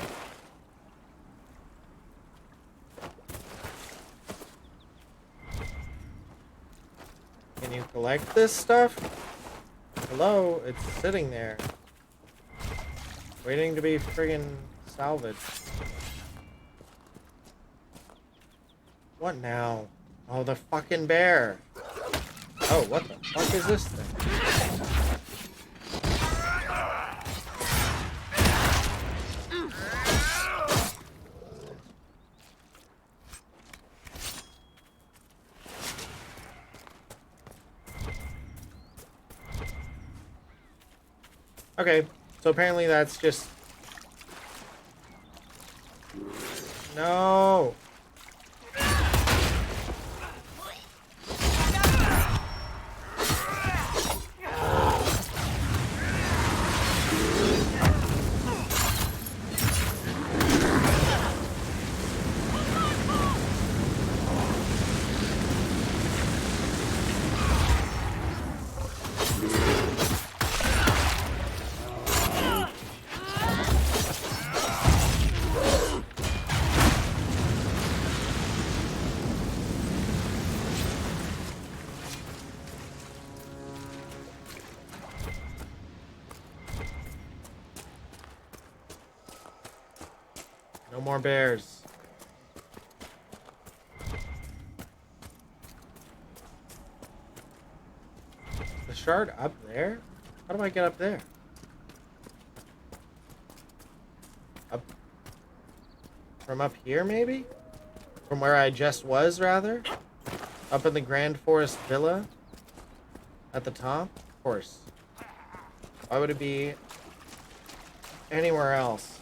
Can you collect this stuff? Hello? It's sitting there. Waiting to be friggin' salvaged. What now? Oh, the fucking bear. Oh, what the fuck is this thing? Okay, so apparently that's just... No! No more bears. The shard up there? How do I get up there? Up from up here, maybe? From where I just was, rather? Up in the Grand Forest Villa? At the top? Of course. Why would it be anywhere else?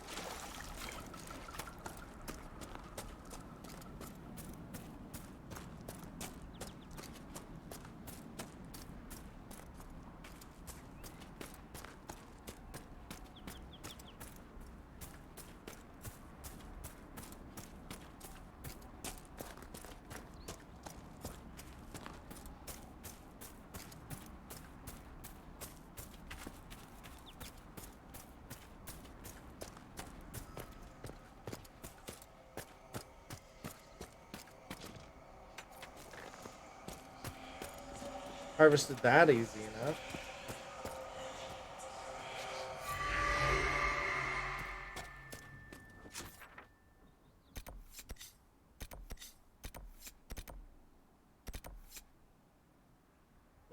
Harvested that easy enough.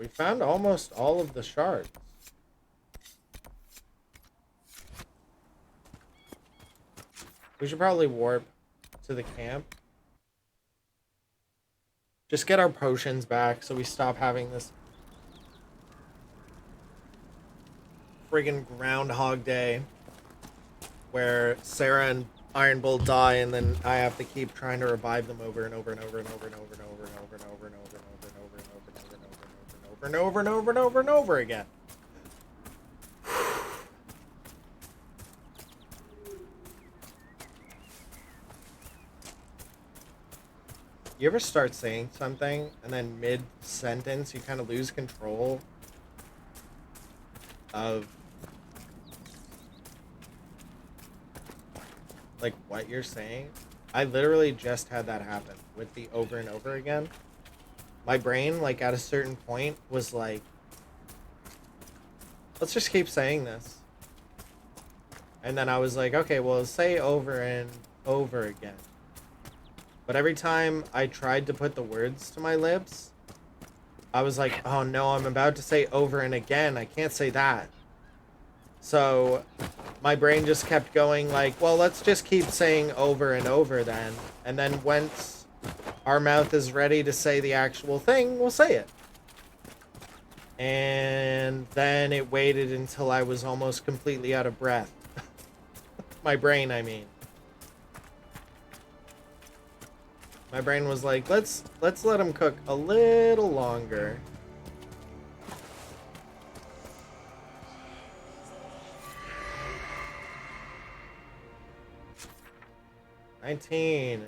We found almost all of the shards. We should probably warp to the camp. Just get our potions back so we stop having this friggin' Groundhog Day where Sarah and Iron Bull die and then I have to keep trying to revive them over and over and over and over and over and over and over and over and over and over and over and over and over and over and over and over and over and over again. You ever start saying something and then mid-sentence you kind of lose control of like what you're saying? I literally just had that happen with the over and over again. My brain, like at a certain point, was like, let's just keep saying this. And then I was like, okay, well, say over and over again. But every time I tried to put the words to my lips, I was like, oh no, I'm about to say over and again. I can't say that. So my brain just kept going like, well, let's just keep saying over and over then. And then once our mouth is ready to say the actual thing, we'll say it. And then it waited until I was almost completely out of breath. My brain, I mean. My brain was like, let's let him cook a little longer. $19.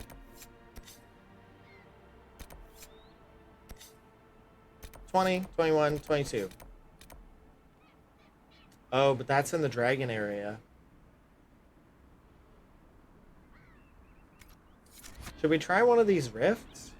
20, 21, 22. Oh, but that's in the dragon area. Should we try one of these rifts?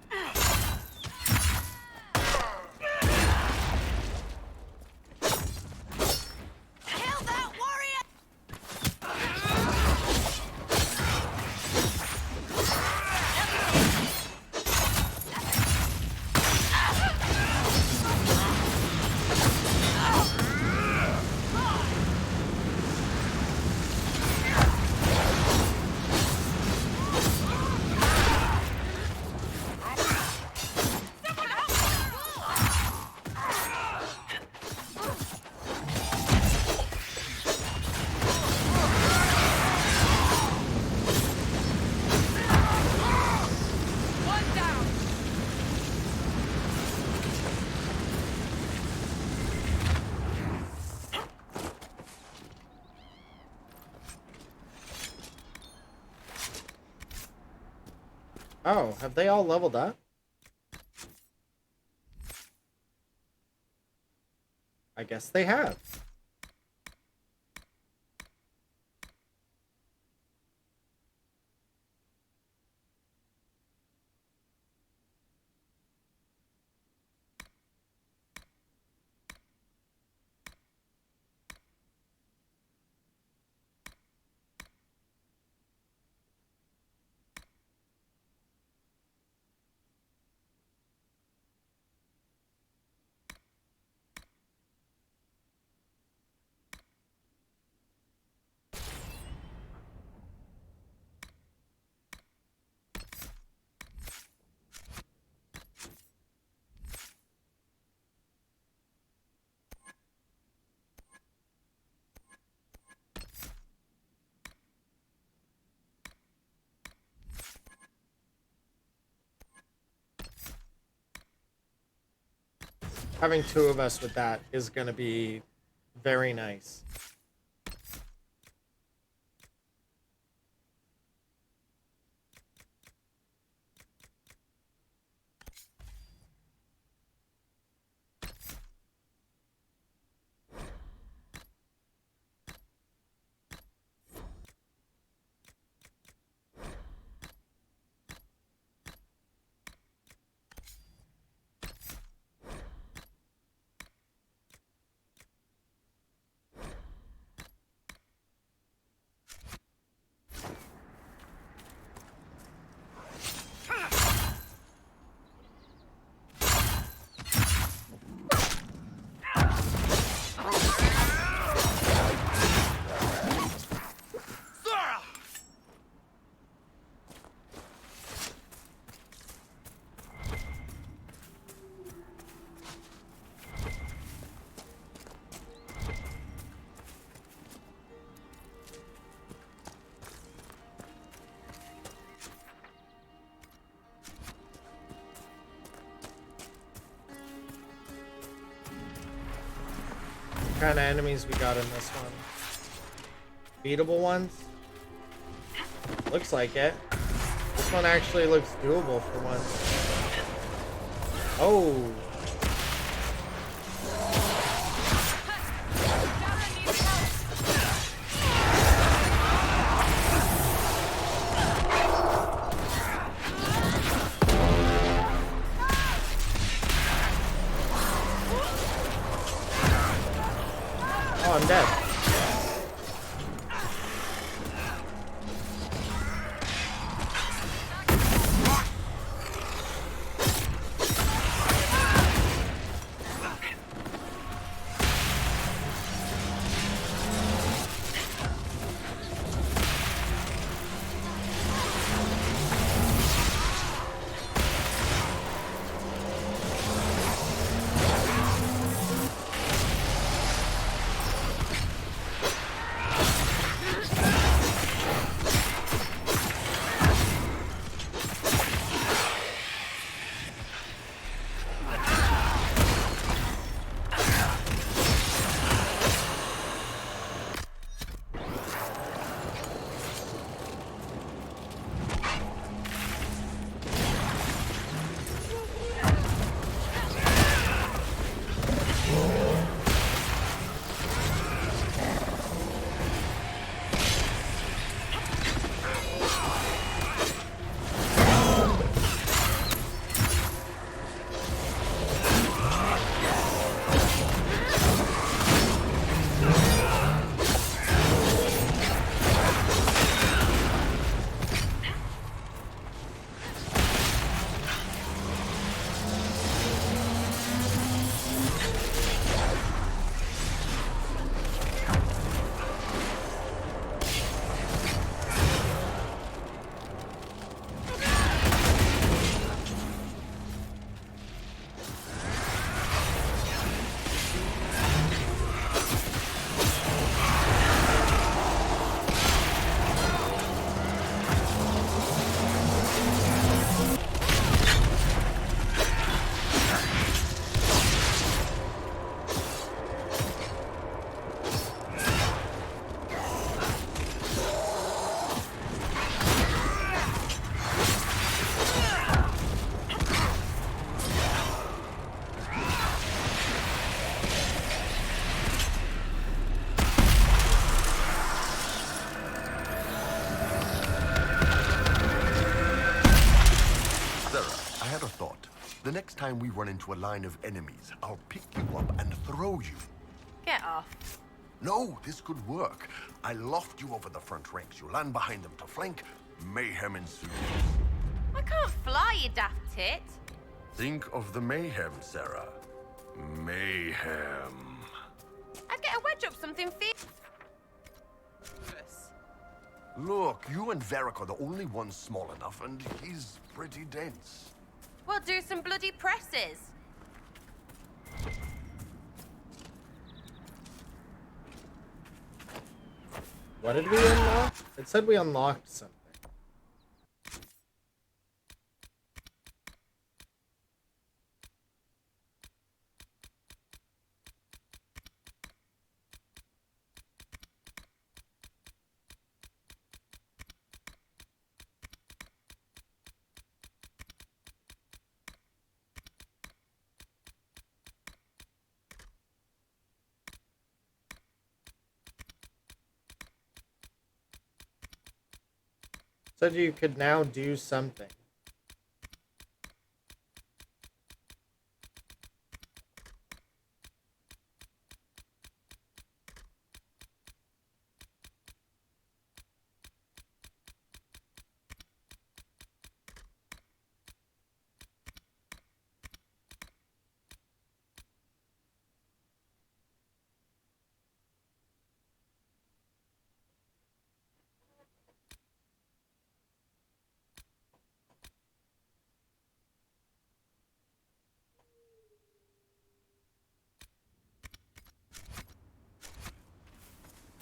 Oh, have they all leveled up? I guess they have. Having two of us with that is going to be very nice. What kind of enemies we got in this one? Beatable ones? Looks like it. This one actually looks doable for once. Oh! Oh, I'm dead. The next time we run into a line of enemies, I'll pick you up and throw you. Get off. No, this could work. I loft you over the front ranks. You land behind them to flank. Mayhem ensues. I can't fly, you daft tit. Think of the mayhem, Sarah. Mayhem. I'd get a wedge up something fierce. Look, you and Varric are the only ones small enough, and he's pretty dense. We'll do some bloody presses. What did we unlock? It said we unlocked something. Said you could now do something.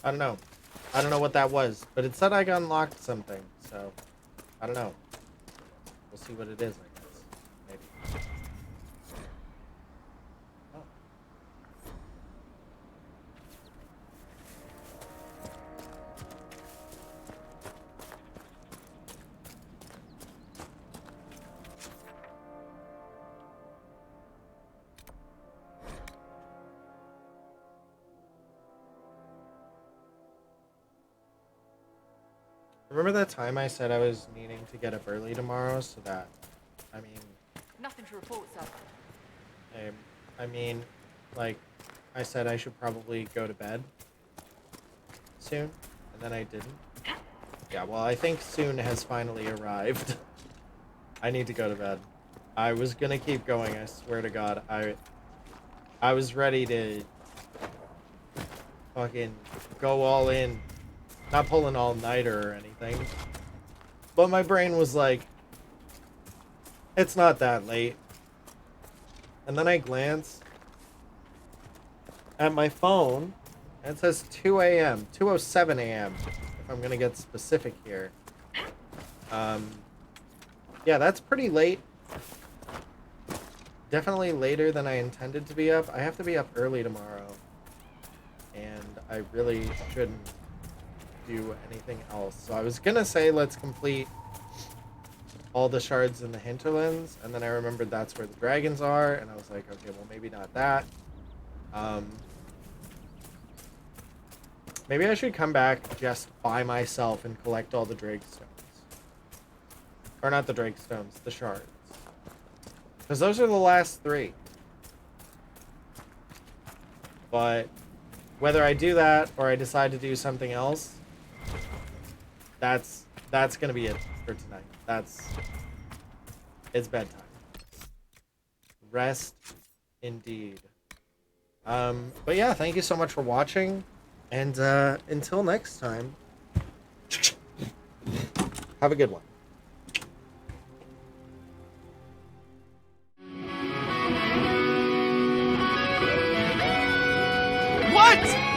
I don't know. I don't know what that was, but it said I unlocked something, so I don't know. We'll see what it is, I guess. Maybe. Oh. Remember that time I said I was needing to get up early tomorrow so that, I mean... Nothing to report, sir. I mean, like, I said I should probably go to bed soon, and then I didn't. Yeah, well, I think soon has finally arrived. I need to go to bed. I was gonna keep going, I swear to God. I was ready to fucking go all in. Not pull an all-nighter or anything. But my brain was like, it's not that late. And then I glanced at my phone, and it says 2 a.m. 2:07 a.m. if I'm gonna get specific here. Yeah, that's pretty late. Definitely later than I intended to be up. I have to be up early tomorrow. And I really shouldn't do anything else. So I was gonna say let's complete all the shards in the hinterlands, and then I remembered that's where the dragons are, and I was like, okay, well, maybe not that. Maybe I should come back just by myself and collect all the drake stones. Or not the drake stones, the shards. Because those are the last 3. But whether I do that or I decide to do something else, that's gonna be it for tonight. It's bedtime. Rest indeed. But yeah, thank you so much for watching, and until next time, have a good one. What?